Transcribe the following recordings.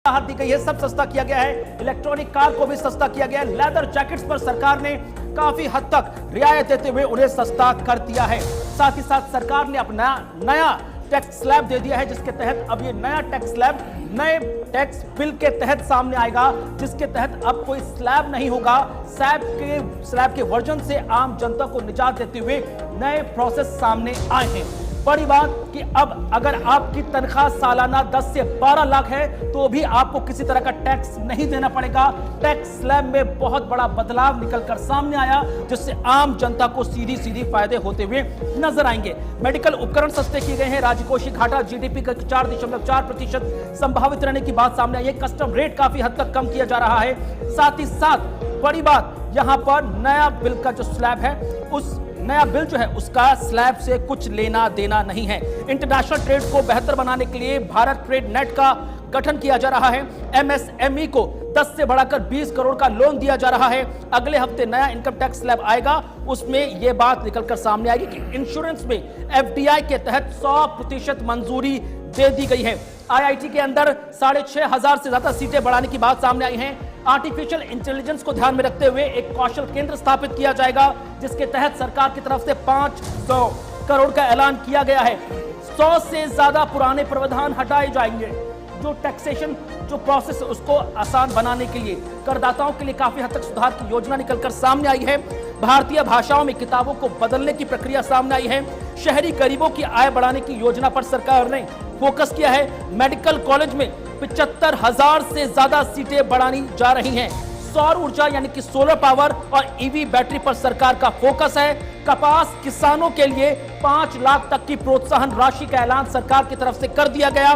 राहत दी गई है, सब सस्ता किया गया है। इलेक्ट्रॉनिक कार को भी सस्ता किया गया है। लेदर जैकेट्स पर सरकार ने काफी हद तक रियायत देते हुए उन्हें सस्ता कर दिया है। साथ ही साथ सरकार ने अपना नया टैक्स स्लैब दे दिया है, जिसके तहत अब ये नया टैक्स स्लैब नए टैक्स बिल के तहत सामने आएगा, जिसके तहत अब कोई स्लैब नहीं होगा। स्लैब के वर्जन से आम जनता को निजात देते हुए नए प्रोसेस सामने आए हैं। बड़ी बात कि अब अगर आपकी तनख्वाह सालाना 10 से 12 लाख है तो भी आपको किसी तरह का टैक्स नहीं देना पड़ेगा। टैक्स स्लैब में बहुत बड़ा बदलाव निकलकर सामने आया, जिससे आम जनता को सीधी सीधी फायदे होते हुए नजर आएंगे। मेडिकल उपकरण सस्ते किए गए हैं। राज्यकोषीय घाटा जीडीपी का 4.4% संभावित रहने की बात सामने आई है। कस्टम रेट काफी हद तक कम किया जा रहा है। साथ ही साथ बड़ी बात, यहां पर नया बिल का जो स्लैब है, उस नया बिल जो है उसका स्लैब से कुछ लेना देना नहीं है। इंटरनेशनल ट्रेड को बेहतर बनाने के लिए भारत ट्रेड नेट का गठन किया जा रहा है। एमएसएमई को 10 से बढ़ाकर 20 करोड़ का लोन दिया जा रहा है। अगले हफ्ते नया इनकम टैक्स स्लैब आएगा, उसमें यह बात निकलकर सामने आएगी कि इंश्योरेंस में एफडीआई के तहत 100% मंजूरी दे दी गई है। आईआईटी के अंदर 6,500 से ज्यादा सीटें बढ़ाने की बात सामने आई है। आर्टिफिशियल इंटेलिजेंस को ध्यान में रखते हुए एक कौशल केंद्र स्थापित किया जाएगा, जिसके तहत सरकार की तरफ से 500 करोड़ का ऐलान किया गया है। 100 से ज्यादा पुराने प्रावधान हटाए जाएंगे। जो टैक्सेशन जो प्रोसेस है उसको आसान बनाने के लिए करदाताओं के लिए काफी हद तक सुधार की योजना निकलकर सामने आई है। भारतीय भाषाओं में किताबों को बदलने की प्रक्रिया सामने आई है। शहरी गरीबों की आय बढ़ाने की योजना पर सरकार ने फोकस किया है। मेडिकल कॉलेज में 75,000 से ज्यादा सीटें बढ़ानी जा रही हैं। सौर ऊर्जा यानी कि सोलर पावर और ईवी बैटरी पर सरकार का फोकस है। कपास किसानों के लिए 5 लाख तक की प्रोत्साहन राशि का ऐलान सरकार की तरफ से कर दिया गया।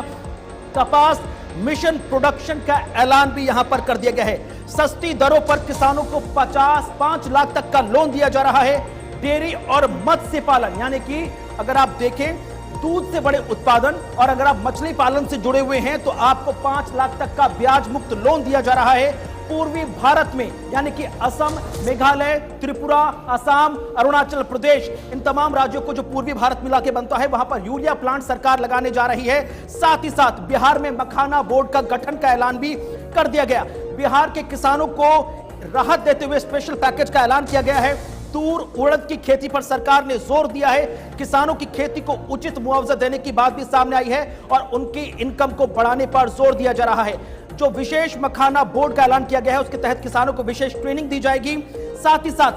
कपास मिशन प्रोडक्शन का ऐलान भी यहां पर कर दिया गया है। सस्ती दरों पर किसानों को 5 लाख तक का लोन दिया जा रहा है। डेयरी और मत्स्य पालन यानी कि अगर आप देखें दूध से बड़े उत्पादन और अगर आप मछली पालन से जुड़े हुए हैं तो आपको 5 लाख तक का ब्याज मुक्त लोन दिया जा रहा है। पूर्वी भारत में यानी कि असम, मेघालय, त्रिपुरा, असम, अरुणाचल प्रदेश, इन तमाम राज्यों को जो पूर्वी भारत मिला के बनता है, वहां पर यूरिया प्लांट सरकार लगाने जा रही है। साथ ही साथ बिहार में मखाना बोर्ड का गठन का ऐलान भी कर दिया गया। बिहार के किसानों को राहत देते हुए स्पेशल पैकेज का ऐलान किया गया है। तूर उड़द की खेती पर सरकार ने जोर दिया है। किसानों की खेती को उचित मुआवजा देने की बात भी सामने आई है और उनकी इनकम को बढ़ाने पर जोर दिया जा रहा है। जो विशेष मखाना बोर्ड का ऐलान किया गया है, उसके तहत किसानों को विशेष ट्रेनिंग दी जाएगी। साथ ही साथ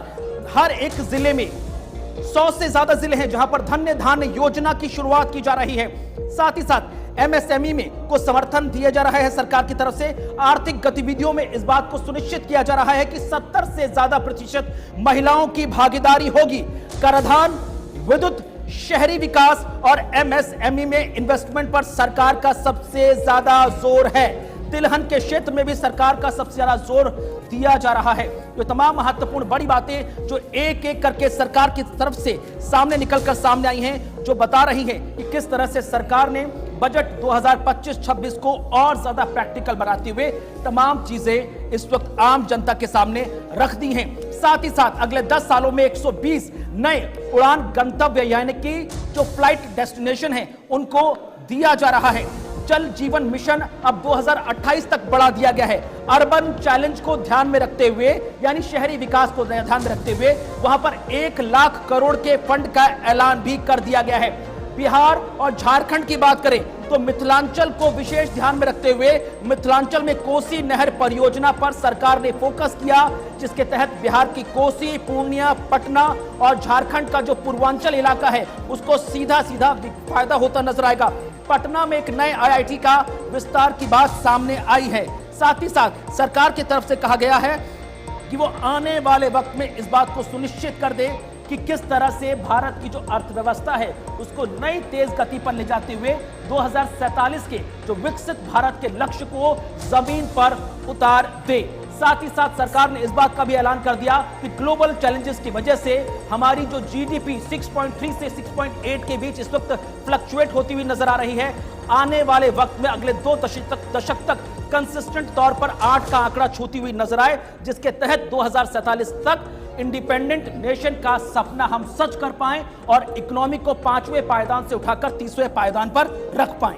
हर एक जिले में 100 से ज्यादा जिले हैं जहां पर धन्य धान्य योजना की शुरुआत की जा रही है। साथ ही साथ एमएसएमई में को समर्थन दिया जा रहा है सरकार की तरफ से। आर्थिक गतिविधियों में इस बात को सुनिश्चित किया जा रहा है कि 70 से ज्यादा प्रतिशत महिलाओं की भागीदारी होगी। कराधान, विद्युत, शहरी विकास और एमएसएमई में इन्वेस्टमेंट पर सरकार का सबसे ज्यादा जोर है। तिलहन के क्षेत्र में भी सरकार का सबसे ज्यादा जोर दिया जा रहा है। ये तमाम महत्वपूर्ण बड़ी बातें जो एक एक करके सरकार की तरफ से सामने निकलकर सामने आई हैं, जो बता रही हैं कि किस तरह से सरकार ने बजट 2025-26 को और ज्यादा प्रैक्टिकल बनाते हुए तमाम चीजें इस वक्त आम जनता के सामने रख दी हैं। साथ ही साथ अगले 10 सालों में 120 नए उड़ान गंतव्य यानी कि जो फ्लाइट डेस्टिनेशन है उनको दिया जा रहा है। जल जीवन मिशन अब 2028 तक बढ़ा दिया गया है। अर्बन चैलेंज को ध्यान में रखते हुए यानी शहरी विकास को ध्यान में रखते हुए वहां पर 1 लाख करोड़ के फंड का ऐलान भी कर दिया गया है। बिहार और झारखंड की बात करें तो मिथिलांचल को विशेष ध्यान में रखते हुए मिथिलांचल में कोसी नहर परियोजना पर सरकार ने फोकस किया, जिसके तहत बिहार की कोसी, पूर्णिया, पटना और झारखंड का जो पूर्वांचल इलाका है उसको सीधा सीधा फायदा होता नजर आएगा। पटना में एक नए आईआईटी का विस्तार की बात सामने आई है। साथ ही साथ सरकार की तरफ से कहा गया है कि वो आने वाले वक्त में इस बात को सुनिश्चित कर दे कि किस तरह से भारत की जो अर्थव्यवस्था है उसको नई तेज गति पर ले जाते हुए 2047 के जो विकसित भारत के लक्ष्य को जमीन पर उतार दे। साथ ही साथ सरकार ने इस बात का भी ऐलान कर दिया कि ग्लोबल चैलेंजेस की वजह से हमारी जो जीडीपी 6.3 से 6.8 के बीच इस वक्त फ्लक्चुएट होती हुई नजर आ रही है। आने वाले वक्त में अगले 2 दशक तक कंसिस्टेंट तौर पर 8 का आंकड़ा छूती हुई नजर आए, जिसके तहत 2047 तक इंडिपेंडेंट नेशन का सपना हम सच कर पाएं और इकोनॉमी को 5वें पायदान से उठाकर 30वें पायदान पर रख पाएं।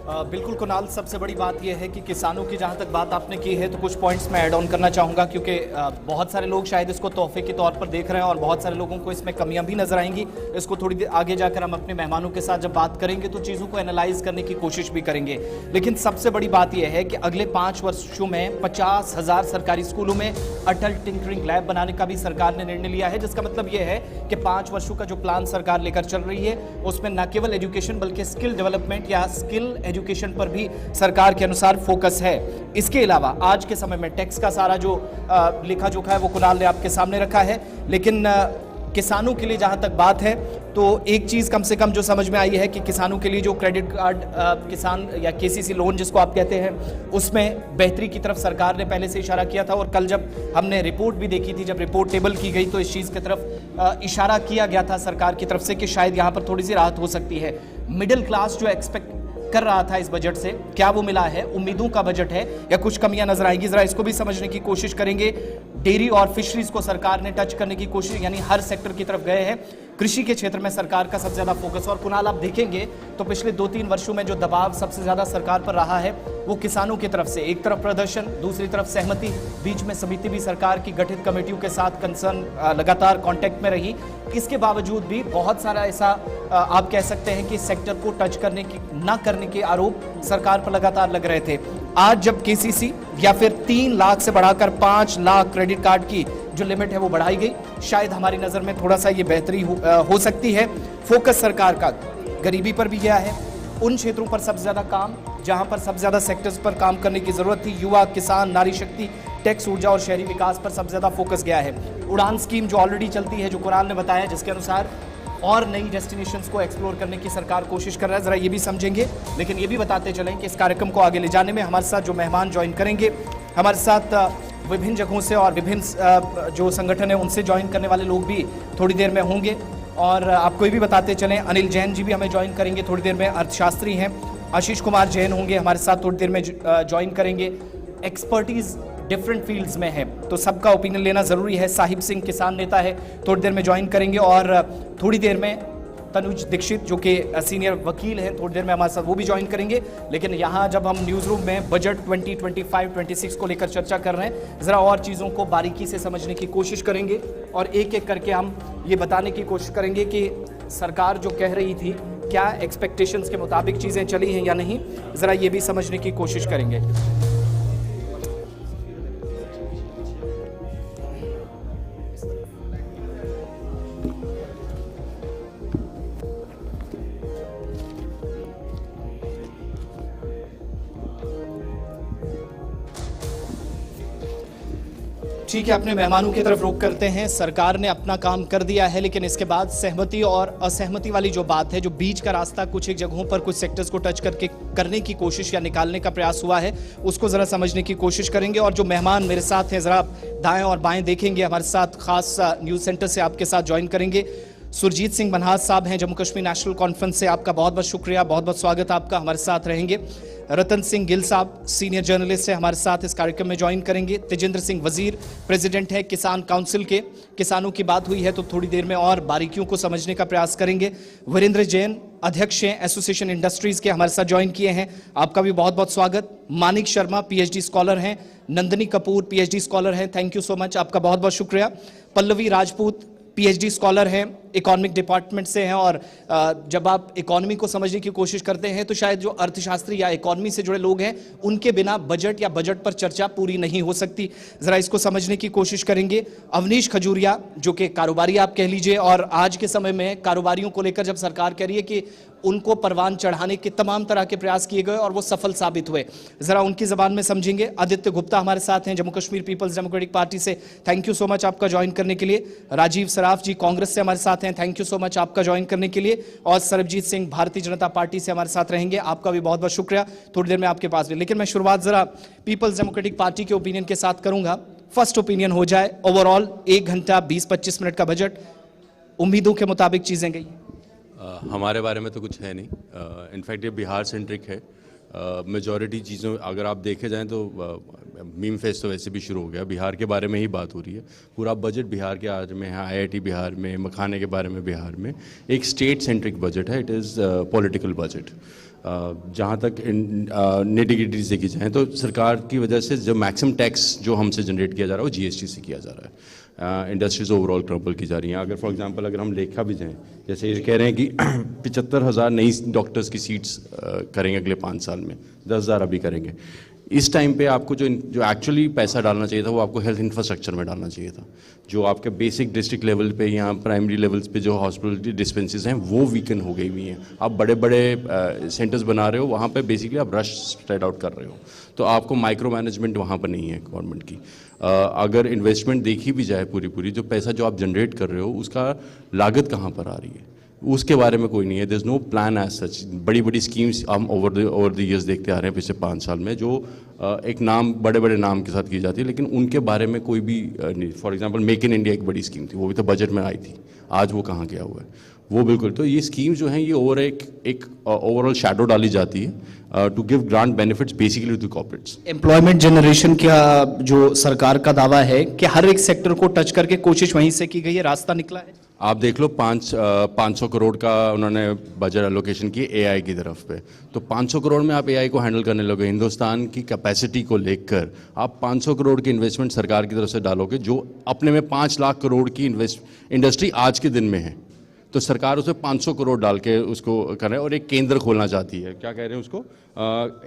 बिल्कुल कुणाल, सबसे बड़ी बात यह है कि किसानों की जहां तक बात आपने की है तो कुछ पॉइंट्स मैं ऐड ऑन करना चाहूँगा, क्योंकि बहुत सारे लोग शायद इसको तोहफे के तौर पर देख रहे हैं और बहुत सारे लोगों को इसमें कमियां भी नजर आएंगी। इसको थोड़ी देर आगे जाकर हम अपने मेहमानों के साथ जब बात करेंगे तो चीज़ों को एनालाइज करने की कोशिश भी करेंगे। लेकिन सबसे बड़ी बात यह है कि अगले 5 वर्षों में 50,000 सरकारी स्कूलों में अटल टिंकरिंग लैब बनाने का भी सरकार ने निर्णय लिया है, जिसका मतलब यह है कि 5 वर्षों का जो प्लान सरकार लेकर चल रही है उसमें न केवल एजुकेशन बल्कि स्किल डेवलपमेंट या स्किल एजुकेशन पर भी सरकार के अनुसार फोकस है। इसके अलावा आज के समय में टैक्स का सारा जो लेखा जोखा है वो कुणाल ने आपके सामने रखा है। लेकिन किसानों के लिए जहां तक बात है तो एक चीज कम से कम जो समझ में आई है कि किसानों के लिए जो क्रेडिट कार्ड किसान या केसीसी लोन जिसको आप कहते हैं उसमें बेहतरी की तरफ सरकार ने पहले से इशारा किया था। और कल जब हमने रिपोर्ट भी देखी थी, जब रिपोर्ट टेबल की गई तो इस चीज की तरफ इशारा किया गया था सरकार की तरफ से कि शायद यहां पर थोड़ी सी राहत हो सकती है। मिडिल क्लास जो एक्सपेक्ट कर रहा था इस बजट से, क्या वो मिला है? उम्मीदों का बजट है या कुछ कमियां नजर आएगी? जरा इसको भी समझने की कोशिश करेंगे। डेयरी और फिशरीज को सरकार ने टच करने की कोशिश, यानी हर सेक्टर की तरफ गए हैं। कृषि के क्षेत्र में सरकार का सबसे ज्यादा फोकस। और कुणाल, आप देखेंगे तो पिछले 2-3 वर्षों में जो दबाव सबसे ज्यादा सरकार पर रहा है वो किसानों की तरफ से। एक तरफ प्रदर्शन, दूसरी तरफ सहमति, बीच में समिति भी सरकार की गठित कमेटियों के साथ कंसर्न लगातार कांटेक्ट में रही। इसके बावजूद भी बहुत सारा ऐसा आप कह सकते हैं कि सेक्टर को टच करने की न करने के आरोप सरकार पर लगातार लग रहे थे। आज जब केसीसी या फिर 3 लाख से बढ़ाकर 5 लाख क्रेडिट कार्ड की जो लिमिट है वो बढ़ाई गई, शायद हमारी नजर में थोड़ा सा ये बेहतरी हो सकती है। फोकस सरकार का गरीबी पर भी गया है, उन क्षेत्रों पर सबसे ज्यादा काम जहां पर सबसे ज्यादा सेक्टर्स पर काम करने की जरूरत थी, युवा, किसान, नारी शक्ति, टैक्स, ऊर्जा और शहरी विकास पर सबसे ज्यादा फोकस गया है। उड़ान स्कीम जो ऑलरेडी चलती है, जो कुणाल ने बताया, जिसके अनुसार और नई डेस्टिनेशंस को एक्सप्लोर करने की सरकार कोशिश कर रहा है, जरा ये भी समझेंगे। लेकिन ये भी बताते चलें कि इस कार्यक्रम को आगे ले जाने में हमारे साथ जो मेहमान ज्वाइन करेंगे, हमारे साथ विभिन्न जगहों से और विभिन्न जो संगठन है उनसे ज्वाइन करने वाले लोग भी थोड़ी देर में होंगे। और आपको ये भी बताते चलें, अनिल जैन जी भी हमें ज्वाइन करेंगे थोड़ी देर में, अर्थशास्त्री हैं। आशीष कुमार जैन होंगे हमारे साथ, थोड़ी देर में ज्वाइन करेंगे। एक्सपर्टीज डिफरेंट फील्ड्स में है तो सबका ओपिनियन लेना जरूरी है। साहिब सिंह किसान नेता है, थोड़ी देर में ज्वाइन करेंगे। और थोड़ी देर में तनुज दीक्षित जो कि सीनियर वकील हैं, थोड़ी देर में हमारे साथ वो भी ज्वाइन करेंगे। लेकिन यहाँ जब हम न्यूज़ रूम में बजट 2025-26 को लेकर चर्चा कर रहे हैं, ज़रा और चीज़ों को बारीकी से समझने की कोशिश करेंगे और एक एक करके हम ये बताने की कोशिश करेंगे कि सरकार जो कह रही थी क्या एक्सपेक्टेशंस के मुताबिक चीज़ें चली हैं या नहीं, ज़रा ये भी समझने की कोशिश करेंगे। ठीक है, अपने मेहमानों की तरफ रुख करते हैं। सरकार ने अपना काम कर दिया है, लेकिन इसके बाद सहमति और असहमति वाली जो बात है, जो बीच का रास्ता कुछ एक जगहों पर कुछ सेक्टर्स को टच करके करने की कोशिश या निकालने का प्रयास हुआ है, उसको जरा समझने की कोशिश करेंगे। और जो मेहमान मेरे साथ हैं, जरा दाएं और बाएं देखेंगे, हमारे साथ खास न्यूज़ सेंटर से आपके साथ ज्वाइन करेंगे सुरजीत सिंह मनहास साहब हैं, जम्मू कश्मीर नेशनल कॉन्फ्रेंस से। आपका बहुत बहुत शुक्रिया, बहुत बहुत स्वागत आपका, हमारे साथ रहेंगे। रतन सिंह गिल साहब सीनियर जर्नलिस्ट है, हमारे साथ इस कार्यक्रम में ज्वाइन करेंगे। तेजेंद्र सिंह वजीर प्रेसिडेंट है किसान काउंसिल के। किसानों की बात हुई है तो थोड़ी देर में और बारीकियों को समझने का प्रयास करेंगे। वीरेंद्र जैन अध्यक्ष हैं एसोसिएशन इंडस्ट्रीज के, हमारे साथ ज्वाइन किए हैं, आपका भी बहुत बहुत स्वागत। मानिक शर्मा पीएचडी स्कॉलर हैं। नंदिनी कपूर पीएचडी स्कॉलर हैं, थैंक यू सो मच, आपका बहुत बहुत शुक्रिया। पल्लवी राजपूत पीएचडी स्कॉलर हैं, इकोनॉमिक डिपार्टमेंट से हैं। और जब आप इकोनॉमी को समझने की कोशिश करते हैं तो शायद जो अर्थशास्त्री या इकोनॉमी से जुड़े लोग हैं उनके बिना बजट या बजट पर चर्चा पूरी नहीं हो सकती, जरा इसको समझने की कोशिश करेंगे। अवनीश खजूरिया जो कि कारोबारी आप कह लीजिए, और आज के समय में कारोबारियों को लेकर जब सरकार कह रही है कि उनको परवान चढ़ाने के तमाम तरह के प्रयास किए गए और वो सफल साबित हुए, जरा उनकी जबान में समझेंगे। आदित्य गुप्ता हमारे साथ हैं Jammu Kashmir Peoples Democratic Party से, थैंक यू सो मच आपका ज्वाइन करने के लिए। राजीव सराफ जी कांग्रेस से हमारे साथ हैं, थैंक यू सो मच आपका ज्वाइन करने के लिए। और सरबजीत सिंह भारतीय जनता पार्टी से हमारे साथ रहेंगे, आपका भी बहुत बहुत शुक्रिया, थोड़ी देर में आपके पास भी। लेकिन मैं शुरुआत जरा पीपल्स डेमोक्रेटिक पार्टी के ओपिनियन के साथ करूंगा। फर्स्ट ओपिनियन हो जाए, ओवरऑल 1 घंटा 20-25 मिनट का बजट, उम्मीदों के मुताबिक चीजें गई? हमारे बारे में तो कुछ है नहीं, इनफैक्ट ये बिहार सेंट्रिक है। मेजॉरिटी चीज़ों अगर आप देखे जाएं तो मीम फेस्ट तो वैसे भी शुरू हो गया, बिहार के बारे में ही बात हो रही है। पूरा बजट बिहार के आज में है, आईआईटी बिहार में, मखाने के बारे में बिहार में। एक स्टेट सेंट्रिक बजट है, इट इज़ पॉलिटिकल बजट। जहाँ तक नेटिविटीज देखी जाए तो सरकार की वजह से जो मैक्सिमम टैक्स जो हमसे जनरेट किया जा रहा है वो जीएसटी से किया जा रहा है। इंडस्ट्रीज ओवरऑल क्रम्बल की जा रही हैं। अगर फॉर एग्जांपल अगर हम देखा भी जाएँ, जैसे ये कह रहे हैं कि 75,000 नई डॉक्टर्स की सीट्स करेंगे अगले 5 साल में, 10,000 अभी करेंगे। इस टाइम पे आपको जो एक्चुअली पैसा डालना चाहिए था वो आपको हेल्थ इंफ्रास्ट्रक्चर में डालना चाहिए था। जो आपके बेसिक डिस्ट्रिक्ट लेवल पे या प्राइमरी लेवल्स पे जो हॉस्पिटल डिस्पेंसरीज हैं वो वीकन हो गई हुई हैं। आप बड़े बड़े सेंटर्स बना रहे हो, वहाँ पे बेसिकली आप रश स्प्रेड आउट कर रहे हो, तो आपको माइक्रो मैनेजमेंट वहाँ पर नहीं है गवर्नमेंट की। अगर इन्वेस्टमेंट देखी भी जाए पूरी जो पैसा जो आप जनरेट कर रहे हो उसका लागत कहाँ पर आ रही है उसके बारे में कोई नहीं है। There is no plan as such. बड़ी बड़ी स्कीम्स हम ओवर द ईयर्स देखते आ रहे हैं पिछले 5 साल में, जो एक नाम बड़े नाम के साथ की जाती है, लेकिन उनके बारे में कोई भी नहीं। For example make in India एक बड़ी स्कीम थी, वो भी तो बजट में आई थी, आज वो कहाँ गया हुआ है वो बिल्कुल। तो ये स्कीम जो हैं ये एक ओवरऑल शैडो डाली जाती है to give grant benefits basically to corporates. Employment generation का जो सरकार का दावा है कि हर एक सेक्टर को टच करके कोशिश वहीं से की गई है, रास्ता निकला है। आप देख लो 500 करोड़ का उन्होंने बजट एलोकेशन की एआई की तरफ पे, तो 500 करोड़ में आप एआई को हैंडल करने लोगे। हिंदुस्तान की कैपेसिटी को लेकर आप 500 करोड़ की इन्वेस्टमेंट सरकार की तरफ से डालोगे, जो अपने में 5 लाख करोड़ की इंडस्ट्री आज के दिन में है, तो सरकार उसमें 500 करोड़ डाल के उसको कर रहे हैं और एक केंद्र खोलना चाहती है। क्या कह रहे हैं उसको?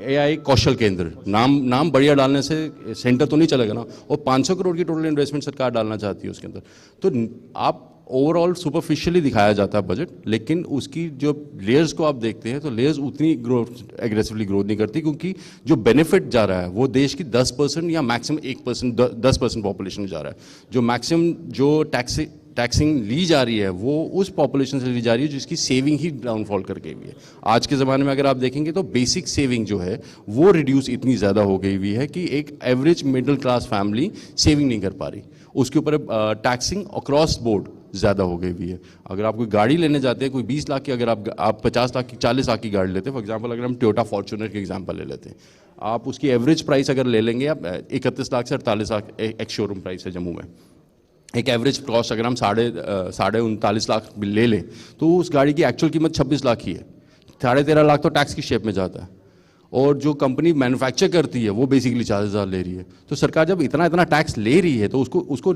एआई कौशल केंद्र। नाम बढ़िया डालने से सेंटर तो नहीं चलेगा ना, और 500 करोड़ की टोटल इन्वेस्टमेंट सरकार डालना चाहती है उसके अंदर। तो आप ओवरऑल सुपरफिशियली दिखाया जाता है बजट, लेकिन उसकी जो लेयर्स को आप देखते हैं तो लेयर्स उतनी एग्रेसिवली ग्रोथ नहीं करती, क्योंकि जो बेनिफिट जा रहा है वो देश की 10% या मैक्सिमम 1%, 10% पॉपुलेशन में जा रहा है। जो मैक्सिमम जो टैक्सिंग ली जा रही है वो उस पॉपुलेशन से ली जा रही है जिसकी सेविंग ही डाउनफॉल करके हुई है। आज के ज़माने में अगर आप देखेंगे तो बेसिक सेविंग जो है वो रिड्यूस इतनी ज़्यादा हो गई हुई है कि एक average middle class family saving नहीं कर पा रही। उसके ऊपर टैक्सिंग अक्रॉस बोर्ड ज़्यादा हो गई हुई है। अगर आप कोई गाड़ी लेने जाते हैं, कोई 20 लाख की, अगर आप 50 लाख की 40 लाख की गाड़ी लेते हैं, फॉर एग्जांपल अगर हम टोयोटा फॉर्च्यूनर के एग्जांपल ले लेते हैं, आप उसकी एवरेज प्राइस अगर ले लेंगे आप 31 लाख से 48 लाख एक शोरूम प्राइस है जम्मू में। एक एवरेज कॉस्ट अगर हम साढ़े 39 लाख ले लें तो उस गाड़ी की एक्चुअल कीमत 26 लाख ही है। 13.5 लाख तो टैक्स की शेप में जाता है, और जो कंपनी मैन्युफैक्चर करती है वो बेसिकली 40,000 ले रही है। तो सरकार जब इतना टैक्स ले रही है तो उसको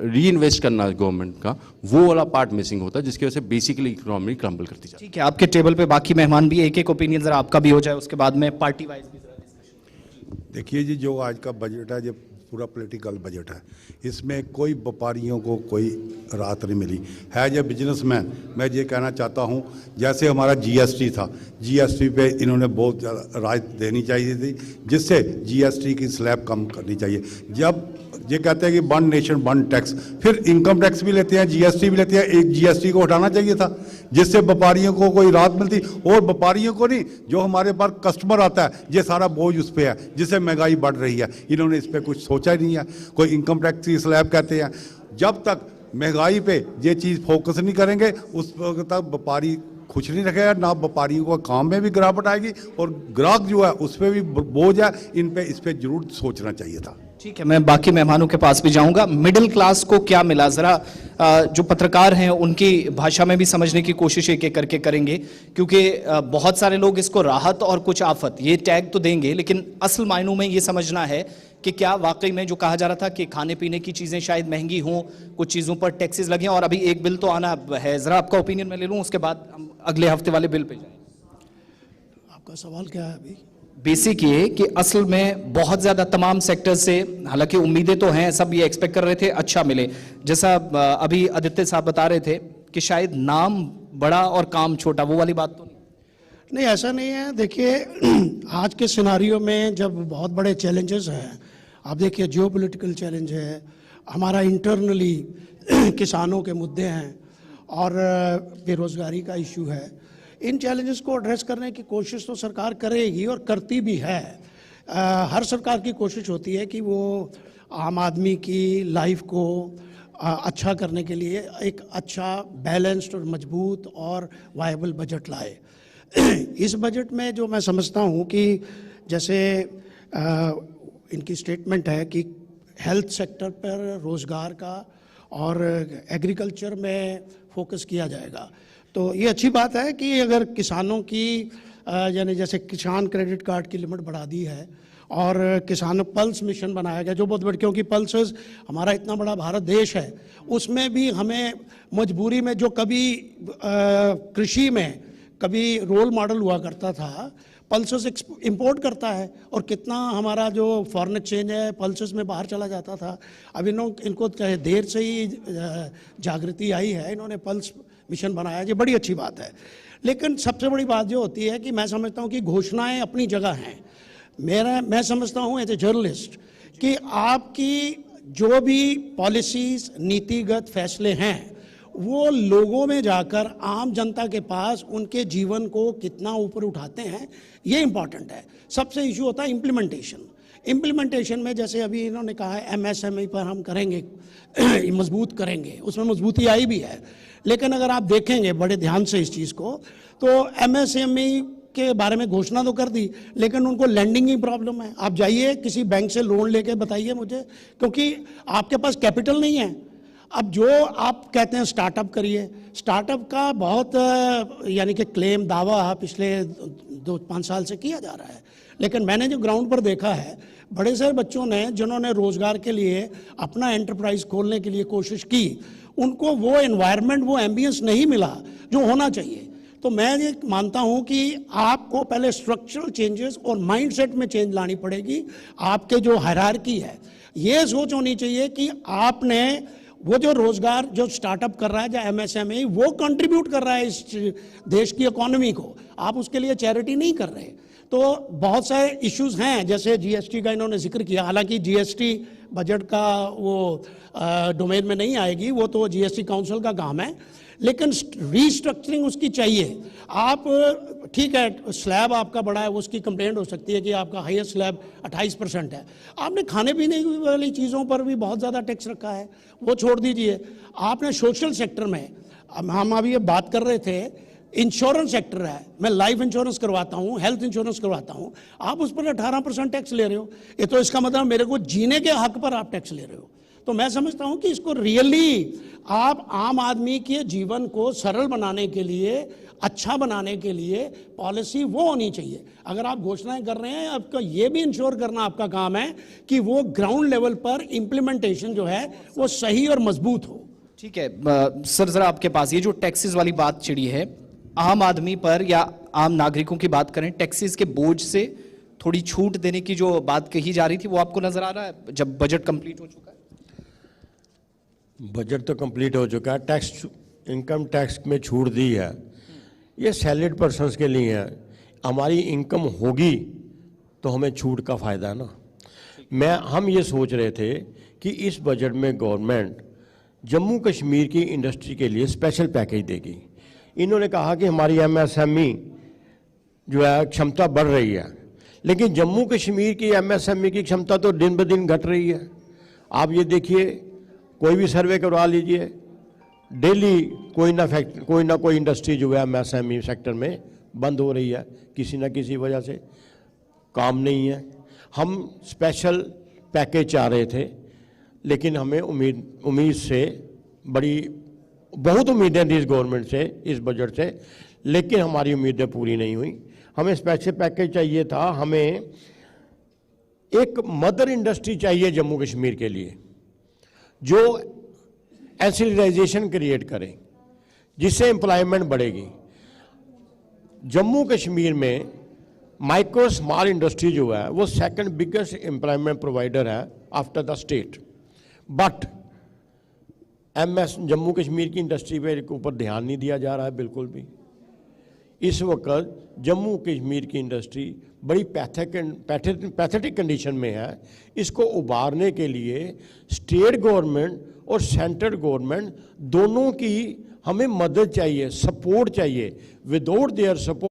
री इन्वेस्ट करना गवर्नमेंट का, वो वाला पार्ट मिसिंग होता है, जिसकी वजह से बेसिकली इकोनॉमी क्रम्बल करती जाती है। ठीक है, आपके टेबल पे बाकी मेहमान भी एक ओपिनियन जरा आपका भी हो जाए, उसके बाद में पार्टी वाइज भी जरा डिस्कशन। देखिए जी, जो आज का बजट है, जो पूरा पॉलिटिकल बजट है, इसमें कोई व्यापारियों को कोई राहत नहीं मिली है। जो बिजनेसमैन, मैं ये कहना चाहता हूँ, जैसे हमारा जीएसटी था, जीएसटी पे इन्होंने बहुत ज़्यादा राहत देनी चाहिए थी, जिससे जीएसटी की स्लैब कम करनी चाहिए। जब ये कहते हैं कि वन नेशन वन टैक्स, फिर इनकम टैक्स भी लेते हैं, जीएसटी भी लेते हैं, एक जीएसटी को हटाना चाहिए था, जिससे व्यापारियों को कोई राहत मिलती। और व्यापारियों को नहीं, जो हमारे पास कस्टमर आता है, ये सारा बोझ उस पर है, जिससे महंगाई बढ़ रही है। इन्होंने इस पर कुछ सोचा ही नहीं है। कोई इनकम टैक्स की स्लैब कहते हैं, जब तक महंगाई पे ये चीज़ फोकस नहीं करेंगे उस वक्त तक व्यापारी खुश नहीं रखेगा, ना व्यापारियों को काम में भी गिरावट आएगी, और ग्राहक जो है उस पर भी बोझ है। इस पर जरूर सोचना चाहिए था। ठीक है, मैं बाकी मेहमानों के पास भी जाऊंगा। मिडिल क्लास को क्या मिला, जरा जो पत्रकार हैं उनकी भाषा में भी समझने की कोशिश एक एक करके करेंगे, क्योंकि बहुत सारे लोग इसको राहत और कुछ आफत ये टैग तो देंगे, लेकिन असल मायनों में ये समझना है कि क्या वाकई में जो कहा जा रहा था कि खाने पीने की चीज़ें शायद महंगी हों, कुछ चीज़ों पर टैक्सेस लगे, और अभी एक बिल तो आना है। ज़रा आपका ओपिनियन मैं ले लूँ, उसके बाद हम अगले हफ्ते वाले बिल पे जाएं। आपका सवाल क्या है अभी? बेसिक ये कि असल में बहुत ज़्यादा तमाम सेक्टर से, हालांकि उम्मीदें तो हैं, सब ये एक्सपेक्ट कर रहे थे अच्छा मिले, जैसा अभी आदित्य साहब बता रहे थे कि शायद नाम बड़ा और काम छोटा, वो वाली बात तो नहीं, ऐसा नहीं है। देखिए, आज के सिनारियो में जब बहुत बड़े चैलेंजेस हैं, आप देखिए जियोपॉलिटिकल चैलेंज है, हमारा इंटरनली किसानों के मुद्दे हैं, और बेरोजगारी का इशू है। इन चैलेंजेस को एड्रेस करने की कोशिश तो सरकार करेगी और करती भी है। हर सरकार की कोशिश होती है कि वो आम आदमी की लाइफ को अच्छा करने के लिए एक अच्छा बैलेंस्ड और मजबूत और वायबल बजट लाए। इस बजट में जो मैं समझता हूँ कि जैसे इनकी स्टेटमेंट है कि हेल्थ सेक्टर पर रोज़गार का और एग्रीकल्चर में फोकस किया जाएगा, तो ये अच्छी बात है कि अगर किसानों की यानी जैसे किसान क्रेडिट कार्ड की लिमिट बढ़ा दी है, और किसान पल्स मिशन बनाया गया जो बहुत बड़ा, क्योंकि पल्सेस हमारा इतना बड़ा भारत देश है, उसमें भी हमें मजबूरी में जो कभी कृषि में कभी रोल मॉडल हुआ करता था, पल्सेस इंपोर्ट करता है, और कितना हमारा जो फॉरेन एक्सचेंज है पल्सेस में बाहर चला जाता था। अब इनको चाहे देर से ही जागृति आई है, इन्होंने पल्स मिशन बनाया, ये बड़ी अच्छी बात है। लेकिन सबसे बड़ी बात जो होती है कि मैं समझता हूँ कि घोषणाएं अपनी जगह हैं। मैं समझता हूँ एज ए जर्नलिस्ट कि आपकी जो भी पॉलिसीज, नीतिगत फैसले हैं, वो लोगों में जाकर आम जनता के पास उनके जीवन को कितना ऊपर उठाते हैं, ये इंपॉर्टेंट है। सबसे इशू होता है इम्प्लीमेंटेशन में, जैसे अभी इन्होंने कहा है एमएसएमई पर हम करेंगे, मजबूत करेंगे, उसमें मजबूती आई भी है। लेकिन अगर आप देखेंगे बड़े ध्यान से इस चीज़ को, तो एमएसएमई के बारे में घोषणा तो कर दी, लेकिन उनको लैंडिंग की प्रॉब्लम है। आप जाइए किसी बैंक से लोन लेके बताइए मुझे, क्योंकि आपके पास कैपिटल नहीं है। अब जो आप कहते हैं स्टार्टअप करिए, स्टार्टअप का बहुत यानी कि क्लेम, दावा पिछले 2-5 साल से किया जा रहा है, लेकिन मैंने जो ग्राउंड पर देखा है, बड़े सारे बच्चों ने जिन्होंने रोजगार के लिए अपना एंटरप्राइज खोलने के लिए कोशिश की, उनको वो एनवायरनमेंट, वो एम्बियंस नहीं मिला जो होना चाहिए। तो मैं ये मानता हूं कि आपको पहले स्ट्रक्चरल चेंजेस और माइंडसेट में चेंज लानी पड़ेगी। आपके जो हायरार्की है, ये सोच होनी चाहिए कि आपने वो जो रोजगार जो स्टार्टअप कर रहा है, जो एमएसएमई, वो कंट्रीब्यूट कर रहा है इस देश की इकोनॉमी को, आप उसके लिए चैरिटी नहीं कर रहे। तो बहुत सारे इश्यूज हैं, जैसे जीएसटी का इन्होंने जिक्र किया, हालांकि जीएसटी बजट का वो डोमेन में नहीं आएगी, वो तो जीएसटी काउंसिल का काम है, लेकिन रीस्ट्रक्चरिंग उसकी चाहिए। आप ठीक है, स्लैब आपका बड़ा है, उसकी कंप्लेंट हो सकती है कि आपका हाईएस्ट स्लैब 28% है। आपने खाने पीने वाली चीज़ों पर भी बहुत ज़्यादा टैक्स रखा है, वो छोड़ दीजिए। आपने सोशल सेक्टर में, हम अभी ये बात कर रहे थे, इंश्योरेंस सेक्टर है, मैं लाइफ इंश्योरेंस करवाता हूँ, हेल्थ इंश्योरेंस करवाता हूँ, आप उस पर 18% टैक्स ले रहे हो। ये तो इसका मतलब मेरे को जीने के हक पर आप टैक्स ले रहे हो। तो मैं समझता हूं कि इसको रियली आप आम आदमी के जीवन को सरल बनाने के लिए, अच्छा बनाने के लिए पॉलिसी वो होनी चाहिए। अगर आप घोषणाएं कर रहे हैं, आपका ये भी इंश्योर करना आपका काम है कि वो ग्राउंड लेवल पर इंप्लीमेंटेशन जो है वो सही और मजबूत हो। ठीक है सर, जरा आपके पास ये जो टैक्सेस वाली बात छिड़ी है, आम आदमी पर या आम नागरिकों की बात करें, टैक्सेस के बोझ से थोड़ी छूट देने की जो बात कही जा रही थी, वो आपको नजर आ रहा है जब बजट कंप्लीट हो चुका है? बजट तो कंप्लीट हो चुका है, टैक्स, इनकम टैक्स में छूट दी है, ये सैलरीड पर्सनस के लिए है। हमारी इनकम होगी तो हमें छूट का फ़ायदा है ना। हम ये सोच रहे थे कि इस बजट में गवर्नमेंट जम्मू कश्मीर की इंडस्ट्री के लिए स्पेशल पैकेज देगी। इन्होंने कहा कि हमारी एमएसएमई जो है क्षमता बढ़ रही है, लेकिन जम्मू कश्मीर की एमएसएमई की क्षमता तो दिन ब दिन घट रही है। आप ये देखिए, कोई भी सर्वे करवा लीजिए, डेली कोई ना कोई इंडस्ट्री जो है एमएसएमई सेक्टर में बंद हो रही है, किसी न किसी वजह से काम नहीं है। हम स्पेशल पैकेज चाह रहे थे, लेकिन हमें उम्मीद से बहुत उम्मीदें थी इस गवर्नमेंट से, इस बजट से, लेकिन हमारी उम्मीदें पूरी नहीं हुई। हमें स्पेशल पैकेज चाहिए था, हमें एक मदर इंडस्ट्री चाहिए जम्मू कश्मीर के लिए जो एंसिलराइजेशन क्रिएट करे, जिससे एम्प्लॉयमेंट बढ़ेगी। जम्मू कश्मीर में माइक्रो स्मॉल इंडस्ट्री जो है वो सेकंड बिगेस्ट एम्प्लॉयमेंट प्रोवाइडर है after the state, but Jammu Kashmir की इंडस्ट्री पे ऊपर ध्यान नहीं दिया जा रहा है बिल्कुल भी। इस वक्त जम्मू कश्मीर की इंडस्ट्री बड़ी पैथेटिक कंडीशन में है। इसको उबारने के लिए स्टेट गवर्नमेंट और सेंट्रल गवर्नमेंट दोनों की हमें मदद चाहिए, सपोर्ट चाहिए। विदाउट देयर सपोर्ट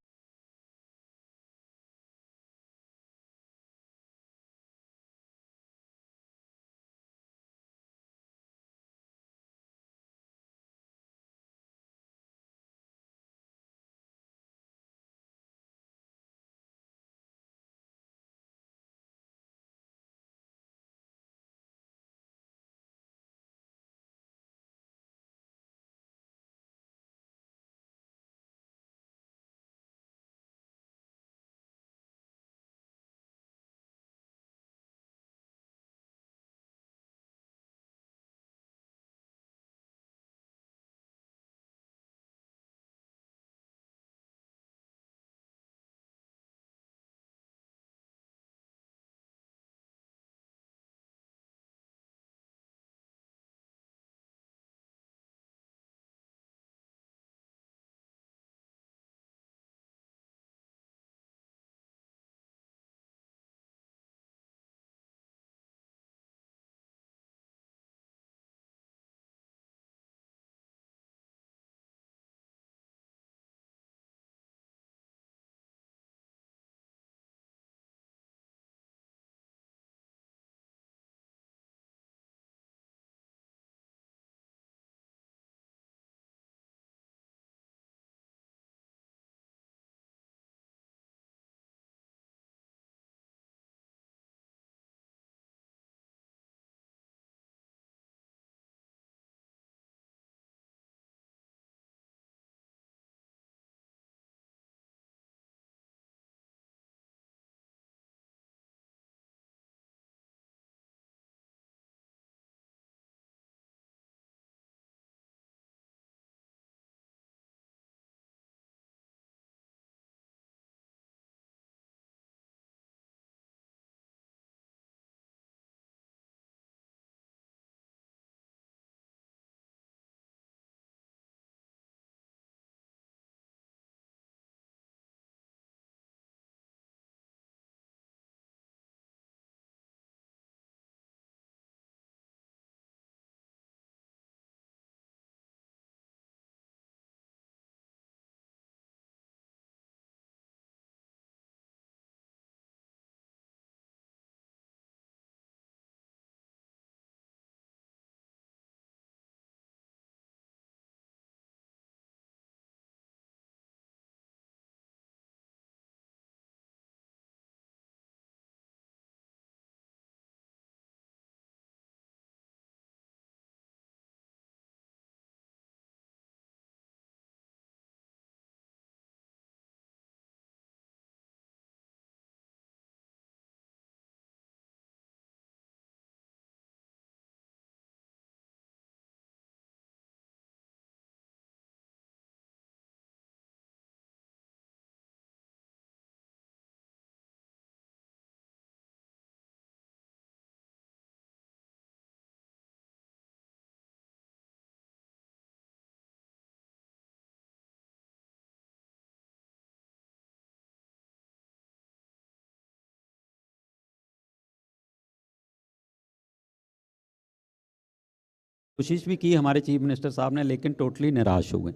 कोशिश भी की हमारे चीफ मिनिस्टर साहब ने, लेकिन टोटली निराश हो गए।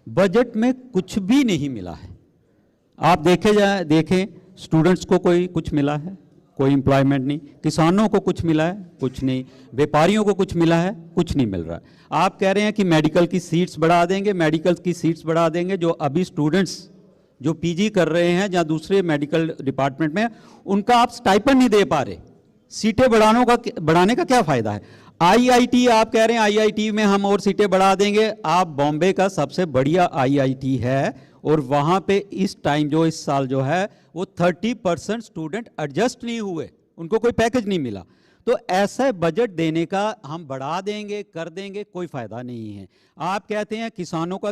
बजट में कुछ भी नहीं मिला है। आप देखें स्टूडेंट्स को कोई कुछ मिला है? कोई एम्प्लॉयमेंट नहीं। किसानों को कुछ मिला है? कुछ नहीं। व्यापारियों को कुछ मिला है? कुछ नहीं मिल रहा है। आप कह रहे हैं कि मेडिकल की सीट्स बढ़ा देंगे, मेडिकल की सीट्स बढ़ा देंगे। जो अभी स्टूडेंट्स जो पीजी कर रहे हैं या दूसरे मेडिकल डिपार्टमेंट में, उनका आप स्टाइपेंड नहीं दे पा रहे। सीटें बढ़ाने का क्या फ़ायदा है? आईआईटी आप कह रहे हैं आईआईटी में हम और सीटें बढ़ा देंगे। आप बॉम्बे का सबसे बढ़िया आईआईटी है और वहाँ पे इस टाइम जो इस साल जो है वो 30% स्टूडेंट एडजस्ट नहीं हुए, उनको कोई पैकेज नहीं मिला। तो ऐसा बजट देने का हम बढ़ा देंगे, कर देंगे, कोई फ़ायदा नहीं है। आप कहते हैं किसानों का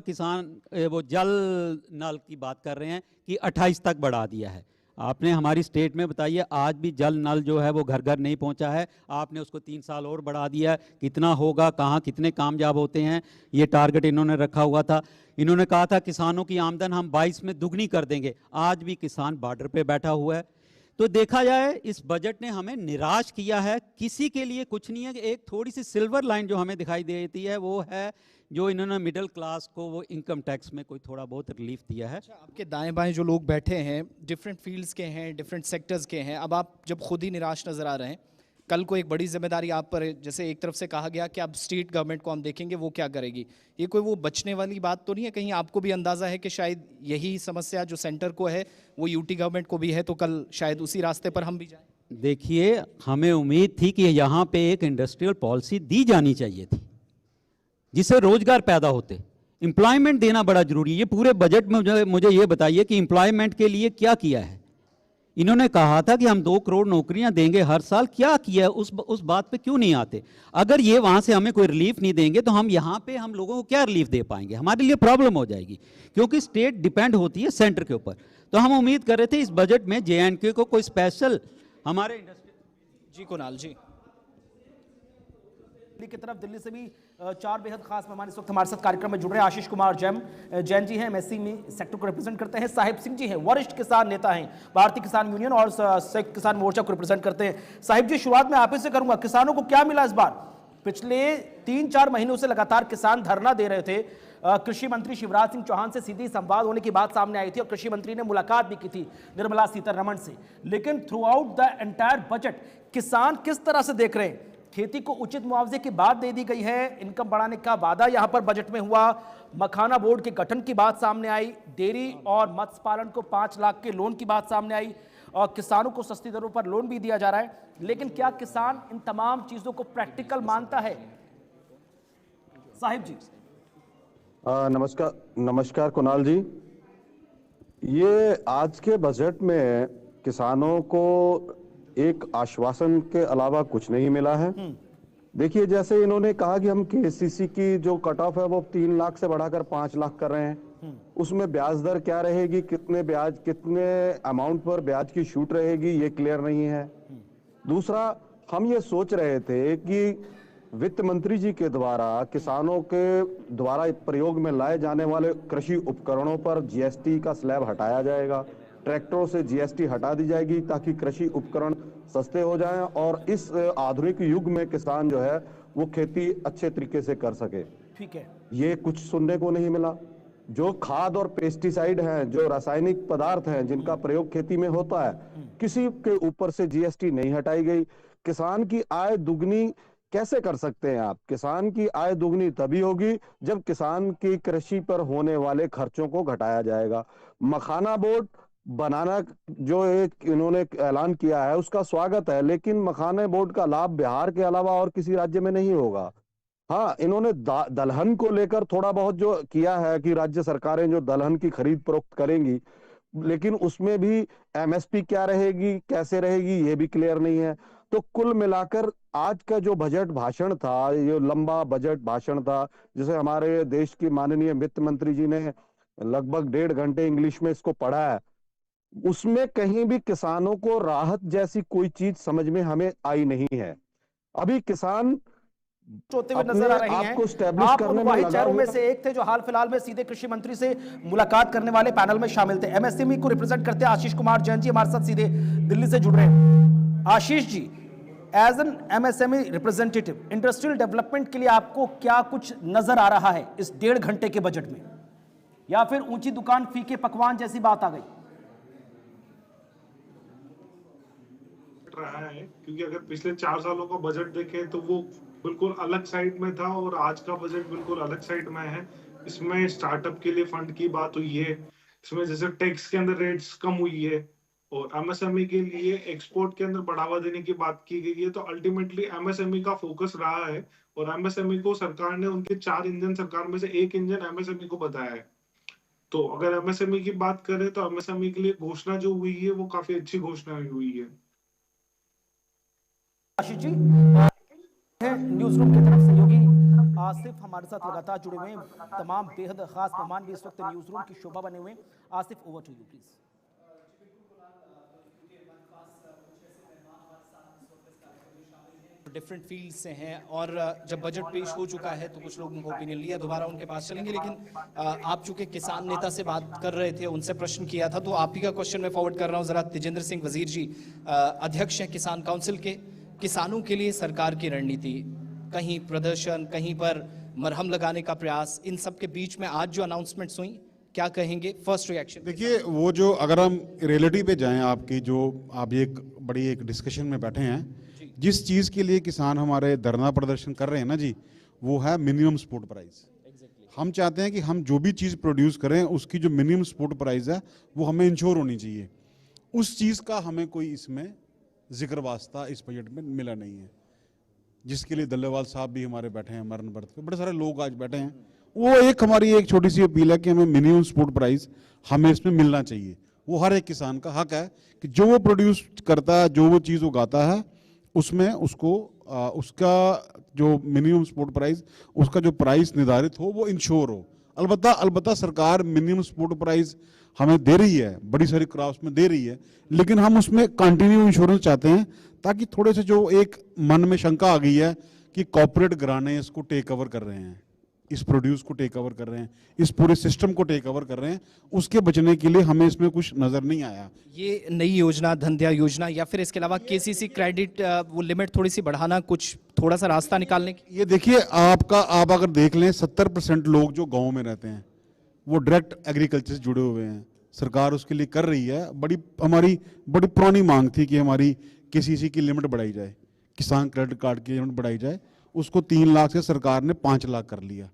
वो जल नल की बात कर रहे हैं कि 28 तक बढ़ा दिया है। आपने हमारी स्टेट में बताइए आज भी जल नल जो है वो घर घर नहीं पहुंचा है। आपने उसको 3 साल और बढ़ा दिया। कितना होगा, कहाँ कितने कामयाब होते हैं, ये टारगेट इन्होंने रखा हुआ था। इन्होंने कहा था किसानों की आमदन हम 22 में दुगनी कर देंगे। आज भी किसान बॉर्डर पे बैठा हुआ है। तो देखा जाए इस बजट ने हमें निराश किया है। किसी के लिए कुछ नहीं है। एक थोड़ी सी सिल्वर लाइन जो हमें दिखाई देती है वो है जो इन्होंने मिडिल क्लास को वो इनकम टैक्स में कोई थोड़ा बहुत रिलीफ दिया है। अच्छा, आपके दाएं बाएं जो लोग बैठे हैं डिफरेंट फील्ड्स के हैं, डिफरेंट सेक्टर्स के हैं। अब आप जब खुद ही निराश नज़र आ रहे हैं, कल को एक बड़ी जिम्मेदारी आप पर है। जैसे एक तरफ से कहा गया कि अब स्टेट गवर्नमेंट को हम देखेंगे वो क्या करेगी। ये कोई वो बचने वाली बात तो नहीं है? कहीं आपको भी अंदाज़ा है कि शायद यही समस्या जो सेंटर को है वो यूटी गवर्नमेंट को भी है, तो कल शायद उसी रास्ते पर हम भी जाएं? देखिए, हमें उम्मीद थी कि यहाँ पे एक इंडस्ट्रियल पॉलिसी दी जानी चाहिए थी जिससे रोजगार पैदा होते। एम्प्लॉयमेंट देना बड़ा जरूरी है। ये पूरे बजट में मुझे ये बताइए कि एम्प्लॉयमेंट के लिए क्या किया है। इन्होंने कहा था कि हम 2 करोड़ नौकरियां देंगे हर साल, क्या किया है? उस बात पे क्यों नहीं आते? अगर ये वहां से हमें कोई रिलीफ नहीं देंगे तो हम यहाँ पे हम लोगों को क्या रिलीफ दे पाएंगे? हमारे लिए प्रॉब्लम हो जाएगी, क्योंकि स्टेट डिपेंड होती है सेंटर के ऊपर। तो हम उम्मीद कर रहे थे इस बजट में JNK को कोई स्पेशल हमारे इंडस्ट्री। जी कुणाल जी, की तरफ दिल्ली से भी 4 बेहद खास मेहमान इस वक्त हमारे साथ कार्यक्रम में जुड़ रहे हैं। आशीष कुमार जैन जी हैं, MSC में सेक्टर को रिप्रेजेंट करते हैं। साहिब सिंह जी हैं, वरिष्ठ किसान नेता हैं, भारतीय किसान यूनियन और संयुक्त किसान मोर्चा को रिप्रेजेंट करते हैं। साहिब जी, शुरुआत में आप ही से करूंगा, किसानों को क्या मिला इस बार? पिछले 3-4 महीनों से लगातार किसान धरना दे रहे थे। कृषि मंत्री शिवराज सिंह चौहान से सीधी संवाद होने की बात सामने आई थी और कृषि मंत्री ने मुलाकात भी की थी निर्मला सीतारमण से। लेकिन through out the entire budget किसान किस तरह से देख रहे हैं? खेती को उचित मुआवजे की बात दे दी गई है, इनकम बढ़ाने का वादा यहां पर बजट में हुआ, मखाना बोर्ड के गठन की बात सामने आई, डेयरी और मत्स्य पालन को 5 लाख के लोन की बात सामने आई और किसानों को सस्ती दरों पर लोन भी दिया जा रहा है। लेकिन क्या किसान इन तमाम चीजों को प्रैक्टिकल मानता है? साहिब जी। नमस्कार कुणाल जी। ये आज के बजट में किसानों को एक आश्वासन के अलावा कुछ नहीं मिला है। देखिए, जैसे इन्होंने कहा कि हम KCC की जो कट ऑफ है वो 3 लाख से बढ़ाकर 5 लाख कर रहे हैं। उसमें ब्याज दर क्या रहेगी, कितने अमाउंट पर ब्याज की छूट रहेगी, ये क्लियर नहीं है। दूसरा, हम ये सोच रहे थे कि वित्त मंत्री जी के द्वारा किसानों के द्वारा प्रयोग में लाए जाने वाले कृषि उपकरणों पर GST का स्लैब हटाया जाएगा, ट्रैक्टरों से GST हटा दी जाएगी ताकि कृषि उपकरण सस्ते हो जाएं और इस आधुनिक युग में किसान जो है वो खेती अच्छे तरीके से कर सके। ठीक है, ये कुछ सुनने को नहीं मिला। जो खाद और पेस्टिसाइड हैं, जो रासायनिक पदार्थ हैं जिनका प्रयोग खेती में होता है, किसी के ऊपर से GST नहीं हटाई गई। किसान की आय दुगनी कैसे कर सकते हैं आप? किसान की आय दुगनी तभी होगी जब किसान की कृषि पर होने वाले खर्चों को घटाया जाएगा। मखाना बोर्ड बनाना जो एक इन्होंने ऐलान किया है उसका स्वागत है, लेकिन मखाने बोर्ड का लाभ बिहार के अलावा और किसी राज्य में नहीं होगा। हाँ, इन्होंने दलहन को लेकर थोड़ा बहुत जो किया है कि राज्य सरकारें जो दलहन की खरीद फरोख्त करेंगी, लेकिन उसमें भी MSP क्या रहेगी, कैसे रहेगी, ये भी क्लियर नहीं है। तो कुल मिलाकर आज का जो बजट भाषण था, ये लंबा बजट भाषण था जिसे हमारे देश की माननीय वित्त मंत्री जी ने लगभग 1.5 घंटे इंग्लिश में इसको पढ़ा है, उसमें कहीं भी किसानों को राहत जैसी कोई चीज समझ में हमें आई नहीं है। अभी किसान होते हुए नजर आ रही हैं। आप उन वाहिद चेहरों में से एक थे जो हाल फिलहाल में सीधे कृषि मंत्री से मुलाकात करने वाले पैनल में शामिल थे। MSME को रिप्रेजेंट करते हैं आशीष कुमार जैन जी हमारे साथ सीधे दिल्ली से जुड़ रहे हैं। Ashish ji, as an MSME representative industrial development के लिए आपको क्या कुछ नजर आ रहा है इस 1.5 घंटे के बजट में, या फिर ऊंची दुकान फीके पकवान जैसी बात आ गई? रहा है क्योंकि अगर पिछले 4 सालों का बजट देखें तो वो बिल्कुल अलग साइड में था और आज का बजट बिल्कुल अलग साइड में है। इसमें स्टार्टअप के लिए फंड की बात हुई है, इसमें जैसे टैक्स के अंदर रेट्स कम हुई है और MSME के लिए एक्सपोर्ट के अंदर बढ़ावा देने की बात की गई है। तो अल्टीमेटली MSME का फोकस रहा है और MSME को सरकार ने उनके 4 इंजन सरकार में से 1 इंजन MSME को बताया है। तो अगर MSME की बात करें तो MSME के लिए घोषणा जो हुई है वो काफी अच्छी घोषणा हुई है। आशीष जी, न्यूज रूम की तरफ से योगी आसिफ हमारे साथ लगातार जुड़े हुए हैं। तमाम बेहद खास मेहमान भी इस वक्त न्यूज रूम की शोभा बने हुए हैं। Asif, over to you please. Different field से हैं और जब बजट पेश हो चुका है तो कुछ लोगों को ओपिनियन लिया, दोबारा उनके पास चलेंगे। लेकिन आप चूंकि किसान नेता से बात कर रहे थे, उनसे प्रश्न किया था, तो आप ही का क्वेश्चन मैं फॉरवर्ड कर रहा हूं। जरा तेजेंद्र सिंह वजीर जी अध्यक्ष हैं किसान काउंसिल के, किसानों के लिए सरकार की रणनीति, कहीं प्रदर्शन, कहीं पर मरहम लगाने का प्रयास, इन सब के बीच में आज जो अनाउंसमेंट्स हुई, क्या कहेंगे? First reaction. देखिए, वो जो अगर हम रियलिटी पे जाएं, आपकी जो आप एक बड़ी एक डिस्कशन में बैठे हैं, जिस चीज़ के लिए किसान हमारे धरना प्रदर्शन कर रहे हैं ना जी, वो है मिनिमम सपोर्ट प्राइस। हम चाहते हैं कि हम जो भी चीज़ प्रोड्यूस करें उसकी जो मिनिमम सपोर्ट प्राइस है वो हमें इंश्योर होनी चाहिए। उस चीज़ का हमें कोई इसमें जिक्र वास्ता इस बजट में मिला नहीं है, जिसके लिए दल्लेवाल साहब भी हमारे बैठे हैं मरण वर्त पे, बड़े सारे लोग आज बैठे हैं। वो एक हमारी एक छोटी सी अपील है कि हमें मिनिमम सपोर्ट प्राइस हमें इसमें मिलना चाहिए। वो हर एक किसान का हक है कि जो वो प्रोड्यूस करता है, जो वो चीज़ उगाता है, उसमें उसको उसका जो मिनिमम सपोर्ट प्राइस, उसका जो प्राइस निर्धारित हो वो इंश्योर हो। अलबत्ता सरकार मिनिमम सपोर्ट प्राइस हमें दे रही है, बड़ी सारी क्रॉप्स में दे रही है, लेकिन हम उसमें कंटिन्यू इंश्योरेंस चाहते हैं, ताकि थोड़े से जो एक मन में शंका आ गई है कि कॉर्पोरेट घराने इसको टेक ओवर कर रहे हैं, इस प्रोड्यूस को टेक ओवर कर रहे हैं, इस पूरे सिस्टम को टेक ओवर कर रहे हैं, उसके बचने के लिए हमें इसमें कुछ नजर नहीं आया। ये नई योजना, धंध्या योजना, या फिर इसके अलावा KCC क्रेडिट वो लिमिट थोड़ी सी बढ़ाना, कुछ थोड़ा सा रास्ता निकालने की? ये देखिए, आप अगर देख लें, 70% लोग जो गाँव में रहते हैं वो डायरेक्ट एग्रीकल्चर से जुड़े हुए हैं। सरकार उसके लिए कर रही है। हमारी बड़ी पुरानी मांग थी कि हमारी KCC की लिमिट बढ़ाई जाए, किसान क्रेडिट कार्ड की लिमिट बढ़ाई जाए। उसको 3 लाख से सरकार ने 5 लाख कर लिया।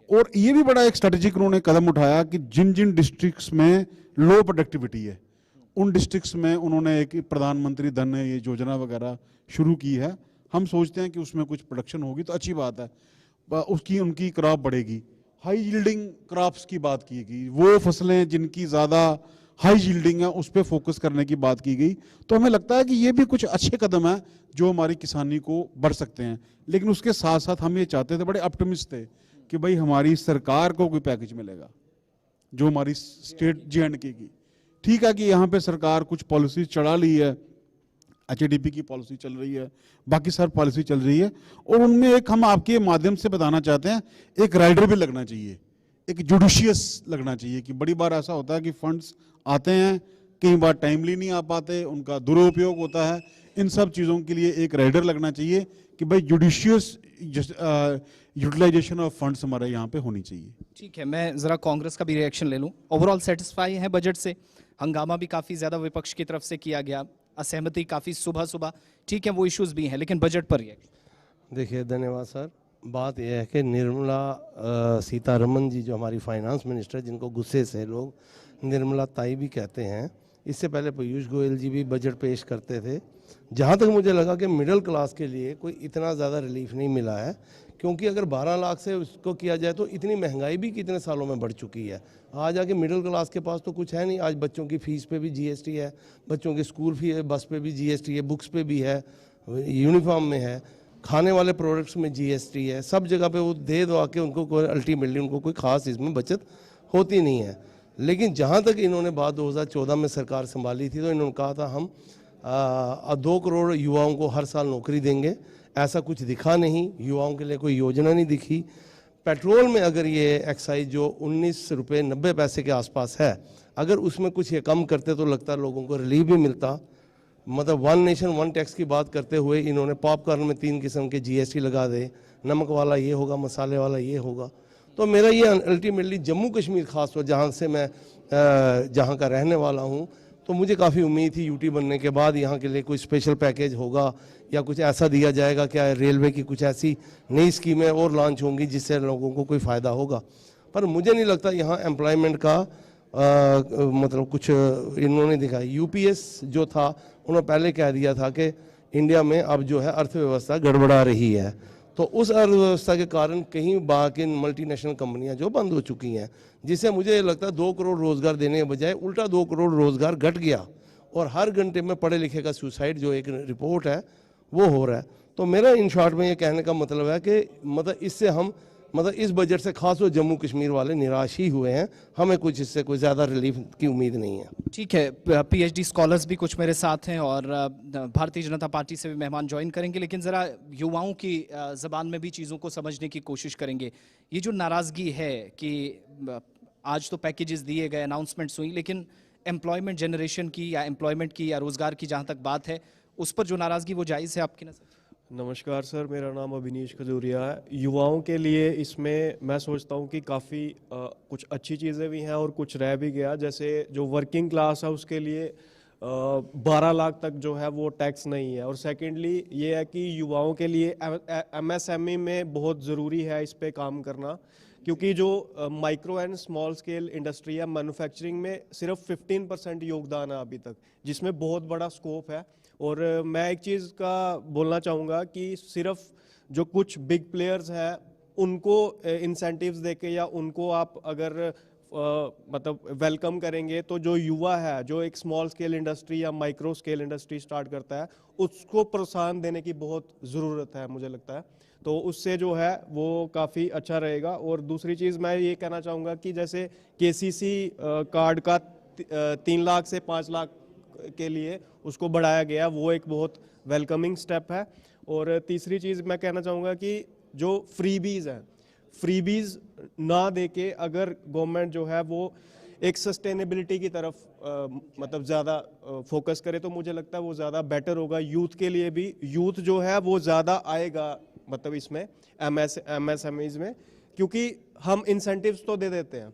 और ये भी बड़ा एक स्ट्रेटेजिक उन्होंने कदम उठाया कि जिन जिन डिस्ट्रिक्ट्स में लो प्रोडक्टिविटी है, उन डिस्ट्रिक्ट्स में उन्होंने एक प्रधानमंत्री धन ये योजना वगैरह शुरू की है। हम सोचते हैं कि उसमें कुछ प्रोडक्शन होगी तो अच्छी बात है, उनकी क्रॉप बढ़ेगी। हाई यील्डिंग क्रॉप्स की बात की गई, वो फसलें जिनकी ज़्यादा हाई यील्डिंग है उस पर फोकस करने की बात की गई। तो हमें लगता है कि ये भी कुछ अच्छे कदम है जो हमारी किसानी को बढ़ सकते हैं। लेकिन उसके साथ साथ हम ये चाहते थे, बड़े ऑप्टिमिस्ट थे कि भाई हमारी सरकार को कोई पैकेज मिलेगा जो हमारी स्टेट J&K की। ठीक है कि यहाँ पे सरकार कुछ पॉलिसी चढ़ा ली है, HADP की पॉलिसी चल रही है, बाकी सारी पॉलिसी चल रही है, और उनमें एक हम आपके माध्यम से बताना चाहते हैं, एक राइडर भी लगना चाहिए, एक जुडिशियस लगना चाहिए। कि बड़ी बार ऐसा होता है कि फंड्स आते हैं, कई बार टाइमली नहीं आ पाते, उनका दुरुपयोग होता है। इन सब चीज़ों के लिए एक राइडर लगना चाहिए कि भाई जुडिशियस यूटिलाइजेशन ऑफ फंड्स हमारे यहाँ पे होनी चाहिए। ठीक है, मैं ज़रा कांग्रेस का भी रिएक्शन ले लूँ। ओवरऑल सेटिस्फाई है बजट से? हंगामा भी काफ़ी ज़्यादा विपक्ष की तरफ से किया गया, असहमति काफ़ी सुबह, ठीक है वो इश्यूज भी हैं, लेकिन बजट पर रिएक्शन? देखिए, धन्यवाद सर। बात यह है कि निर्मला सीतारमन जी जो हमारी फाइनेंस मिनिस्टर, जिनको गुस्से से लोग निर्मला ताई भी कहते हैं, इससे पहले पीयूष गोयल जी भी बजट पेश करते थे। जहाँ तक मुझे लगा कि मिडिल क्लास के लिए कोई इतना ज़्यादा रिलीफ नहीं मिला है, क्योंकि अगर 12 लाख से उसको किया जाए तो इतनी महंगाई भी कितने सालों में बढ़ चुकी है। आज आके मिडिल क्लास के पास तो कुछ है नहीं। आज बच्चों की फ़ीस पे भी GST है, बच्चों की स्कूल फी है, बस पे भी GST है, बुक्स पे भी है, यूनिफॉर्म में है, खाने वाले प्रोडक्ट्स में GST है, सब जगह पे वो दे दो आके उनको कोई अल्टीमेटली उनको कोई ख़ास इसमें बचत होती नहीं है। लेकिन जहाँ तक इन्होंने बात 2014 में सरकार संभाली थी तो इन्होंने कहा था हम 2 करोड़ युवाओं को हर साल नौकरी देंगे। ऐसा कुछ दिखा नहीं, युवाओं के लिए कोई योजना नहीं दिखी। पेट्रोल में अगर ये एक्साइज जो 19 रुपये 90 पैसे के आसपास है, अगर उसमें कुछ ये कम करते तो लगता लोगों को रिलीफ भी मिलता। मतलब वन नेशन वन टैक्स की बात करते हुए इन्होंने पॉपकॉर्न में 3 किस्म के जीएसटी लगा दे, नमक वाला ये होगा, मसाले वाला ये होगा। तो मेरा ये अल्टीमेटली जम्मू कश्मीर खास तौर जहाँ से मैं जहाँ का रहने वाला हूँ, तो मुझे काफ़ी उम्मीद थी यूटी बनने के बाद यहाँ के लिए कोई स्पेशल पैकेज होगा या कुछ ऐसा दिया जाएगा, क्या रेलवे की कुछ ऐसी नई स्कीमें और लॉन्च होंगी जिससे लोगों को कोई फ़ायदा होगा। पर मुझे नहीं लगता यहाँ एम्प्लॉयमेंट का मतलब कुछ इन्होंने दिखाया। यूपीएस जो था उन्होंने पहले कह दिया था कि इंडिया में अब जो है अर्थव्यवस्था गड़बड़ा रही है, तो उस अर्थव्यवस्था के कारण कहीं बाकी मल्टीनेशनल कंपनियां जो बंद हो चुकी हैं, जिससे मुझे लगता है 2 करोड़ रोजगार देने के बजाय उल्टा 2 करोड़ रोजगार घट गया और हर घंटे में पढ़े लिखे का सुसाइड जो एक रिपोर्ट है वो हो रहा है। तो मेरा इन शॉर्ट में ये कहने का मतलब है कि मतलब इससे हम मतलब इस बजट से खास तौर जम्मू कश्मीर वाले निराश ही हुए हैं, हमें कुछ इससे कोई ज़्यादा रिलीफ की उम्मीद नहीं है। ठीक है, पीएचडी स्कॉलर्स भी कुछ मेरे साथ हैं और भारतीय जनता पार्टी से भी मेहमान ज्वाइन करेंगे, लेकिन ज़रा युवाओं की ज़बान में भी चीज़ों को समझने की कोशिश करेंगे। ये जो नाराज़गी है कि आज तो पैकेजेस दिए गए, अनाउंसमेंट्स हुई, लेकिन एम्प्लॉयमेंट जनरेशन की या एम्प्लॉयमेंट की या रोज़गार की जहाँ तक बात है, उस पर जो नाराज़गी वो जायज़ है आपकी नज़र? नमस्कार सर, मेरा नाम अभिनीश खजूरिया है। युवाओं के लिए इसमें मैं सोचता हूँ कि काफ़ी कुछ अच्छी चीज़ें भी हैं और कुछ रह भी गया। जैसे जो वर्किंग क्लास है उसके लिए 12 लाख तक जो है वो टैक्स नहीं है। और सेकेंडली ये है कि युवाओं के लिए एमएसएमई में बहुत ज़रूरी है इस पे काम करना, क्योंकि जो micro and small scale industry है, मैन्युफैक्चरिंग में सिर्फ 15% योगदान है अभी तक, जिसमें बहुत बड़ा स्कोप है। और मैं एक चीज़ का बोलना चाहूँगा कि सिर्फ जो कुछ बिग प्लेयर्स हैं उनको इंसेंटिव्स देके या उनको आप अगर मतलब वेलकम करेंगे, तो जो युवा है जो एक स्मॉल स्केल इंडस्ट्री या माइक्रो स्केल इंडस्ट्री स्टार्ट करता है उसको प्रोत्साहन देने की बहुत ज़रूरत है मुझे लगता है। तो उससे जो है वो काफ़ी अच्छा रहेगा। और दूसरी चीज़ मैं ये कहना चाहूँगा कि जैसे केसीसी कार्ड का 3 लाख से 5 लाख के लिए उसको बढ़ाया गया, वो एक बहुत वेलकमिंग स्टेप है। और तीसरी चीज़ मैं कहना चाहूँगा कि जो फ्रीबीज़ हैं, फ्रीबीज़ ना देके अगर गवर्नमेंट जो है वो एक सस्टेनेबिलिटी की तरफ मतलब ज़्यादा फोकस करे, तो मुझे लगता है वो ज़्यादा बेटर होगा यूथ के लिए भी। यूथ जो है वो ज़्यादा आएगा मतलब इसमें एमएसएमईज़ में, क्योंकि हम इंसेंटिव्स तो दे देते हैं,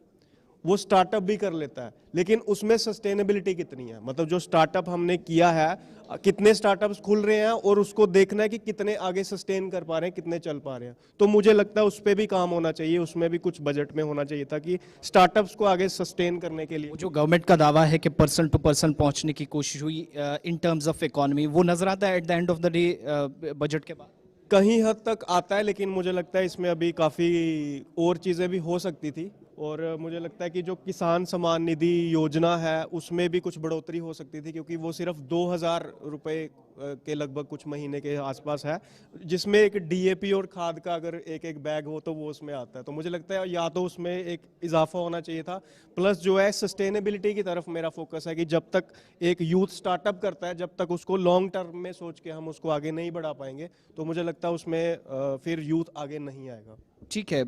वो स्टार्टअप भी कर लेता है, लेकिन उसमें सस्टेनेबिलिटी कितनी है, मतलब जो स्टार्टअप हमने किया है, कितने स्टार्टअप्स खुल रहे हैं और उसको देखना है कि कितने आगे सस्टेन कर पा रहे हैं, कितने चल पा रहे हैं। तो मुझे लगता है उस पर भी काम होना चाहिए, उसमें भी कुछ बजट में होना चाहिए ताकि स्टार्टअप्स को आगे सस्टेन करने के लिए। जो गवर्नमेंट का दावा है कि पर्सन टू पर्सन पहुंचने की कोशिश हुई इन टर्म्स ऑफ इकोनॉमी, वो नजर आता है at the end of the day budget के बाद? कहीं हद तक आता है, लेकिन मुझे लगता है इसमें अभी काफ़ी और चीज़ें भी हो सकती थी। और मुझे लगता है कि जो किसान सम्मान निधि योजना है उसमें भी कुछ बढ़ोतरी हो सकती थी, क्योंकि वो सिर्फ 2000 रुपये के लगभग कुछ महीने के आसपास है, जिसमें एक डीएपी और खाद का अगर एक बैग हो तो वो उसमें आता है। तो मुझे लगता है या तो उसमें एक इजाफा होना चाहिए था, प्लस जो है सस्टेनेबिलिटी की तरफ मेरा फोकस है कि जब तक एक यूथ स्टार्टअप करता है, जब तक उसको लॉन्ग टर्म में सोच के हम उसको आगे नहीं बढ़ा पाएंगे, तो मुझे लगता है उसमें फिर यूथ आगे नहीं आएगा। ठीक है,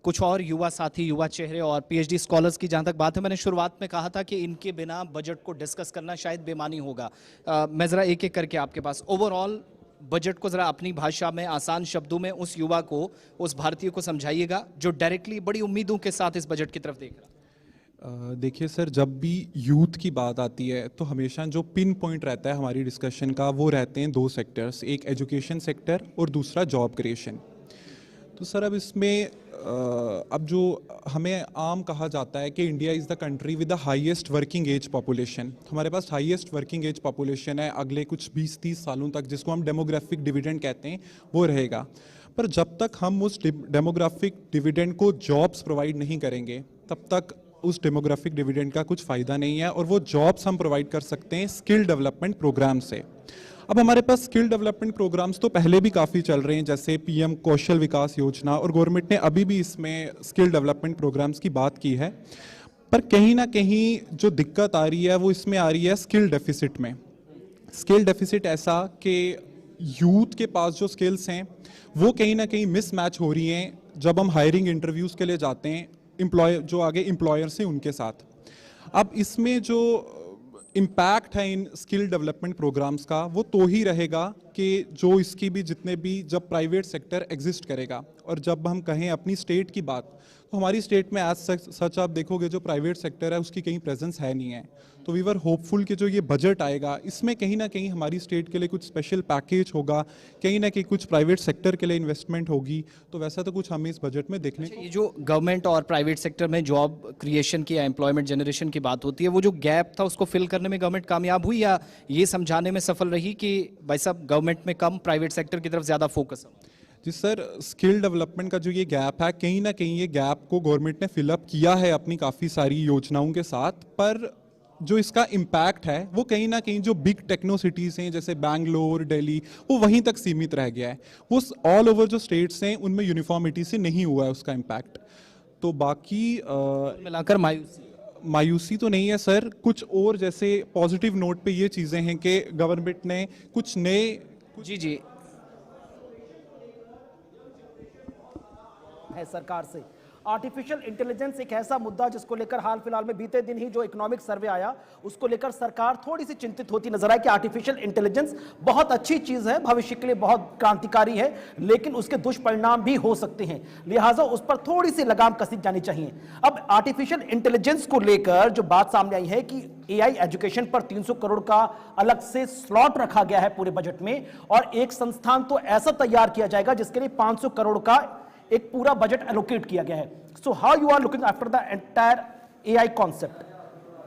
कुछ और युवा साथी, युवा चेहरे और पीएचडी स्कॉलर्स की जहाँ तक बात है, मैंने शुरुआत में कहा था कि इनके बिना बजट को डिस्कस करना शायद बेमानी होगा। मैं ज़रा एक एक करके आपके पास ओवरऑल बजट को ज़रा अपनी भाषा में, आसान शब्दों में उस युवा को, उस भारतीय को समझाइएगा जो डायरेक्टली बड़ी उम्मीदों के साथ इस बजट की तरफ देख रहा है। देखिए सर, जब भी यूथ की बात आती है तो हमेशा जो पिन पॉइंट रहता है हमारी डिस्कशन का, वो रहते हैं 2 सेक्टर्स, एक एजुकेशन सेक्टर और दूसरा जॉब क्रिएशन। तो सर अब इसमें अब जो हमें आम कहा जाता है कि India is the country with the highest working age population, हमारे पास हाईएस्ट वर्किंग एज पॉपुलेशन है अगले कुछ 20-30 सालों तक, जिसको हम डेमोग्राफिक डिविडेंड कहते हैं, वो रहेगा। पर जब तक हम उस डेमोग्राफिक डिविडेंड को जॉब्स प्रोवाइड नहीं करेंगे, तब तक उस डेमोग्राफिक डिविडेंड का कुछ फ़ायदा नहीं है। और वो जॉब्स हम प्रोवाइड कर सकते हैं स्किल डेवलपमेंट प्रोग्राम से। अब हमारे पास स्किल डेवलपमेंट प्रोग्राम्स तो पहले भी काफ़ी चल रहे हैं, जैसे पीएम कौशल विकास योजना, और गवर्नमेंट ने अभी भी इसमें स्किल डेवलपमेंट प्रोग्राम्स की बात की है। पर कहीं ना कहीं जो दिक्कत आ रही है वो इसमें आ रही है स्किल डेफिसिट में। स्किल डेफिसिट ऐसा कि यूथ के पास जो स्किल्स हैं वो कहीं ना कहीं मिसमैच हो रही हैं जब हम हायरिंग इंटरव्यूज़ के लिए जाते हैं, जो आगे एम्प्लॉयर्स हैं उनके साथ। अब इसमें जो इम्पैक्ट है इन स्किल डेवलपमेंट प्रोग्राम्स का वो तो ही रहेगा कि जो इसकी भी जितने भी जब प्राइवेट सेक्टर एग्जिस्ट करेगा। और जब हम कहें अपनी स्टेट की बात, तो हमारी स्टेट में एज सच आप देखोगे जो प्राइवेट सेक्टर है उसकी कहीं प्रेजेंस है नहीं है। तो वी वर होपफुल कि जो ये बजट आएगा इसमें कहीं ना कहीं हमारी स्टेट के लिए कुछ स्पेशल पैकेज होगा, कहीं ना कहीं कुछ प्राइवेट सेक्टर के लिए इन्वेस्टमेंट होगी। तो वैसा तो कुछ हमें इस बजट में देखने को ये जो गवर्नमेंट और प्राइवेट सेक्टर में जॉब क्रिएशन की या एम्प्लॉयमेंट जनरेशन की बात होती है, वो जो गैप था उसको फिल करने में गवर्नमेंट कामयाब हुई या ये समझाने में सफल रही कि भाई साहब गवर्नमेंट में कम, प्राइवेट सेक्टर की तरफ ज़्यादा फोकस है? जी सर, स्किल डेवलपमेंट का जो ये गैप है कहीं ना कहीं ये गैप को गवर्नमेंट ने फिलअप किया है अपनी काफ़ी सारी योजनाओं के साथ, पर जो इसका इम्पैक्ट है वो कहीं ना कहीं जो बिग टेक्नो सिटीज़ हैं जैसे बैंगलोर, दिल्ली, वो वहीं तक सीमित रह गया है। वो ऑल ओवर जो स्टेट्स हैं उनमें यूनिफॉर्मिटी से नहीं हुआ है उसका इम्पैक्ट। तो बाकी मिलाकर मायूसी तो नहीं है सर, कुछ और जैसे पॉजिटिव नोट पे ये चीज़ें हैं कि गवर्नमेंट ने कुछ नए जी है सरकार से। आर्टिफिशियल इंटेलिजेंस एक ऐसा मुद्दा जिसको लेकर हाल फिलहाल में बीते दिन ही जो इकोनॉमिक सर्वे आया उसको लेकर सरकार थोड़ी सी चिंतित होती नजर आई कि आर्टिफिशियल इंटेलिजेंस बहुत अच्छी चीज है, भविष्य के लिए बहुत क्रांतिकारी है, लेकिन उसके दुष्परिणाम भी हो सकते हैं, लिहाजा उस पर थोड़ी सी लगाम कसी जानी चाहिए। अब आर्टिफिशियल इंटेलिजेंस को लेकर जो बात सामने आई है कि एआई एजुकेशन पर 300 करोड़ का अलग से स्लॉट रखा गया है पूरे बजट में, और एक संस्थान तो ऐसा तैयार किया जाएगा जिसके लिए 500 करोड़ का एक पूरा बजट एलोकेट किया गया है। So how you are looking after the entire AI concept?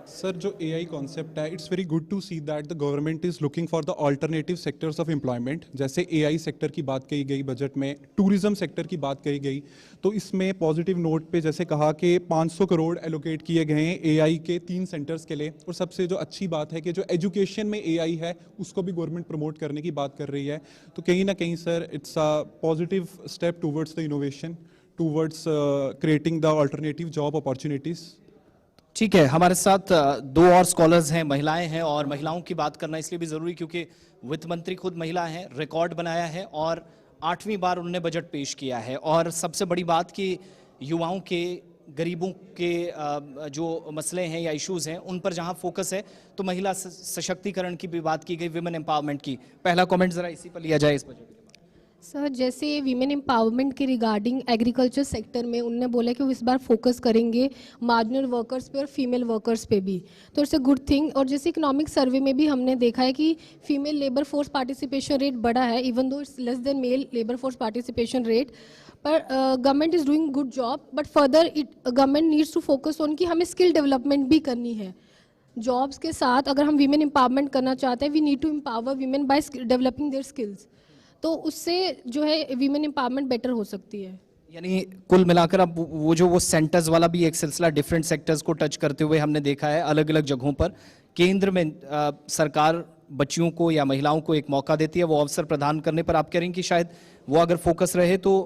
Sir, जो एआई कॉन्सेप्ट है, it's very good to see that the government is looking for the alternative sectors of employment. जैसे AI sector की बात कही गई budget में, tourism sector की बात कही गई, तो इसमें पॉजिटिव नोट पे जैसे कहा कि 500 करोड़ एलोकेट किए गए हैं एआई के 3 सेंटर्स के लिए। और सबसे जो अच्छी बात है कि जो एजुकेशन में एआई है उसको भी गवर्नमेंट प्रमोट करने की बात कर रही है। तो कहीं ना कहीं sir it's a positive step towards the innovation, towards creating the alternative job opportunities. ठीक है, हमारे साथ 2 और स्कॉलर्स हैं, महिलाएं हैं, और महिलाओं की बात करना इसलिए भी जरूरी क्योंकि वित्त मंत्री खुद महिला हैं, रिकॉर्ड बनाया है और 8वीं बार उन्होंने बजट पेश किया है। और सबसे बड़ी बात कि युवाओं के, गरीबों के जो मसले हैं या इश्यूज हैं उन पर जहां फोकस है, तो महिला सशक्तिकरण की भी बात की गई, विमेन एम्पावरमेंट की। पहला कमेंट जरा इसी पर लिया जाए इस बजट। सर, जैसे वीमेन एम्पावरमेंट के रिगार्डिंग एग्रीकल्चर सेक्टर में उन्होंने बोला कि वो इस बार फोकस करेंगे मार्जिनल वर्कर्स पे और फीमेल वर्कर्स पे भी, तो इट्स अ गुड थिंग। और जैसे इकोनॉमिक सर्वे में भी हमने देखा है कि female labour force participation rate बढ़ा है, even though it's less than male labour force participation rate, पर government is doing good job, but further government needs to focus on कि हमें स्किल डेवलपमेंट भी करनी है। जॉब्स के साथ अगर हम वीमेन एम्पावरमेंट करना चाहते हैं, we need to empower women by developing their skills, तो उससे जो है वीमेन एम्पावरमेंट बेटर हो सकती है। यानी कुल मिलाकर अब वो सेंटर्स वाला भी एक सिलसिला डिफरेंट सेक्टर्स को टच करते हुए हमने देखा है अलग अलग जगहों पर। केंद्र में सरकार बच्चियों को या महिलाओं को एक मौका देती है वो अवसर प्रदान करने पर, आप कह रहे हैं कि शायद वो अगर फोकस रहे तो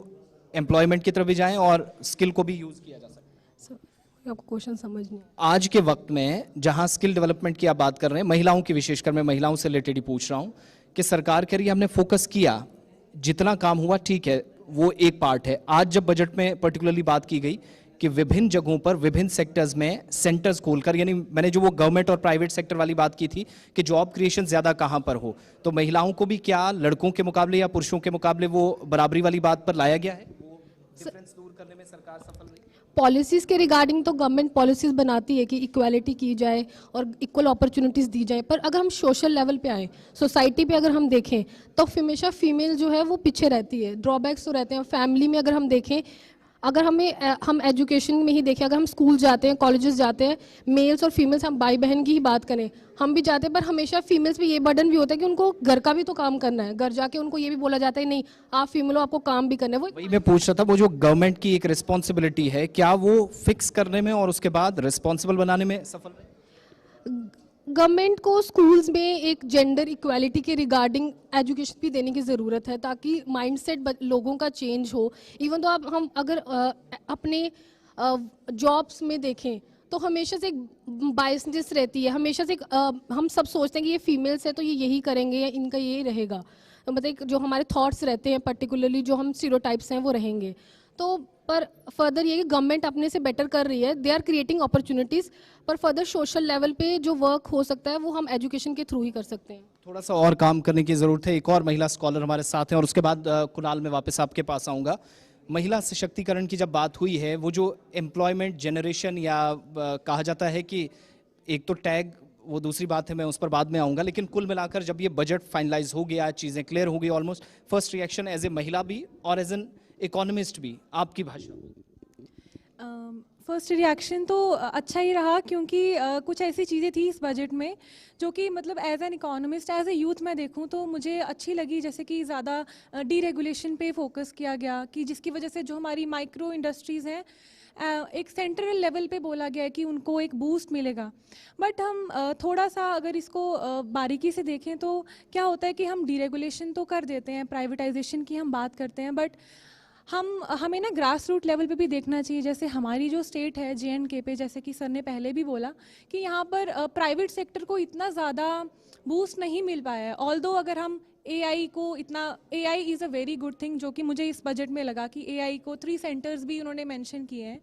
एम्प्लॉयमेंट की तरफ भी जाएं और स्किल को भी यूज किया जा सके। आपको क्वेश्चन समझ नहीं? आज के वक्त में जहां स्किल डेवलपमेंट की आप बात कर रहे हैं, महिलाओं की, विशेषकर मैं महिलाओं से रिलेटेड ही पूछ रहा हूं कि सरकार कह रही है हमने फोकस किया, जितना काम हुआ ठीक है, वो एक पार्ट है। आज जब बजट में पर्टिकुलरली बात की गई कि विभिन्न जगहों पर विभिन्न सेक्टर्स में सेंटर्स खोलकर, यानी मैंने जो वो गवर्नमेंट और प्राइवेट सेक्टर वाली बात की थी कि जॉब क्रिएशन ज्यादा कहां पर हो, तो महिलाओं को भी क्या लड़कों के मुकाबले या पुरुषों के मुकाबले वो बराबरी वाली बात पर लाया गया है? वो डिफरेंस दूर करने में सरकार सफल रही? पॉलिसीज़ के रिगार्डिंग तो गवर्नमेंट पॉलिसीज़ बनाती है कि इक्वालिटी की जाए और इक्वल अपॉर्चुनिटीज़ दी जाए, पर अगर हम सोशल लेवल पे आए, सोसाइटी पे अगर हम देखें तो हमेशा फीमेल जो है वो पीछे रहती है। ड्रॉबैक्स तो रहते हैं। फैमिली में अगर हम देखें, अगर हम एजुकेशन में ही देखें, अगर हम स्कूल जाते हैं, कॉलेजेस जाते हैं, मेल्स और फीमेल्स, हम भाई बहन की ही बात करें, हम भी जाते हैं, पर हमेशा फीमेल्स पे ये बर्डन भी होता है कि उनको घर का भी तो काम करना है। घर जाके उनको ये भी बोला जाता है नहीं आप फीमेल हो, आपको काम भी करना है। वही मैं पूछ रहा था, वो जो गवर्नमेंट की एक रिस्पॉन्सिबिलिटी है, क्या वो फिक्स करने में और उसके बाद रिस्पॉन्सिबल बनाने में सफल रहे? गवर्नमेंट को स्कूल्स में एक जेंडर इक्वालिटी के रिगार्डिंग एजुकेशन भी देने की ज़रूरत है, ताकि माइंडसेट लोगों का चेंज हो। इवन तो हम अगर अपने जॉब्स में देखें तो हमेशा से एक बायसनेस रहती है, हमेशा से हम सब सोचते हैं कि ये फीमेल्स है तो ये यही करेंगे या इनका यही रहेगा, तो मतलब जो हमारे थॉट्स रहते हैं पर्टिकुलरली जो हम स्टीरियोटाइप्स हैं वो रहेंगे। तो पर फर्दर ये कि गवर्नमेंट अपने से बेटर कर रही है, दे आर क्रिएटिंग अपॉर्चुनिटीज़, पर फर्दर सोशल लेवल पे जो वर्क हो सकता है वो हम एजुकेशन के थ्रू ही कर सकते हैं। थोड़ा सा और काम करने की ज़रूरत है। एक और महिला स्कॉलर हमारे साथ हैं और उसके बाद कुणाल मैं वापस आपके पास आऊँगा। महिला सशक्तिकरण की जब बात हुई है, वो जो एम्प्लॉयमेंट जनरेशन या कहा जाता है कि एक तो टैग, वो दूसरी बात है, मैं उस पर बाद में आऊँगा, लेकिन कुल मिलाकर जब ये बजट फाइनलाइज हो गया, चीज़ें क्लियर हो गई almost, first reaction as a महिला भी और एज एन इकोनॉमिस्ट भी, आपकी भाषा? फर्स्ट रिएक्शन तो अच्छा ही रहा, क्योंकि कुछ ऐसी चीज़ें थी इस बजट में जो कि मतलब as an economist, as a youth मैं देखूं तो मुझे अच्छी लगी। जैसे कि ज़्यादा डीरेगुलेशन पे फोकस किया गया, कि जिसकी वजह से जो हमारी माइक्रो इंडस्ट्रीज़ हैं एक सेंट्रल लेवल पे बोला गया है कि उनको एक बूस्ट मिलेगा। बट हम थोड़ा सा अगर इसको बारीकी से देखें तो क्या होता है कि हम डीरेगुलेशन तो कर देते हैं, प्राइवेटाइजेशन की हम बात करते हैं, बट हमें ना ग्रास रूट लेवल पे भी देखना चाहिए। जैसे हमारी जो स्टेट है JNK पे, जैसे कि सर ने पहले भी बोला कि यहाँ पर प्राइवेट सेक्टर को इतना ज़्यादा बूस्ट नहीं मिल पाया है। ऑल्दो अगर हम AI को इतना, AI is a very good thing, जो कि मुझे इस बजट में लगा कि AI को 3 सेंटर्स भी उन्होंने मेंशन किए हैं।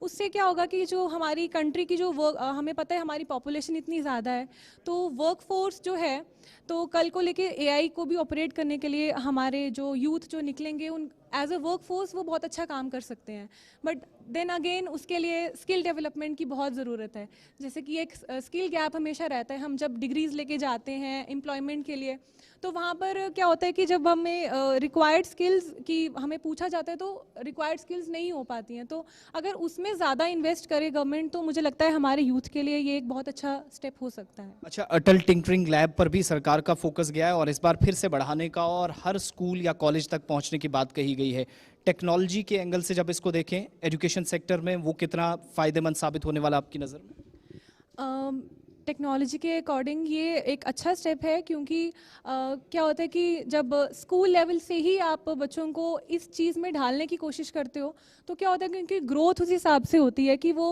उससे क्या होगा कि जो हमारी कंट्री की जो हमें पता है हमारी पॉपुलेशन इतनी ज़्यादा है, तो वर्कफोर्स जो है, तो कल को लेके AI को भी ऑपरेट करने के लिए हमारे जो यूथ जो निकलेंगे, उन एज अ वर्कफोर्स वो बहुत अच्छा काम कर सकते हैं। बट देन अगेन उसके लिए स्किल डेवलपमेंट की बहुत ज़रूरत है। जैसे कि एक स्किल गैप हमेशा रहता है, हम जब डिग्रीज़ लेके जाते हैं एम्प्लॉयमेंट के लिए, तो वहाँ पर क्या होता है कि जब हमें रिक्वायर्ड स्किल्स की हमें पूछा जाता है तो रिक्वायर्ड स्किल्स नहीं हो पाती हैं। तो अगर उसमें ज़्यादा इन्वेस्ट करे गवर्नमेंट, तो मुझे लगता है हमारे यूथ के लिए ये एक बहुत अच्छा स्टेप हो सकता है। अच्छा, अटल टिंकरिंग लैब पर भी सरकार का फोकस गया है और इस बार फिर से बढ़ाने का और हर स्कूल या कॉलेज तक पहुंचने की बात कही गई है। टेक्नोलॉजी के एंगल से जब इसको देखें एजुकेशन सेक्टर में, वो कितना फ़ायदेमंद साबित होने वाला आपकी नज़र में? टेक्नोलॉजी के अकॉर्डिंग ये एक अच्छा स्टेप है, क्योंकि क्या होता है कि जब स्कूल लेवल से ही आप बच्चों को इस चीज़ में ढालने की कोशिश करते हो, तो क्या होता है क्योंकि ग्रोथ उस हिसाब से होती है कि वो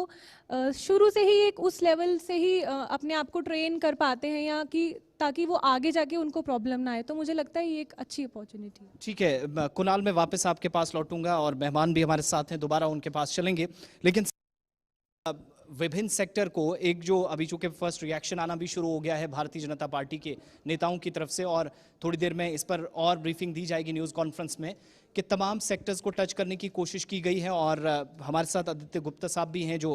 शुरू से ही एक उस लेवल से ही अपने आप को ट्रेन कर पाते हैं, या कि ताकि वो आगे जाके उनको प्रॉब्लम ना आए। तो मुझे लगता है ये एक अच्छी अपॉर्चुनिटी है। ठीक है कुणाल, मैं वापस आपके पास लौटूंगा और मेहमान भी हमारे साथ हैं, दोबारा उनके पास चलेंगे, लेकिन विभिन्न सेक्टर को एक जो अभी चूंकि फर्स्ट रिएक्शन आना भी शुरू हो गया है भारतीय जनता पार्टी के नेताओं की तरफ से, और थोड़ी देर में इस पर और ब्रीफिंग दी जाएगी न्यूज़ कॉन्फ्रेंस में, कि तमाम सेक्टर्स को टच करने की कोशिश की गई है। और हमारे साथ आदित्य गुप्ता साहब भी हैं, जो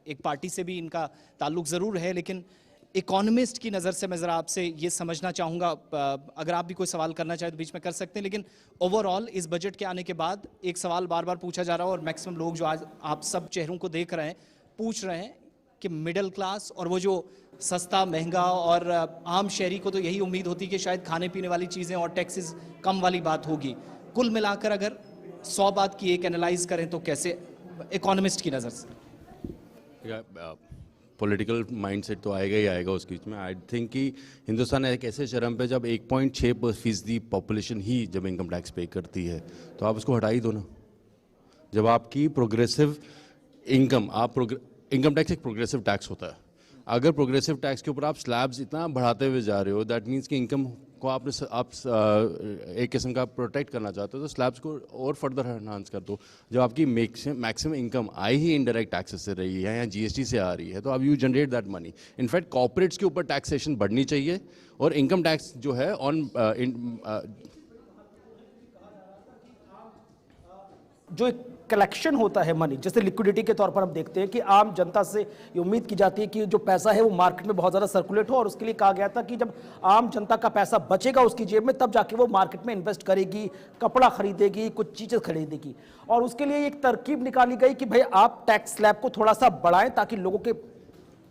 एक पार्टी से भी इनका ताल्लुक ज़रूर है, लेकिन इकोनॉमिस्ट की नज़र से मैं ज़रा आपसे ये समझना चाहूँगा, अगर आप भी कोई सवाल करना चाहें तो बीच में कर सकते हैं, लेकिन ओवरऑल इस बजट के आने के बाद एक सवाल बार बार पूछा जा रहा है और मैक्सिमम लोग जो आज आप सब चेहरों को देख रहे हैं पूछ रहे हैं कि मिडिल क्लास और वो जो सस्ता महंगा और आम शहरी को तो यही उम्मीद होती है कि शायद खाने पीने वाली चीज़ें और टैक्सेस कम वाली बात होगी। कुल मिलाकर अगर 100 बात की एक एनालाइज करें तो कैसे इकोनॉमिस्ट की नज़र से? पॉलिटिकल माइंडसेट तो आएगा ही आएगा उस बीच में। आई थिंक कि हिंदुस्तान एक ऐसे चरम पे जब 1.6% पॉपुलेशन ही जब इनकम टैक्स पे करती है, तो आप उसको हटा ही दो ना। जब आपकी प्रोग्रेसिव इनकम, इनकम टैक्स एक प्रोग्रेसिव टैक्स होता है, अगर प्रोग्रेसिव टैक्स के ऊपर आप स्लैब्स इतना बढ़ाते हुए जा रहे हो, दैट मीन्स कि इनकम को आप एक किस्म का प्रोटेक्ट करना चाहते हो, तो स्लैब्स को और फर्दर एनहांस कर दो। जब आपकी मैक्सिमम इनकम आई ही इनडायरेक्ट टैक्सेस से रही है या GST से आ रही है, तो अब you generate that money. In fact corporates के ऊपर टैक्सेशन बढ़नी चाहिए, और इनकम टैक्स जो है ऑन जो एक कलेक्शन होता है मनी, जैसे लिक्विडिटी के तौर पर हम देखते हैं कि आम जनता से ये उम्मीद की जाती है कि जो पैसा है वो मार्केट में बहुत ज़्यादा सर्कुलेट हो, और उसके लिए कहा गया था कि जब आम जनता का पैसा बचेगा उसकी जेब में, तब जाके वो मार्केट में इन्वेस्ट करेगी, कपड़ा खरीदेगी, कुछ चीज़ें खरीदेगी। और उसके लिए एक तरकीब निकाली गई कि भाई आप टैक्स स्लैब को थोड़ा सा बढ़ाएं ताकि लोगों के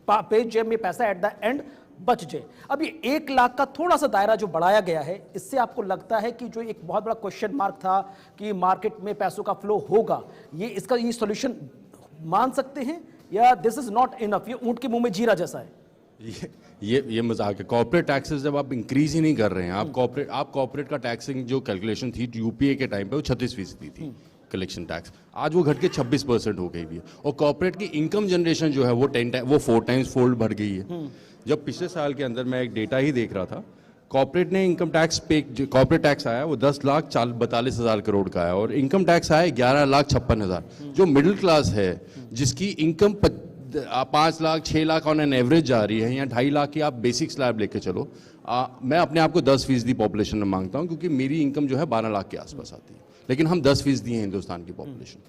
पे जेब में पैसा एट द एंड बच जाए। अब ये 1 लाख का थोड़ा सा दायरा जो बढ़ाया गया है, इससे आपको लगता है कि जो एक बहुत बड़ा क्वेश्चन मार्क था कि मार्केट में पैसों का फ्लो होगा, इसका ये सॉल्यूशन मान सकते हैं, या दिस इज नॉट इनफ, ये ऊंट के मुंह में जीरा जैसा है? ये मजाक है। कॉर्पोरेट टैक्सेस जब आप इंक्रीज ही नहीं कर रहे हैं, आप कॉर्पोरेट का टैक्सिंग जो कैलकुलेशन थी UPA के टाइम पे वो 36% थी कलेक्शन टैक्स, आज वो घट के 26% हो गई भी है। और कॉर्पोरेट की इनकम जनरेशन जो है वो 4 टाइम्स फोल्ड बढ़ गई है। जब पिछले साल के अंदर मैं एक डेटा ही देख रहा था, कॉर्पोरेट ने इनकम टैक्स पे, कॉर्पोरेट टैक्स आया वो 10,42,000 करोड़ का है और इनकम टैक्स आया 11,56,000। जो मिडिल क्लास है जिसकी income 5 lakh 6 lakh on an average जा रही है या 2.5 लाख की आप बेसिक स्लैब लेके चलो, मैं अपने आप को 10% पॉपुलेशन में मांगता हूँ क्योंकि मेरी इनकम जो है 12 लाख के आसपास आती है, लेकिन हम 10% हैं हिंदुस्तान की पॉपुलेशन।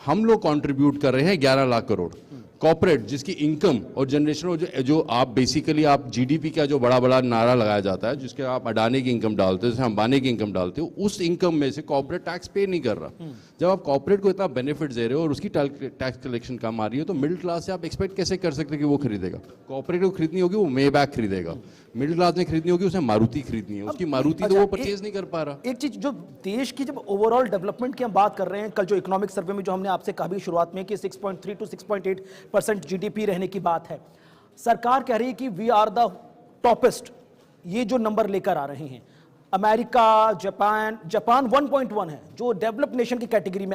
हम लोग कंट्रीब्यूट कर रहे हैं 11 लाख करोड़। कॉर्पोरेट जिसकी इनकम और जनरेशन जो आप बेसिकली आप जीडीपी का जो बड़ा बड़ा नारा लगाया जाता है, जिसके आप अडानी की इनकम डालते हो, जैसे अंबानी की इनकम डालते हो, उस इनकम में से कॉर्पोरेट टैक्स पे नहीं कर रहा। जब आप कॉर्पोरेट को इतना बेनिफिट दे रहे हो और उसकी टैक्स कलेक्शन कम आ रही है, तो मिडिल क्लास से आप एक्सपेक्ट कैसे कर सकते कि वो खरीदेगा? कॉर्पोरेट को खरीदनी होगी वो मेबैक खरीदेगा, मिडिल क्लास ने खरीदनी होगी उसे मारुति खरीदनी है, उसकी मारुति तो वो परचेज नहीं कर पा रहा। एक चीज जो देश की जब ओवरऑल डेवलपमेंट की हम बात कर रहे हैं, कल जो इकोनॉमिक सर्वे में जो हमने आपसे कहा भी शुरुआत में कि 6.3 to 6.8% जीडीपी रहने की बात है, सरकार कह रही है कि वी आर द टॉपेस्ट, ये जो नंबर लेकर आ रहे हैं। अमेरिका, जापान 1.1 है जो डेवलप्ड नेशन की कैटेगरी में।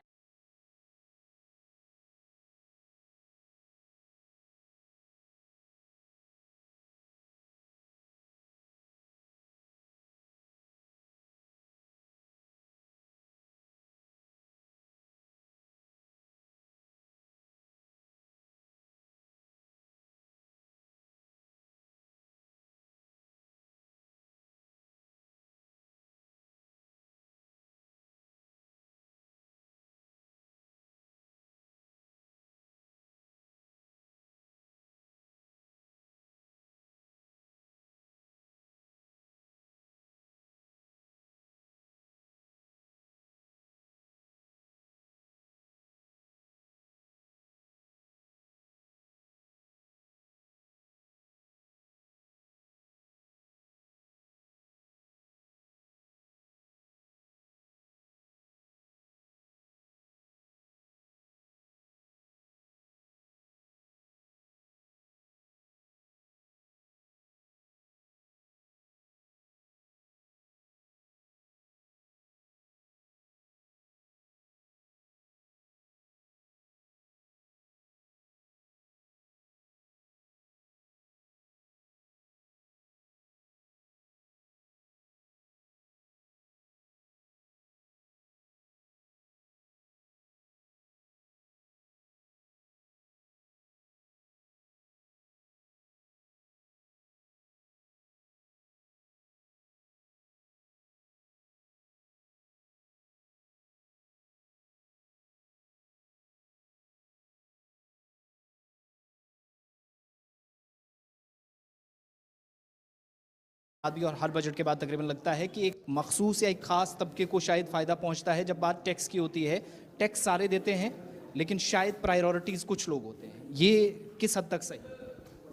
भी और हर बजट के बाद तकरीबन लगता है कि एक मखसूस या एक खास तबके को शायद फ़ायदा पहुंचता है। जब बात टैक्स की होती है, टैक्स सारे देते हैं लेकिन शायद प्रायोरिटीज़ कुछ लोग होते हैं, ये किस हद तक सही?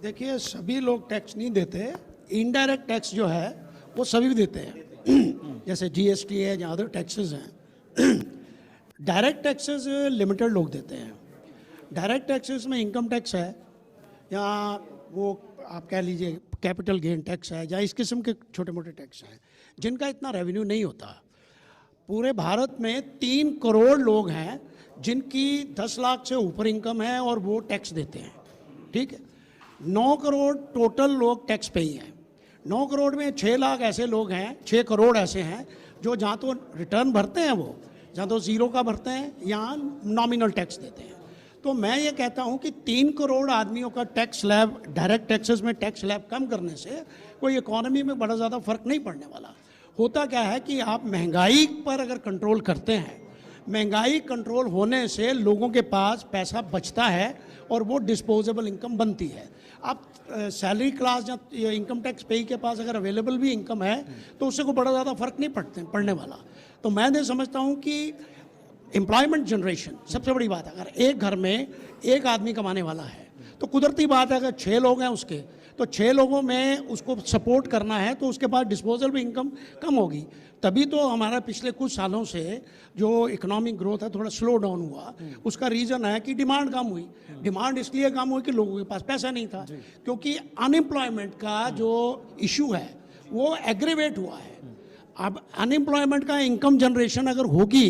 देखिए, सभी लोग टैक्स नहीं देते, इनडायरेक्ट टैक्स जो है वो सभी देते हैं जैसे जीएसटी है या अदर टैक्सेस हैं। डायरेक्ट टैक्सेस लिमिटेड लोग देते हैं। डायरेक्ट टैक्सेस में इनकम टैक्स है या वो आप कह लीजिए कैपिटल गेन टैक्स है या इस किस्म के छोटे मोटे टैक्स हैं जिनका इतना रेवेन्यू नहीं होता। पूरे भारत में 3 करोड़ लोग हैं जिनकी 10 लाख से ऊपर इनकम है और वो टैक्स देते हैं, ठीक है। 9 करोड़ टोटल लोग टैक्स पे ही हैं। 9 करोड़ में 6 लाख ऐसे लोग हैं, 6 करोड़ ऐसे हैं जो जहाँ तो रिटर्न भरते हैं, वो जहाँ तो ज़ीरो का भरते हैं, यहाँ नॉमिनल टैक्स देते हैं। तो मैं ये कहता हूँ कि 3 करोड़ आदमियों का टैक्स स्लैब, डायरेक्ट टैक्सेस में टैक्स स्लैब कम करने से कोई इकोनॉमी में बड़ा ज़्यादा फर्क नहीं पड़ने वाला। होता क्या है कि आप महंगाई पर अगर कंट्रोल करते हैं, महंगाई कंट्रोल होने से लोगों के पास पैसा बचता है और वो डिस्पोजेबल इनकम बनती है। आप सैलरी क्लास या इनकम टैक्स पेई के पास अगर अवेलेबल भी इनकम है तो उससे कोई बड़ा ज़्यादा फर्क नहीं पड़ने वाला। तो मैं समझता हूँ कि एम्प्लॉयमेंट जनरेशन सबसे बड़ी बात है। अगर एक घर में एक आदमी कमाने वाला है तो कुदरती बात है अगर 6 लोग हैं उसके, तो 6 लोगों में उसको सपोर्ट करना है तो उसके पास डिस्पोजेबल इनकम कम होगी। तभी तो हमारा पिछले कुछ सालों से जो इकोनॉमिक ग्रोथ है थोड़ा स्लो डाउन हुआ। उसका रीज़न है कि डिमांड कम हुई। डिमांड इसलिए कम हुई कि लोगों के पास पैसा नहीं था, क्योंकि अनएम्प्लॉयमेंट का जो इशू है वो एग्रीवेट हुआ है। अब अनएम्प्लॉयमेंट का इनकम जनरेशन अगर होगी,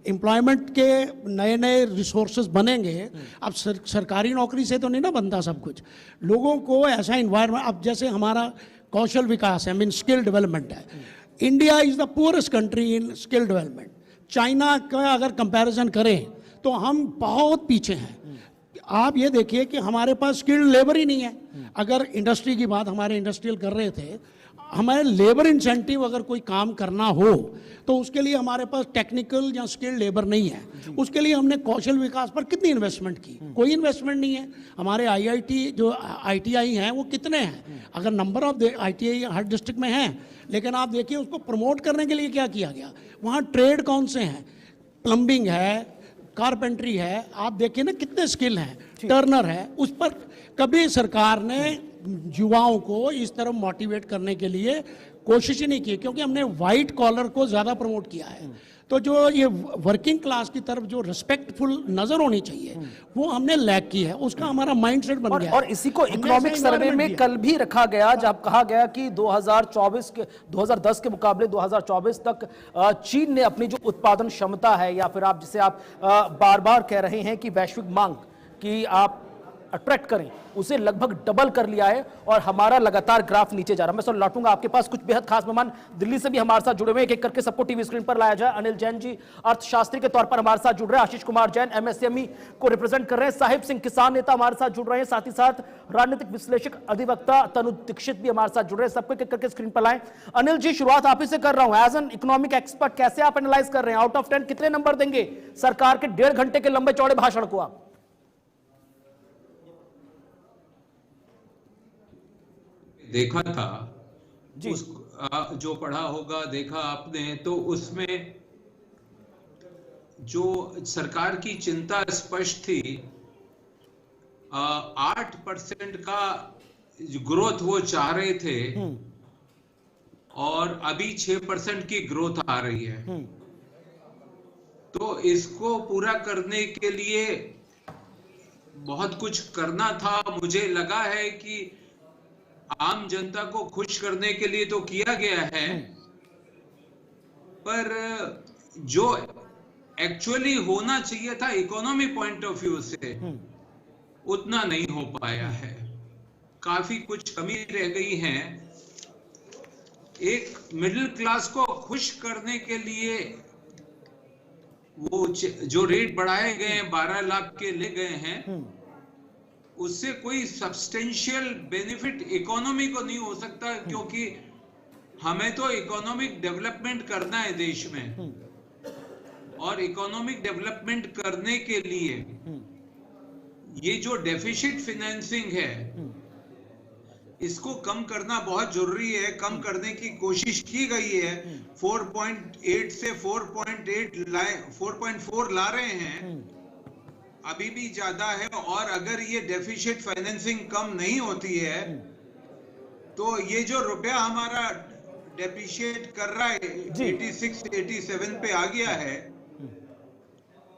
एम्प्लॉयमेंट के नए नए रिसोर्सेज बनेंगे। अब सरकारी नौकरी से तो नहीं ना बनता सब कुछ। लोगों को ऐसा इन्वायरमेंट, अब जैसे हमारा कौशल विकास है, मीन स्किल डेवलपमेंट है। India is the poorest country in skill development. China का अगर कंपैरिजन करें तो हम बहुत पीछे हैं। आप ये देखिए कि हमारे पास स्किल्ड लेबर ही नहीं है। अगर इंडस्ट्री की बात हमारे इंडस्ट्रियल कर रहे थे, हमारे लेबर इंसेंटिव अगर कोई काम करना हो तो उसके लिए हमारे पास टेक्निकल या स्किल्ड लेबर नहीं है। उसके लिए हमने कौशल विकास पर कितनी इन्वेस्टमेंट की? कोई इन्वेस्टमेंट नहीं है। हमारे आईआईटी जो आईटीआई हैं वो कितने हैं? अगर number of ITI her district में हैं, लेकिन आप देखिए उसको प्रमोट करने के लिए क्या किया गया? वहाँ ट्रेड कौन से हैं? प्लम्बिंग है, कारपेंट्री है, आप देखिए ना कितने स्किल हैं, टर्नर है। उस पर कभी सरकार ने युवाओं को इस तरफ मोटिवेट करने के लिए कोशिश ही नहीं की, क्योंकि हमने वाइट कॉलर को ज़्यादा प्रमोट किया है। तो जो ये वर्किंग क्लास की तरफ जो रिस्पेक्टफुल नजर होनी चाहिए वो हमने लैक की है, उसका हमारा माइंडसेट बन गया है। और इसी को इकोनॉमिक सर्वे में कल भी रखा गया, जब कहा गया कि 2010 के मुकाबले 2024 तक चीन ने अपनी जो उत्पादन क्षमता है, या फिर आप जिसे आप बार बार कह रहे हैं कि वैश्विक मांग की आप अट्रैक्ट करें, उसे लगभग डबल कर लिया है और हमारा लगातार ग्राफ नीचे जा रहा है। मैं सर लौटूंगा आपके पास। कुछ बेहद खास मेहमान दिल्ली से भी हमारे साथ जुड़े हुए हैं, एक एक करके सबको टीवी स्क्रीन पर लाया जाए। अनिल जैन जी अर्थशास्त्री के तौर पर हमारे साथ जुड़ रहे हैं, आशीष कुमार जैन एमएसएमई को रिप्रेजेंट कर रहे हैं, साहिब सिंह किसान नेता हमारे साथ जुड़ रहे हैं, साथ ही साथ राजनीतिक विश्लेषक अधिवक्ता तनु दीक्षित भी हमारे साथ जुड़ रहे हैं। सबको एक एक करके स्क्रीन पर लाएं। अनिल जी, शुरुआत आप ही से कर रहा हूं। एज एन इकोनॉमिक एक्सपर्ट कैसे आप एनालाइज कर रहे हैं? आउट ऑफ 10 कितने नंबर देंगे सरकार के 1.5 घंटे के लंबे चौड़े भाषण को आप? देखा था उस जो पढ़ा होगा, देखा आपने, तो उसमें जो सरकार की चिंता स्पष्ट थी। 8% का ग्रोथ वो चाह रहे थे और अभी 6% की ग्रोथ आ रही है। तो इसको पूरा करने के लिए बहुत कुछ करना था। मुझे लगा है कि आम जनता को खुश करने के लिए तो किया गया है, पर जो एक्चुअली होना चाहिए था इकोनॉमी पॉइंट ऑफ व्यू से, उतना नहीं हो पाया है। काफी कुछ कमी रह गई है। एक मिडिल क्लास को खुश करने के लिए वो जो रेट बढ़ाए गए हैं, 12 लाख के ले गए हैं, उससे कोई सब्सटेंशियल बेनिफिट इकोनॉमी को नहीं हो सकता, क्योंकि हमें तो इकोनॉमिक डेवलपमेंट करना है देश में, और इकोनॉमिक डेवलपमेंट करने के लिए ये जो डेफिसिट फाइनेंसिंग है इसको कम करना बहुत जरूरी है। कम करने की कोशिश की गई है। 4.8 से 4.4 ला रहे हैं, अभी भी ज्यादा है। और अगर ये डेफिसिट फाइनेंसिंग कम नहीं होती है तो ये जो रुपया हमारा डेप्रिशिएट कर रहा है 86-87 पे आ गया है,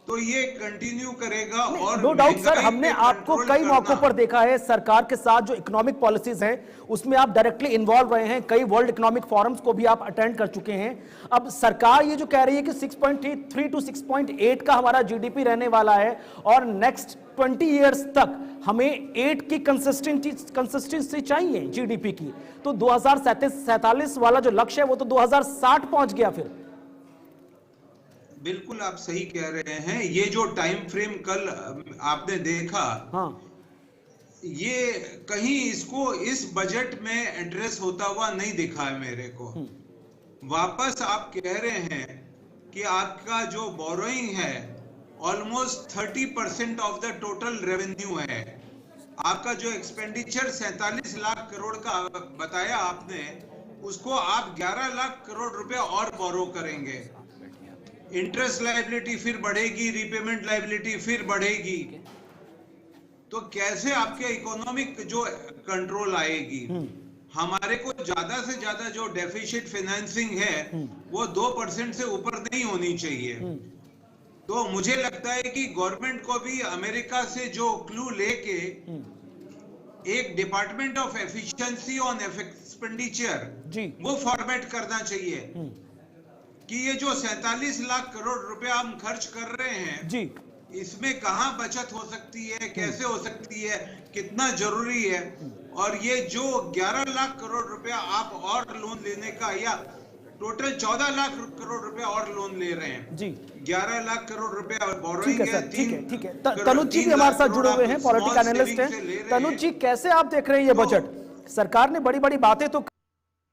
तो ये कंटिन्यू करेगा। और नो डाउट सर, हमने आपको कई मौकों पर देखा है सरकार के साथ जो इकोनॉमिक पॉलिसीज हैं उसमें आप डायरेक्टली इन्वॉल्व रहे हैं। कई वर्ल्ड इकोनॉमिक फोरम्स को भी आप अटेंड कर चुके हैं। अब सरकार ये जो कह रही है कि 6.3 to 6.8 का हमारा जीडीपी रहने वाला है और नेक्स्ट 20 इयर्स तक हमें 8 की कंसिस्टेंसी चाहिए जीडीपी की, तो 2047 वाला जो लक्ष्य है वो तो 2060 पहुंच गया। फिर बिल्कुल आप सही कह रहे हैं। ये जो टाइम फ्रेम कल आपने देखा, ये कहीं इसको इस बजट में एड्रेस होता हुआ नहीं दिखा है मेरे को। वापस आप कह रहे हैं कि आपका जो बोरोइंग है almost 30% of the total revenue है। आपका जो एक्सपेंडिचर 47 लाख करोड़ का बताया आपने, उसको आप 11 लाख करोड़ रुपया और बोरो करेंगे। इंटरेस्ट लायबिलिटी फिर बढ़ेगी, रीपेमेंट लायबिलिटी फिर बढ़ेगी, तो कैसे आपके इकोनॉमिक जो कंट्रोल आएगी? हमारे को ज्यादा से ज्यादा जो डेफिसिट फाइनेंसिंग है वो 2% से ऊपर नहीं होनी चाहिए। तो मुझे लगता है कि गवर्नमेंट को भी अमेरिका से जो क्लू लेके एक department of efficiency on expenditure वो फॉर्मेट करना चाहिए कि ये जो 47 लाख करोड़ रुपए हम खर्च कर रहे हैं इसमें कहां बचत हो सकती है, कैसे हो सकती है, कितना जरूरी है। और ये जो 11 लाख करोड़ रुपया आप और लोन लेने का, या टोटल 14 लाख करोड़ रुपया और लोन ले रहे हैं जी, 11 लाख करोड़ रुपया ठीक है सर, ठीक है। तनुज जी भी हमारे साथ जुड़े हुए हैं, पॉलिटिकल एनालिस्ट हैं। तनुज जी, कैसे आप देख रहे हैं ये बजट? सरकार ने बड़ी बड़ी बातें तो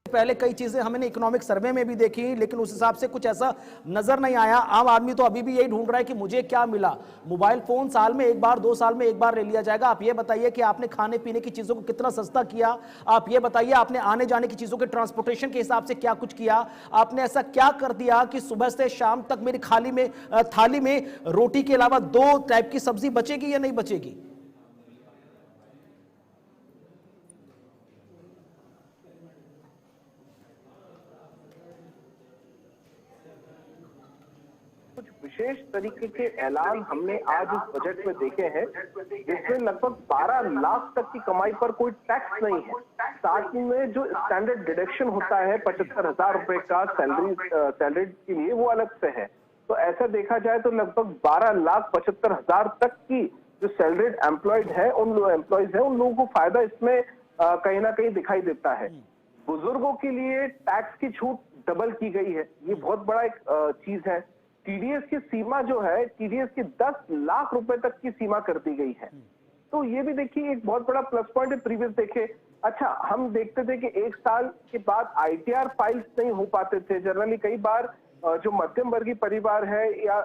पहले कई चीजें हमने इकोनॉमिक सर्वे में भी देखी, लेकिन उस हिसाब से कुछ ऐसा नजर नहीं आया। आम आदमी तो अभी भी यही ढूंढ रहा है कि मुझे क्या मिला। मोबाइल फोन साल में एक बार, 2 साल में एक बार ले लिया जाएगा। आप ये बताइए कि आपने खाने पीने की चीजों को कितना सस्ता किया? आप ये बताइए आपने आने जाने की चीजों के ट्रांसपोर्टेशन के हिसाब से क्या कुछ किया? आपने ऐसा क्या कर दिया कि सुबह से शाम तक मेरी थाली में रोटी के अलावा 2 टाइप की सब्जी बचेगी या नहीं बचेगी? विशेष तरीके के ऐलान हमने आज इस बजट में देखे हैं, जिसमें लगभग 12 लाख तक की कमाई पर कोई टैक्स नहीं है। साथ में जो स्टैंडर्ड डिडक्शन होता है 75,000 रुपए का सैलरी के लिए, वो अलग से है। तो ऐसा देखा जाए तो लगभग 12,75,000 तक की जो सैलरीड एम्प्लॉयड है, उन लोगों को फायदा इसमें कहीं ना कहीं दिखाई देता है। बुजुर्गों के लिए टैक्स की छूट डबल की गई है, ये बहुत बड़ा एक चीज है। टीडीएस की सीमा जो है, टीडीएस की 10 लाख रुपए तक की सीमा कर दी गई है। तो ये भी देखिए एक बहुत बड़ा प्लस पॉइंट है। प्रीवियस देखे, अच्छा हम देखते थे कि 1 साल के बाद आईटीआर फाइल्स नहीं हो पाते थे। जनरली कई बार जो मध्यम वर्गीय परिवार है या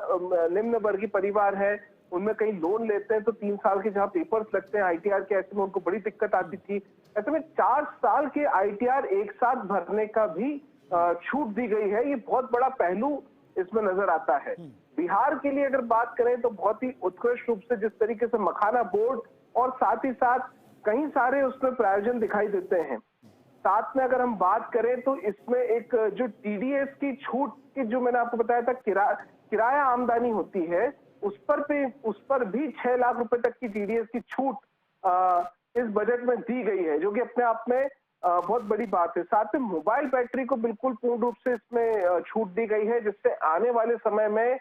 निम्न वर्गीय परिवार है, उनमें कहीं लोन लेते हैं तो 3 साल के जहां पेपर्स लगते हैं आईटीआर के, ऐसे में उनको बड़ी दिक्कत आती थी। ऐसे में 4 साल के आईटीआर एक साथ भरने का भी छूट दी गई है। ये बहुत बड़ा पहलू इसमें नजर आता है। बिहार के लिए अगर बात करें तो बहुत ही उत्कृष्ट रूप से जिस तरीके से मखाना बोर्ड और साथ ही साथ कई सारे उसमें प्रायोजन दिखाई देते हैं। साथ में अगर हम बात करें तो इसमें एक जो टीडीएस की छूट की, जो मैंने आपको बताया था किराया आमदनी होती है, उस पर भी 6 लाख रुपए तक की टीडीएस की छूट इस बजट में दी गई है, जो कि अपने आप में बहुत बड़ी बात है। साथ में मोबाइल बैटरी को बिल्कुल पूर्ण रूप से इसमें छूट दी गई है, जिससे आने वाले समय में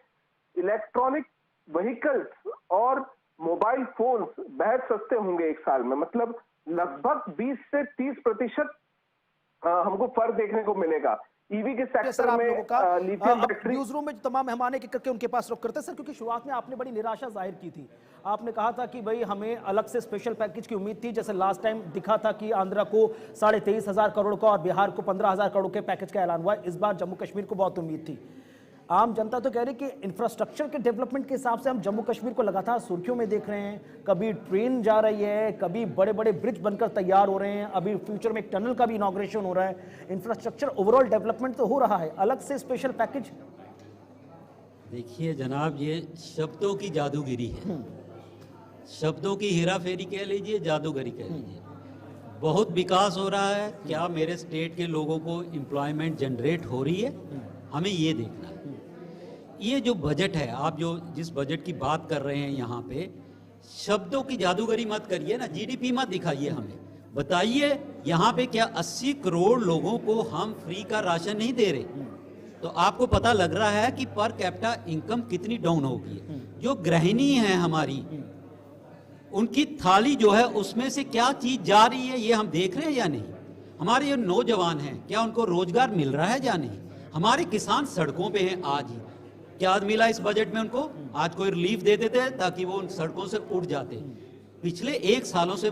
इलेक्ट्रॉनिक व्हीकल्स और मोबाइल फोन्स बेहद सस्ते होंगे 1 साल में। मतलब लगभग 20 से 30% हमको फर्क देखने को मिलेगा। ईवी के सेक्टर में लिथियम बैटरी। न्यूज रूम में जो तमाम मेहमान एक करके उनके पास रुक करते हैं सर, क्योंकि शुरुआत में आपने बड़ी निराशा जाहिर की थी। आपने कहा था कि भाई हमें अलग से स्पेशल पैकेज की उम्मीद थी, जैसे लास्ट टाइम दिखा था कि आंध्रा को 23,500 करोड़ का और बिहार को 15,000 करोड़ के पैकेज का ऐलान हुआ। इस बार जम्मू कश्मीर को बहुत उम्मीद थी। आम जनता तो कह रही कि इंफ्रास्ट्रक्चर के डेवलपमेंट के हिसाब से हम जम्मू कश्मीर को लगातार सुर्खियों में देख रहे हैं। कभी ट्रेन जा रही है, कभी बड़े बड़े ब्रिज बनकर तैयार हो रहे हैं, अभी फ्यूचर में एक टनल का भी इनॉग्रेशन हो रहा है। इंफ्रास्ट्रक्चर ओवरऑल डेवलपमेंट तो हो रहा है, अलग से स्पेशल पैकेज। देखिए जनाब, ये शब्दों की जादूगिरी है, शब्दों की हेराफेरी कह लीजिए, जादूगरी कह लीजिए। बहुत विकास हो रहा है, क्या मेरे स्टेट के लोगों को एम्प्लॉयमेंट जनरेट हो रही है, हमें ये देखना है। ये जो बजट है, आप जो जिस बजट की बात कर रहे हैं यहाँ पे, शब्दों की जादूगरी मत करिए ना, जीडीपी मत दिखाइए हमें। बताइए यहाँ पे क्या 80 करोड़ लोगों को हम फ्री का राशन नहीं दे रहे? तो आपको पता लग रहा है कि पर कैपिटा इनकम कितनी डाउन होगी। जो गृहिणी है हमारी, उनकी थाली जो है उसमें से क्या चीज जा रही है, ये हम देख रहे हैं या नहीं? हमारे जो नौजवान हैं, क्या उनको रोजगार मिल रहा है या नहीं? हमारे किसान सड़कों पे हैं आज ही। क्या मिला इस बजट में उनको? आज कोई रिलीफ दे देते ताकि वो उन सड़कों से उठ जाते। पिछले 1 साल से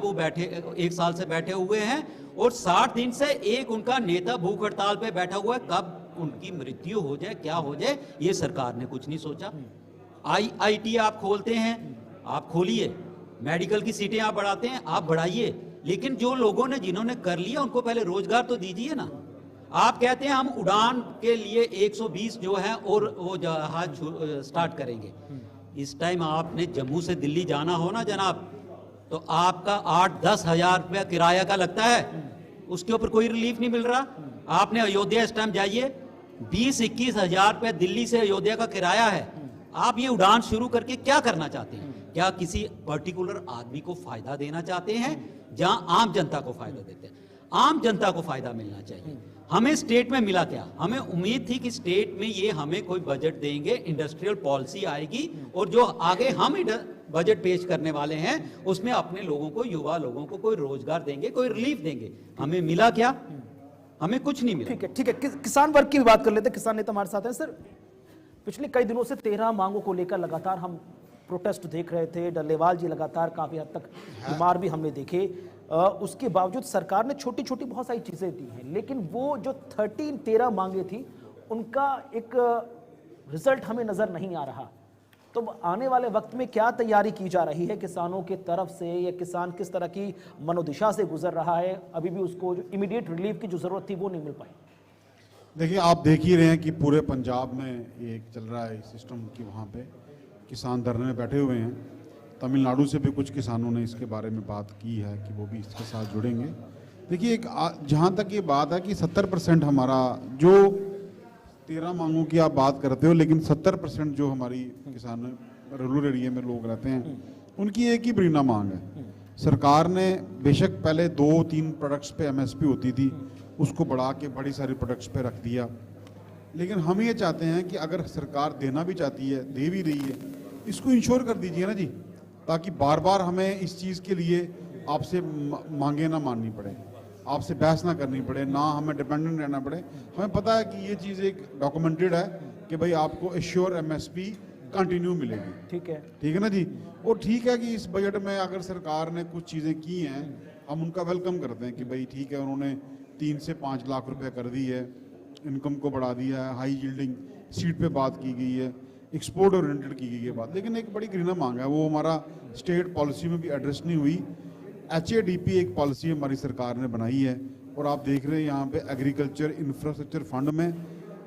बैठे हुए हैं और 60 दिन से एक उनका नेता भूख हड़ताल पे बैठा हुआ है। कब उनकी मृत्यु हो जाए, क्या हो जाए, ये सरकार ने कुछ नहीं सोचा। IIT आप खोलते हैं, आप खोलिए, मेडिकल की सीटें आप बढ़ाते हैं, आप बढ़ाइए, लेकिन जो लोगों ने जिन्होंने कर लिया उनको पहले रोजगार तो दीजिए ना। आप कहते हैं हम उड़ान के लिए 120 जो है और वो जहाज स्टार्ट करेंगे। इस टाइम आपने जम्मू से दिल्ली जाना हो ना जनाब, तो आपका 8-10 हज़ार रुपया किराया का लगता है, उसके ऊपर कोई रिलीफ नहीं मिल रहा। आपने अयोध्या इस टाइम जाइए, 20-21 हज़ार रुपया दिल्ली से अयोध्या का किराया है। आप ये उड़ान शुरू करके क्या करना चाहते हैं? क्या किसी पर्टिकुलर आदमी को फायदा देना चाहते हैं, जहां आम जनता को फायदा देते हैं? आम जनता को फायदा मिलना चाहिए। हमें स्टेट में मिला क्या? हमें उम्मीद थी कि स्टेट में ये हमें कोई बजट देंगे, इंडस्ट्रियल पॉलिसी आएगी और जो आगे हम बजट पेश करने वाले हैं उसमें अपने लोगों को, युवा लोगों को कोई रोजगार देंगे, कोई रिलीफ देंगे। हमें मिला क्या? हमें कुछ नहीं मिला। ठीक है। किसान वर्ग की भी बात कर लेते हैं। किसान नेता हमारे साथ हैं। सर, पिछले कई दिनों से 13 मांगों को लेकर लगातार हम प्रोटेस्ट देख रहे थे। डल्लेवाल जी लगातार काफी हद तक बीमार भी हमने देखे। उसके बावजूद सरकार ने छोटी छोटी बहुत सारी चीजें दी हैं, लेकिन वो जो 13 मांगे थी उनका एक रिजल्ट हमें नजर नहीं आ रहा। तो आने वाले वक्त में क्या तैयारी की जा रही है किसानों के तरफ से, या किसान किस तरह की मनोदिशा से गुजर रहा है? अभी भी उसको जो इमीडिएट रिलीफ की जो जरूरत थी वो नहीं मिल पाई। देखिए, आप देख ही रहे हैं कि पूरे पंजाब में ये चल रहा है सिस्टम कि वहाँ पे किसान धरने में बैठे हुए हैं। तमिलनाडु से भी कुछ किसानों ने इसके बारे में बात की है कि वो भी इसके साथ जुड़ेंगे। देखिए, जहाँ तक ये बात है कि 70% हमारा जो 13 मांगों की आप बात करते हो, लेकिन 70% जो हमारी किसान रूरल एरिया में लोग रहते हैं उनकी एक ही बिना मांग है। सरकार ने बेशक पहले 2-3 प्रोडक्ट्स पे MSP होती थी, उसको बढ़ा के बड़ी सारी प्रोडक्ट्स पे रख दिया, लेकिन हम ये चाहते हैं कि अगर सरकार देना भी चाहती है, दे भी रही है, इसको इंश्योर कर दीजिए ना जी, ताकि बार बार हमें इस चीज़ के लिए आपसे मांगे ना माननी पड़े, आपसे बहस ना करनी पड़े, ना हमें डिपेंडेंट रहना पड़े। हमें पता है कि ये चीज़ एक डॉक्यूमेंटेड है कि भाई आपको एश्योर MSP कंटिन्यू मिलेगी। ठीक है ना जी। और ठीक है कि इस बजट में अगर सरकार ने कुछ चीज़ें की हैं, हम उनका वेलकम करते हैं कि भाई ठीक है, उन्होंने 3 से 5 लाख रुपए कर दी है, इनकम को बढ़ा दिया है, हाई यील्डिंग सीट पे बात की गई है, एक्सपोर्ट ओरिएंटेड की गई है बात। लेकिन एक बड़ी घृणा मांग है, वो हमारा स्टेट पॉलिसी में भी एड्रेस नहीं हुई। HADP एक पॉलिसी हमारी सरकार ने बनाई है, और आप देख रहे हैं यहाँ पे एग्रीकल्चर इंफ्रास्ट्रक्चर फंड में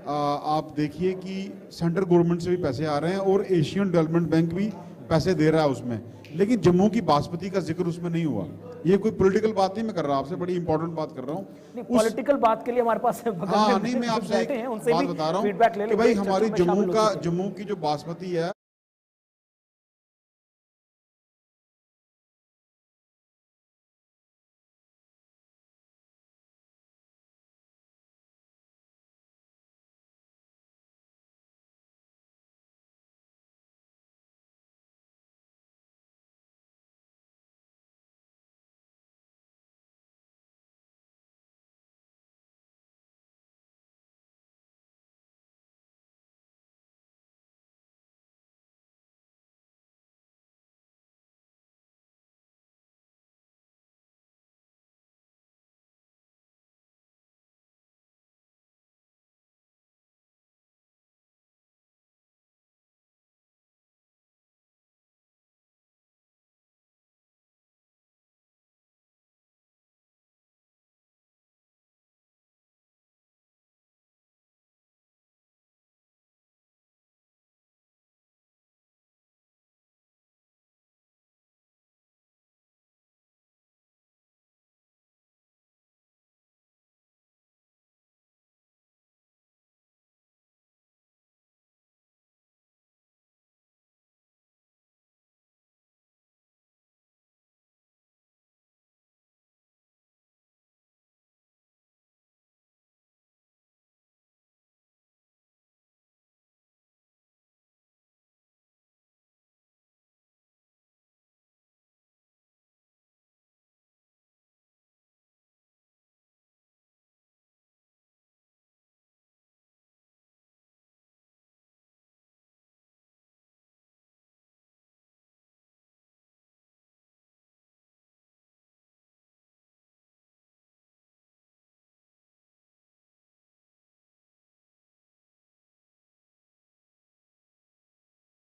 आप देखिए कि सेंट्रल गवर्नमेंट से भी पैसे आ रहे हैं और एशियन डेवलपमेंट बैंक भी पैसे दे रहा है उसमें, लेकिन जम्मू की बासमती का जिक्र उसमें नहीं हुआ। ये कोई पॉलिटिकल बात नहीं मैं कर रहा, आपसे बड़ी इंपॉर्टेंट बात कर रहा हूँ। पॉलिटिकल बात के लिए हमारे पास नहीं, मैं आपसे एक बात बता रहा हूँ कि भाई हमारी जम्मू की जो बासमती है,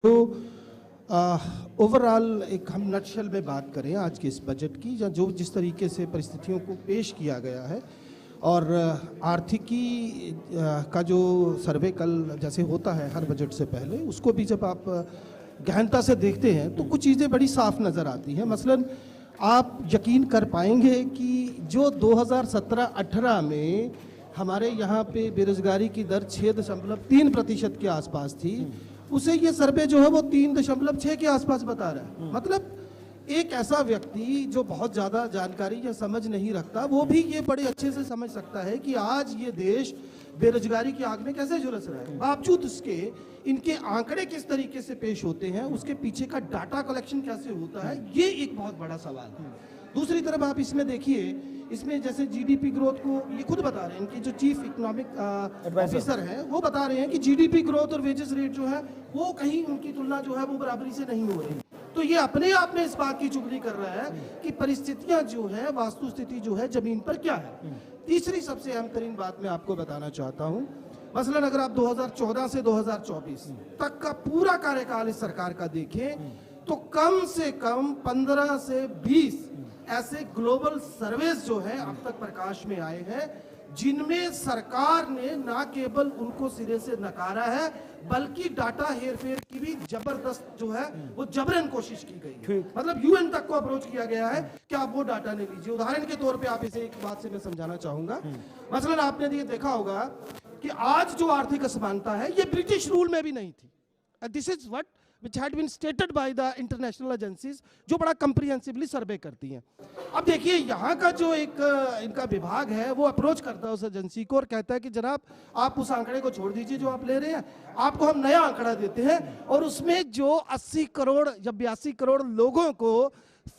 तो ओवरऑल एक हम नटशल में बात करें आज के इस बजट की, या जो जिस तरीके से परिस्थितियों को पेश किया गया है, और आर्थिकी का जो सर्वे कल जैसे होता है हर बजट से पहले, उसको भी जब आप गहनता से देखते हैं तो कुछ चीज़ें बड़ी साफ नज़र आती हैं। मसलन आप यकीन कर पाएंगे कि जो 2017-18 में हमारे यहाँ पे बेरोजगारी की दर 6.3% के आसपास थी, उसे ये सर्वे जो है वो 3.6 के आसपास बता रहा है। मतलब एक ऐसा व्यक्ति जो बहुत ज़्यादा जानकारी या समझ नहीं रखता, वो भी ये बड़े अच्छे से समझ सकता है कि आज ये देश बेरोजगारी की आग में कैसे झुलस रहा है। बावजूद उसके इनके आंकड़े किस तरीके से पेश होते हैं, उसके पीछे का डाटा कलेक्शन कैसे होता है, ये एक बहुत बड़ा सवाल है। दूसरी तरफ आप इसमें देखिए, इसमें जैसे जीडीपी ग्रोथ को ये खुद बता रहे हैं, इनके जो चीफ इकोनॉमिक ऑफिसर हैं वो बता रहे हैं कि जीडीपी ग्रोथ और वेजेस रेट जो है वो कहीं उनकी तुलना जो है वो बराबरी से नहीं हो रही। तो ये अपने आप में इस बात की चुगली कर रहा है कि परिस्थितियां जो है, वास्तु स्थिति जो है जमीन पर क्या है। तीसरी सबसे अहम तरीन बात मैं आपको बताना चाहता हूं, मसलन अगर आप 2014 से 2024 तक का पूरा कार्यकाल इस सरकार का देखें तो कम से कम 15 से 20 ऐसे ग्लोबल सर्वेस जो है अब तक प्रकाश में आए हैं, जिनमें सरकार ने ना केवल उनको सिरे से नकारा है बल्कि डाटा हेरफेर की भी जबरदस्त जो है वो जबरन कोशिश की गई है। मतलब यूएन तक को अप्रोच किया गया है कि आप वो डाटा नहीं लीजिए। उदाहरण के तौर पे आप इसे एक बात से मैं समझाना चाहूंगा, मसलन आपने ये देखा होगा कि आज जो आर्थिक असमानता है ये ब्रिटिश रूल में भी नहीं थी। This is what which had been stated by the international agencies, जो बड़ा comprehensively सर्वे करती हैं। अब देखिए यहाँ का जो एक इनका विभाग है वो अप्रोच करता है उस एजेंसी को और कहता है कि जनाब आप उस आंकड़े को छोड़ दीजिए जो आप ले रहे हैं, आपको हम नया आंकड़ा देते हैं और उसमें जो 80 करोड़ या 82 करोड़ लोगों को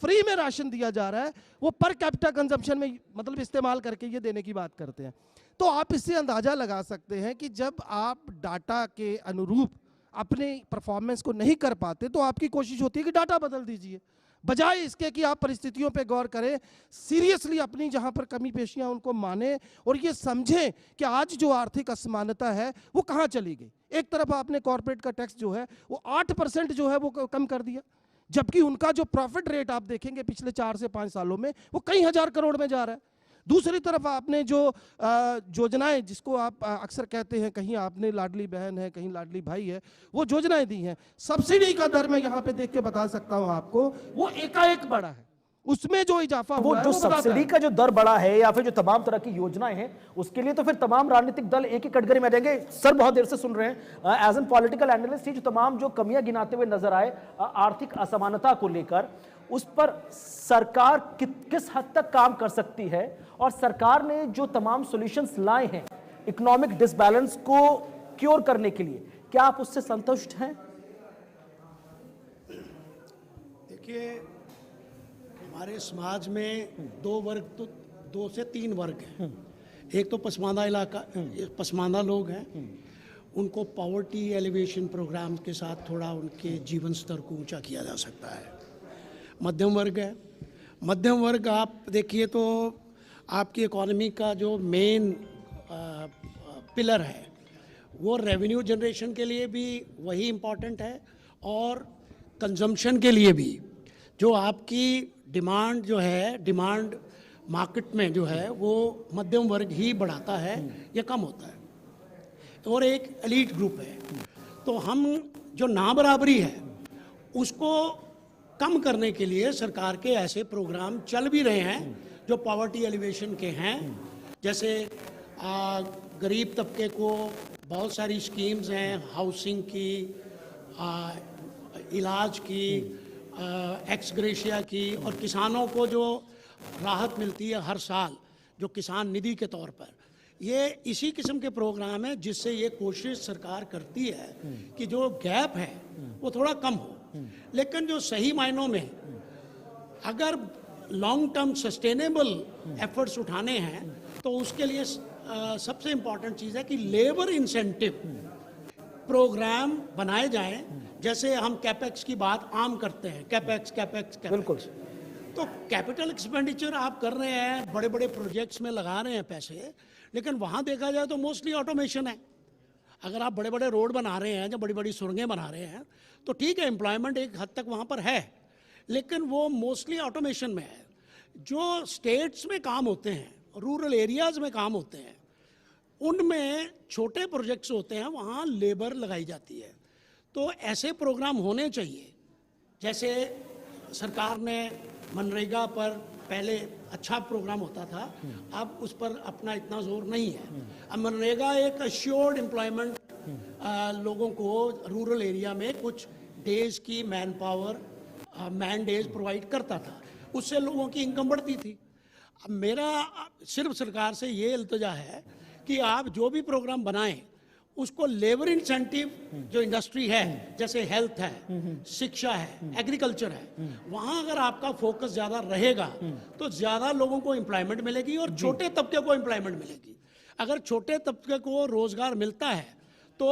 फ्री में राशन दिया जा रहा है वो पर कैपिटा कंजम्पशन में मतलब इस्तेमाल करके ये देने की बात करते हैं। तो आप इससे अंदाजा लगा सकते हैं कि जब आप डाटा के अनुरूप अपने परफॉर्मेंस को नहीं कर पाते तो आपकी कोशिश होती है कि डाटा बदल दीजिए, बजाय इसके कि आप परिस्थितियों पे गौर करें, सीरियसली अपनी जहां पर कमी पेशियां उनको माने और ये समझें कि आज जो आर्थिक असमानता है वो कहां चली गई। एक तरफ आपने कॉर्पोरेट का टैक्स जो है वो 8% जो है वो कम कर दिया, जबकि उनका जो प्रॉफिट रेट आप देखेंगे पिछले 4 से 5 सालों में वो कई हजार करोड़ में जा रहा है। दूसरी तरफ आपने जो योजनाएं जिसको आप अक्सर कहते हैं कहीं आपने लाडली बहन है कहीं लाडली भाई है, वो योजनाएं दी हैं, सब्सिडी का दर मैं यहाँ पे देख के बता सकता हूँ आपको, वो एकाएक बढ़ा है, उसमें जो इजाफा हुआ है जो सब्सिडी का जो दर बढ़ा है या फिर जो तमाम तरह की योजनाएं हैं उसके लिए तो फिर तमाम राजनीतिक दल एक ही कटघरे में रहेंगे। सर बहुत देर से सुन रहे हैं एज एन पॉलिटिकल एनालिस्ट, जो तमाम जो कमियां गिनाते हुए नजर आए आर्थिक असमानता को लेकर, उस पर सरकार किस हद तक काम कर सकती है और सरकार ने जो तमाम सॉल्यूशंस लाए हैं इकोनॉमिक डिसबैलेंस को क्योर करने के लिए, क्या आप उससे संतुष्ट हैं? देखिए हमारे समाज में दो से तीन वर्ग हैं। एक तो पसमानदा इलाका, पसमानदा लोग हैं, उनको पॉवर्टी एलिवेशन प्रोग्राम के साथ थोड़ा उनके जीवन स्तर को ऊंचा किया जा सकता है। मध्यम वर्ग है, मध्यम वर्ग आप देखिए तो आपकी इकोनॉमी का जो मेन पिलर है वो रेवेन्यू जनरेशन के लिए भी वही इम्पॉर्टेंट है और कंजम्पशन के लिए भी। जो आपकी डिमांड जो है, डिमांड मार्केट में जो है वो मध्यम वर्ग ही बढ़ाता है या कम होता है। और एक एलीट ग्रुप है, तो हम जो ना बराबरी है उसको कम करने के लिए सरकार के ऐसे प्रोग्राम चल भी रहे हैं जो पॉवर्टी एलिवेशन के हैं। जैसे गरीब तबके को बहुत सारी स्कीम्स हैं, हाउसिंग की, इलाज की, एक्स ग्रेशिया की, और किसानों को जो राहत मिलती है हर साल जो किसान निधि के तौर पर, ये इसी किस्म के प्रोग्राम है जिससे ये कोशिश सरकार करती है कि जो गैप है वो थोड़ा कम हो। लेकिन जो सही मायनों में अगर लॉन्ग टर्म सस्टेनेबल एफर्ट्स उठाने हैं तो उसके लिए सबसे इम्पॉर्टेंट चीज़ है कि लेबर इंसेंटिव प्रोग्राम बनाए जाएं। जैसे हम कैपेक्स की बात आम करते हैं, कैपेक्स बिल्कुल, तो कैपिटल एक्सपेंडिचर आप कर रहे हैं, बड़े बड़े प्रोजेक्ट्स में लगा रहे हैं पैसे, लेकिन वहाँ देखा जाए तो मोस्टली ऑटोमेशन है। अगर आप बड़े बड़े रोड बना रहे हैं या बड़ी बड़ी सुरंगें बना रहे हैं तो ठीक है, एम्प्लॉयमेंट एक हद तक वहाँ पर है, लेकिन वो मोस्टली ऑटोमेशन में है। जो स्टेट्स में काम होते हैं, रूरल एरियाज़ में काम होते हैं, उनमें छोटे प्रोजेक्ट्स होते हैं, वहाँ लेबर लगाई जाती है। तो ऐसे प्रोग्राम होने चाहिए। जैसे सरकार ने मनरेगा पर पहले अच्छा प्रोग्राम होता था, अब उस पर अपना इतना जोर नहीं है। अब मनरेगा एक अश्योर्ड एम्प्लॉयमेंट लोगों को रूरल एरिया में कुछ डेज की man power man days provide करता था, उससे लोगों की इनकम बढ़ती थी। अब मेरा सिर्फ सरकार से ये इल्तिजा है कि आप जो भी प्रोग्राम बनाएं उसको लेबर इंसेंटिव जो इंडस्ट्री है, जैसे हेल्थ है, शिक्षा है, एग्रीकल्चर है, वहां अगर आपका फोकस ज्यादा रहेगा तो ज्यादा लोगों को एम्प्लॉयमेंट मिलेगी और छोटे तबके को एम्प्लॉयमेंट मिलेगी। अगर छोटे तबके को रोजगार मिलता है तो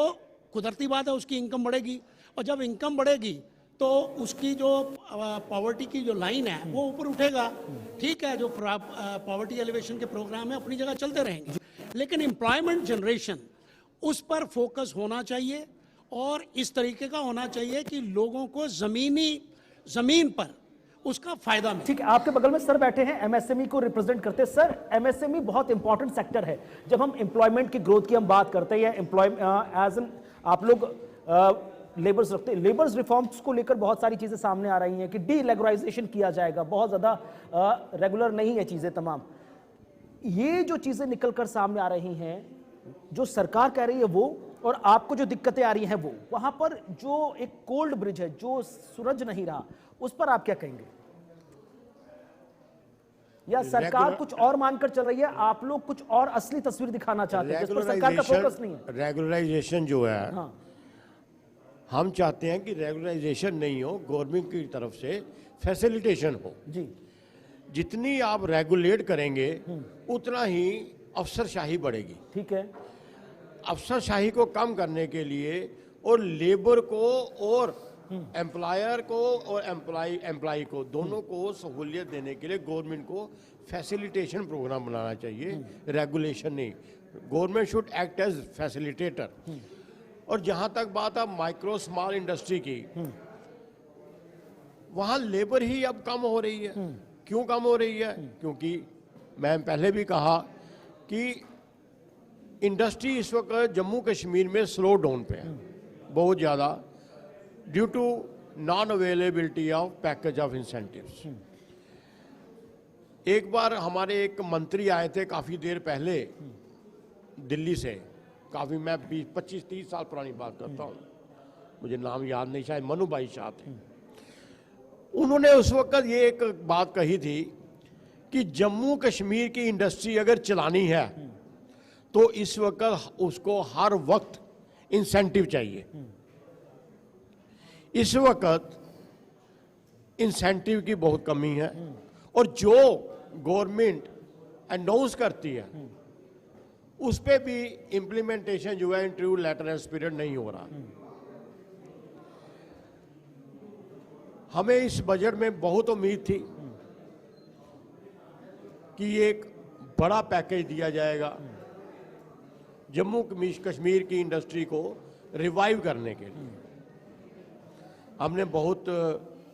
कुदरती बात है उसकी इनकम बढ़ेगी, और जब इनकम बढ़ेगी तो उसकी जो पॉवर्टी की जो लाइन है वो ऊपर उठेगा। ठीक है, जो पॉवर्टी एलिवेशन के प्रोग्राम है अपनी जगह चलते रहेंगे, लेकिन एम्प्लॉयमेंट जनरेशन उस पर फोकस होना चाहिए और इस तरीके का होना चाहिए कि लोगों को जमीन पर उसका फायदा मिले। ठीक है, आपके बगल में सर बैठे हैं, एमएसएमई को रिप्रेजेंट करते हैं। सर, एमएसएमई बहुत इंपॉर्टेंट सेक्टर है। जब हम एम्प्लॉयमेंट की ग्रोथ की हम बात करते हैं, एज एन आप लोग लेबर्स रखते हैं, लेबर्स रिफॉर्म्स को लेकर बहुत सारी चीजें सामने आ रही हैं कि डीरेगुलराइजेशन किया जाएगा, बहुत ज्यादा रेगुलर नहीं है चीजें तमाम। ये जो चीजें निकलकर सामने आ रही हैं, जो सरकार कह रही है वो, और आपको जो दिक्कतें आ रही हैं वो, वहां पर जो एक कोल्ड ब्रिज है जो सुलझ नहीं रहा, उस पर आप क्या कहेंगे? या सरकार कुछ और मानकर चल रही है, आप लोग कुछ और असली तस्वीर दिखाना चाहते हैं जिस पर सरकार का फोकस नहीं है? रेगुलराइजेशन जो है, हम चाहते हैं कि रेगुलराइजेशन नहीं हो, गवर्नमेंट की तरफ से फैसिलिटेशन हो जी। जितनी आप रेगुलेट करेंगे उतना ही अफसरशाही बढ़ेगी। ठीक है, अफसरशाही को कम करने के लिए और लेबर को और एम्प्लॉयर को और एम्प्लॉय को दोनों को सहूलियत देने के लिए गवर्नमेंट को फैसिलिटेशन प्रोग्राम बनाना चाहिए, रेगुलेशन नहीं। Government should act as facilitator. और जहां तक बात है माइक्रो स्मॉल इंडस्ट्री की, वहां लेबर ही अब कम हो रही है। क्यों कम हो रही है? क्योंकि मैं पहले भी कहा कि इंडस्ट्री इस वक्त जम्मू कश्मीर में स्लो डाउन पे है बहुत ज़्यादा, due to non availability of package of incentives. एक बार हमारे एक मंत्री आए थे काफ़ी देर पहले दिल्ली से, काफ़ी, मैं 25-30 साल पुरानी बात करता हूँ, मुझे नाम याद नहीं, शायद मनु भाई शाह थे। उन्होंने उस वक्त ये एक बात कही थी कि जम्मू कश्मीर की इंडस्ट्री अगर चलानी है तो इस वक्त उसको हर वक्त इंसेंटिव चाहिए। इस वक्त इंसेंटिव की बहुत कमी है, और जो गवर्नमेंट अनाउंस करती है उस पे भी इम्प्लीमेंटेशन जो है इंटरव्यू लेटर एंड स्पिरिट नहीं हो रहा। हमें इस बजट में बहुत उम्मीद थी कि एक बड़ा पैकेज दिया जाएगा जम्मू कश्मीर की इंडस्ट्री को रिवाइव करने के लिए। हमने बहुत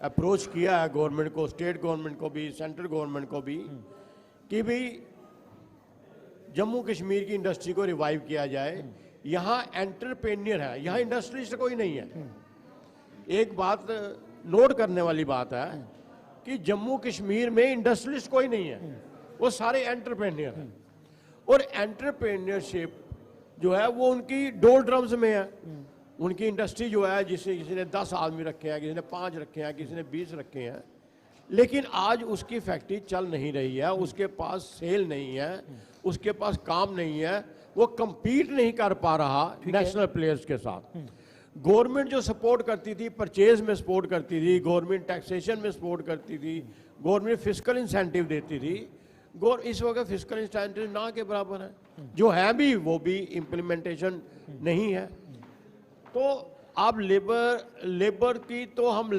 अप्रोच किया है गवर्नमेंट को, स्टेट गवर्नमेंट को भी, सेंट्रल गवर्नमेंट को भी, कि भाई जम्मू कश्मीर की इंडस्ट्री को रिवाइव किया जाए। यहाँ एंटरप्रेन्योर है, यहाँ इंडस्ट्रिस्ट कोई नहीं है। एक बात नोट करने वाली बात है कि जम्मू कश्मीर में इंडस्ट्रियलिस्ट कोई नहीं है, वो सारे एंटरप्रेन्योर हैं। और एंटरप्रेन्योरशिप जो है वो उनकी डोल ड्रम्स में है। उनकी इंडस्ट्री जो है, जिसे किसी ने 10 आदमी रखे हैं, किसी ने 5 रखे हैं, किसी ने 20 रखे हैं, लेकिन आज उसकी फैक्ट्री चल नहीं रही है, उसके पास सेल नहीं है, उसके पास काम नहीं है, वो compete नहीं कर पा रहा नेशनल प्लेयर्स के साथ। गवर्नमेंट जो सपोर्ट करती थी, परचेज में सपोर्ट करती थी, गवर्नमेंट टैक्सेशन में सपोर्ट करती थी, गवर्नमेंट फिस्कल इंसेंटिव देती थी, इस वक्त फिस्कल इंसेंटिव ना के बराबर है, जो है भी वो भी इम्प्लीमेंटेशन नहीं है। तो अब लेबर की तो हम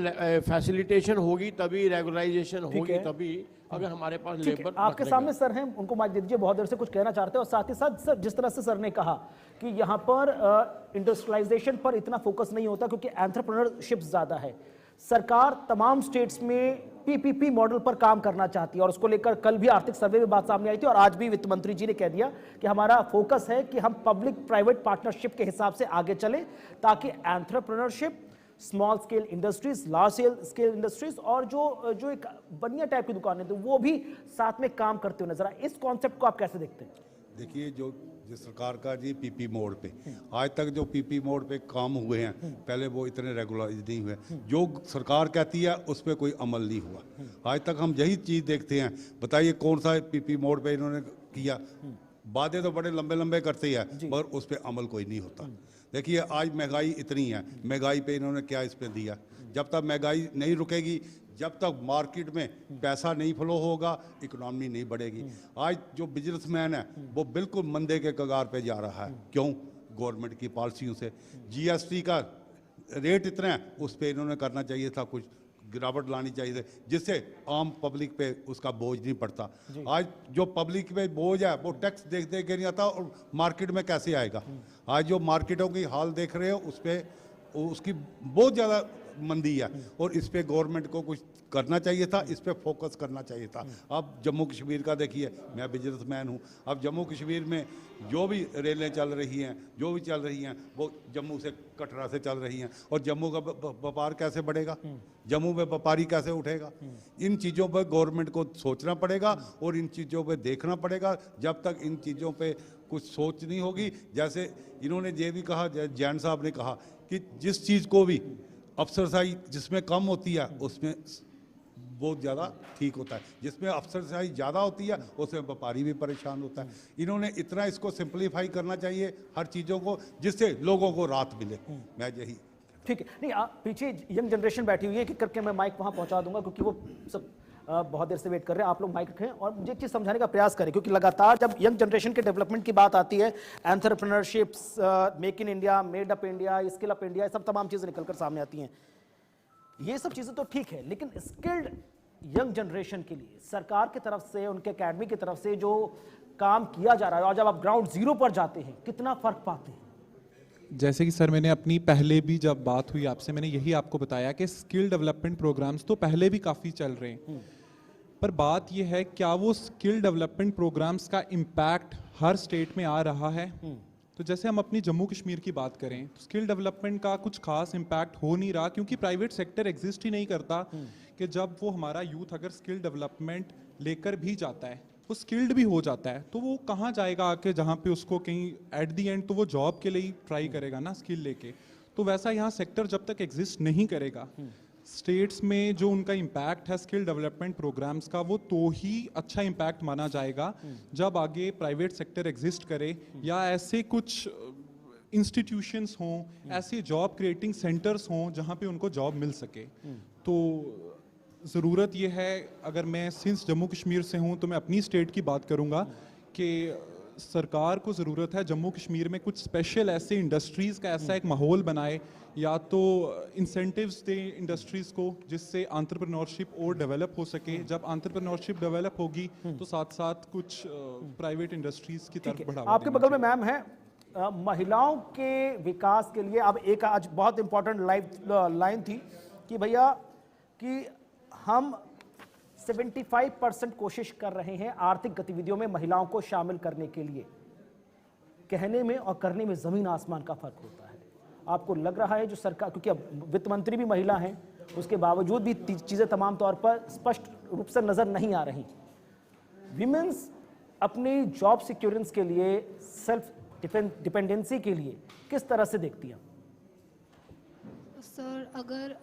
फैसिलिटेशन होगी तभी, रेगुलराइजेशन होगी तभी, अगर हमारे पास लेबर। आपके सामने सर हैं, उनको माइक दे दीजिए, बहुत देर से कुछ कहना चाहते हैं। और साथ ही साथ सर, जिस तरह से सर ने कहा कि यहाँ पर इंडस्ट्रियलाइजेशन पर इतना फोकस नहीं होता क्योंकि एंटरप्रेन्योरशिप ज्यादा है। सरकार तमाम स्टेट्स में पीपीपी मॉडल पर काम करना चाहती है और उसको लेकर कल भी आर्थिक सर्वे में बात सामने आई थी और आज भी वित्त मंत्री जी ने कह दिया कि हमारा फोकस है कि हम पब्लिक प्राइवेट पार्टनरशिप के हिसाब से आगे चले ताकि entrepreneurship, small scale industries, large scale industries और जो एक बनिया टाइप की दुकानें थी वो भी साथ में काम करते हुए नजर आए। इस कॉन्सेप्ट को आप कैसे देखते हैं? देखिए, जो जो सरकार का जी पीपी मोड पे आज तक जो पीपी मोड पे काम हुए हैं पहले वो इतने रेगुलराइज नहीं हुए, जो सरकार कहती है उस पर कोई अमल नहीं हुआ। आज तक हम यही चीज़ देखते हैं। बताइए कौन सा पीपी मोड पे इन्होंने किया? वादे तो बड़े लंबे लंबे करते हैं मगर उस पर अमल कोई नहीं होता। देखिए आज महंगाई इतनी है, महंगाई पे इन्होंने क्या इस पे दिया? जब तक महंगाई नहीं रुकेगी, जब तक मार्केट में पैसा नहीं फ्लो होगा, इकोनॉमी नहीं बढ़ेगी। आज जो बिजनेसमैन है वो बिल्कुल मंदे के कगार पे जा रहा है। क्यों? गवर्नमेंट की पॉलिसियों से। जीएसटी का रेट इतना है, उस पर इन्होंने करना चाहिए था, कुछ गिरावट लानी चाहिए थी जिससे आम पब्लिक पे उसका बोझ नहीं पड़ता। आज जो पब्लिक पे बोझ है वो टैक्स देख दे के नहीं आता और मार्केट में कैसे आएगा? आज जो मार्केटों की हाल देख रहे हो उस पर उसकी बहुत ज़्यादा मंदी है और इस पे गवर्नमेंट को कुछ करना चाहिए था, इस पे फोकस करना चाहिए था। अब जम्मू कश्मीर का देखिए, मैं बिजनेसमैन हूँ, अब जम्मू कश्मीर में जो भी रेलें चल रही हैं, जो भी चल रही हैं वो जम्मू से कटरा से चल रही हैं और जम्मू का व्यापार कैसे बढ़ेगा? जम्मू में व्यापारी कैसे उठेगा? इन चीज़ों पर गवर्नमेंट को सोचना पड़ेगा और इन चीज़ों पर देखना पड़ेगा। जब तक इन चीज़ों पर कुछ सोच नहीं होगी, जैसे इन्होंने ये भी कहा, जैन साहब ने कहा कि जिस चीज़ को भी अफसरशाही जिसमें कम होती है उसमें बहुत ज़्यादा ठीक होता है, जिसमें अफसरशाही ज़्यादा होती है उसमें व्यापारी भी परेशान होता है। इन्होंने इतना इसको सिंपलीफाई करना चाहिए हर चीज़ों को, जिससे लोगों को राहत मिले। मैं यही ठीक है। नहीं, पीछे यंग जनरेशन बैठी हुई है कि करके मैं माइक वहाँ पहुँचा दूंगा क्योंकि वो सब बहुत देर से वेट कर रहे हैं। आप लोग माइक रखें और मुझे एक चीज़ समझाने का प्रयास करें, क्योंकि लगातार जब यंग जनरेशन के डेवलपमेंट की बात आती है, entrepreneurships, make in India, made up India, skill up India, सब तमाम चीज़ें निकलकर सामने आती हैं। ये सब चीज़ें तो ठीक है, लेकिन स्किल्ड यंग जनरेशन के लिए सरकार की तरफ से, उनके एकेडमी की तरफ से जो काम किया जा रहा है और जब आप ग्राउंड जीरो पर जाते हैं कितना फ़र्क पाते हैं? जैसे कि सर मैंने अपनी पहले भी जब बात हुई आपसे, मैंने यही आपको बताया कि स्किल डेवलपमेंट प्रोग्राम्स तो पहले भी काफ़ी चल रहे हैं, पर बात यह है क्या वो स्किल डेवलपमेंट प्रोग्राम्स का इम्पैक्ट हर स्टेट में आ रहा है? तो जैसे हम अपनी जम्मू कश्मीर की बात करें तो स्किल डेवलपमेंट का कुछ खास इम्पैक्ट हो नहीं रहा, क्योंकि प्राइवेट सेक्टर एग्जिस्ट ही नहीं करता कि जब वो हमारा यूथ अगर स्किल डेवलपमेंट लेकर भी जाता है, वो स्किल्ड भी हो जाता है, तो वो कहाँ जाएगा आके जहाँ पे उसको कहीं एट दी एंड तो वो जॉब के लिए ही ट्राई करेगा ना स्किल लेके। तो वैसा यहाँ सेक्टर जब तक एग्जिस्ट नहीं करेगा, स्टेट्स में जो उनका इम्पैक्ट है स्किल डेवलपमेंट प्रोग्राम्स का, वो तो ही अच्छा इम्पैक्ट माना जाएगा जब आगे प्राइवेट सेक्टर एग्जिस्ट करे या ऐसे कुछ इंस्टीट्यूशंस हों, ऐसे जॉब क्रिएटिंग सेंटर्स हों जहाँ पे उनको जॉब मिल सके। तो ज़रूरत ये है, अगर मैं सिंस जम्मू कश्मीर से हूँ तो मैं अपनी स्टेट की बात करूँगा कि सरकार को ज़रूरत है जम्मू कश्मीर में कुछ स्पेशल ऐसे इंडस्ट्रीज़ का ऐसा एक माहौल बनाए, या तो इंसेंटिव्स दे इंडस्ट्रीज़ को जिससे एंटरप्रेन्योरशिप और डेवलप हो सके। जब एंटरप्रेन्योरशिप डेवलप होगी तो साथ साथ कुछ प्राइवेट इंडस्ट्रीज़ की तरफ बढ़ावा। आपके बगल में मैम है, महिलाओं के विकास के लिए अब एक आज बहुत इंपॉर्टेंट लाइन थी कि भैया कि हम 75% कोशिश कर रहे हैं आर्थिक गतिविधियों में महिलाओं को शामिल करने के लिए। कहने में और करने में जमीन आसमान का फर्क होता है। आपको लग रहा है जो सरकार, क्योंकि अब वित्त मंत्री भी महिला हैं, उसके बावजूद भी चीज़ें तमाम तौर पर स्पष्ट रूप से नजर नहीं आ रही। विमेंस अपनी जॉब सिक्योरेंस के लिए, सेल्फ डिपेंडेंसी के लिए किस तरह से देखती हैं? सर, अगर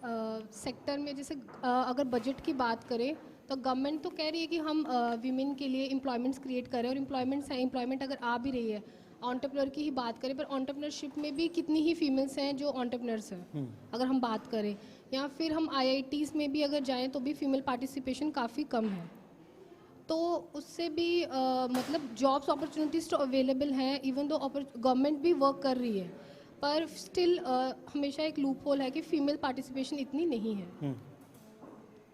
सेक्टर में जैसे अगर बजट की बात करें तो गवर्नमेंट तो कह रही है कि हम वीमेन के लिए एम्प्लॉयमेंट्स क्रिएट करें, और एम्प्लॉयमेंट अगर आ भी रही है, एंटरप्रेन्योर की ही बात करें, पर एंटरप्रेन्योरशिप में भी कितनी ही फीमेल्स हैं जो एंटरप्रेन्योर्स हैं अगर हम बात करें, या फिर हम IITs में भी अगर जाएं तो भी फीमेल पार्टिसिपेशन काफ़ी कम है। तो उससे भी मतलब जॉब्स अपॉर्चुनिटीज़ तो अवेलेबल हैं, इवन दो गवर्नमेंट भी वर्क कर रही है, पर स्टिल हमेशा एक लूप होल है कि फीमेल पार्टिसिपेशन इतनी नहीं है।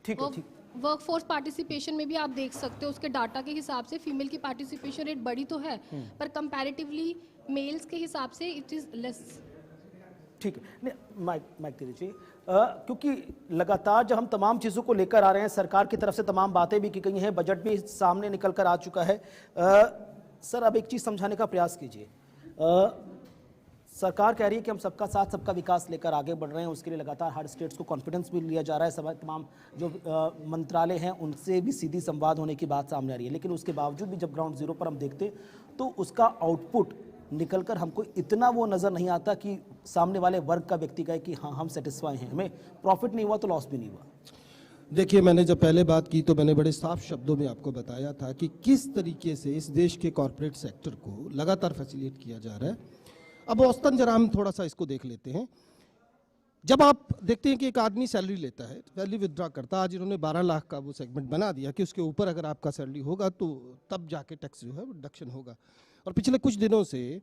ठीक है, ठीक। वर्कफोर्स पार्टिसिपेशन में भी आप देख सकते हो उसके डाटा के हिसाब से फीमेल की पार्टिसिपेशन रेट बड़ी तो है, पर कंपैरेटिवली मेल्स के हिसाब से इट इज़ लेस। ठीक है, माइक दे दीजिए, क्योंकि लगातार जब हम तमाम चीज़ों को लेकर आ रहे हैं, सरकार की तरफ से तमाम बातें भी की गई हैं, बजट भी सामने निकल कर आ चुका है। सर, अब एक चीज़ समझाने का प्रयास कीजिए। सरकार कह रही है कि हम सबका साथ सबका विकास लेकर आगे बढ़ रहे हैं, उसके लिए लगातार हर स्टेट्स को कॉन्फिडेंस भी लिया जा रहा है, तमाम जो मंत्रालय हैं उनसे भी सीधी संवाद होने की बात सामने आ रही है, लेकिन उसके बावजूद भी जब ग्राउंड जीरो पर हम देखते हैं तो उसका आउटपुट निकलकर हमको इतना वो नज़र नहीं आता कि सामने वाले वर्ग का व्यक्ति कहे कि हाँ हम सेटिस्फाई हैं, हमें प्रॉफिट नहीं हुआ तो लॉस भी नहीं हुआ। देखिए, मैंने जब पहले बात की तो मैंने बड़े साफ शब्दों में आपको बताया था कि किस तरीके से इस देश के कॉरपोरेट सेक्टर को लगातार फैसिलिटेट किया जा रहा है। अब औसतन जरा हम थोड़ा सा इसको देख लेते हैं। जब आप देखते हैं कि एक आदमी सैलरी लेता है, सैलरी विदड्रॉ करता है, आज इन्होंने 12 लाख का वो सेगमेंट बना दिया कि उसके ऊपर अगर आपका सैलरी होगा तो तब जाके टैक्स जो है वो डिडक्शन होगा। और पिछले कुछ दिनों से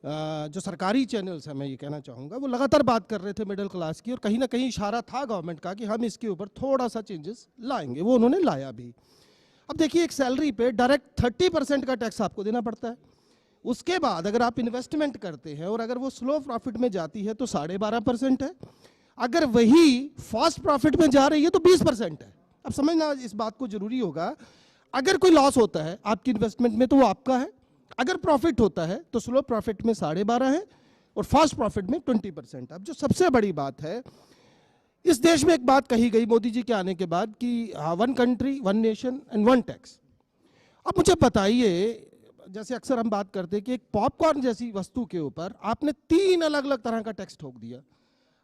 जो सरकारी चैनल्स हैं, मैं ये कहना चाहूँगा, वो लगातार बात कर रहे थे मिडिल क्लास की, और कहीं ना कहीं इशारा था गवर्नमेंट का कि हम इसके ऊपर थोड़ा सा चेंजेस लाएंगे, वो उन्होंने लाया भी। अब देखिए, एक सैलरी पे डायरेक्ट 30% का टैक्स आपको देना पड़ता है। उसके बाद अगर आप इन्वेस्टमेंट करते हैं और अगर वो स्लो प्रॉफिट में जाती है तो 12.5% है, अगर वही फास्ट प्रॉफिट में जा रही है तो 20% है। अब समझना इस बात को जरूरी होगा, अगर कोई लॉस होता है आपकी इन्वेस्टमेंट में तो वो आपका है, अगर प्रॉफिट होता है तो स्लो प्रॉफिट में 12.5 है और फास्ट प्रॉफिट में 20%। अब जो सबसे बड़ी बात है, इस देश में एक बात कही गई मोदी जी के आने के बाद कि 1 कंट्री 1 नेशन एंड 1 टैक्स। अब मुझे बताइए, जैसे अक्सर हम बात करते हैं कि एक पॉपकॉर्न जैसी वस्तु के ऊपर आपने 3 अलग अलग तरह का टैक्स ठोक दिया।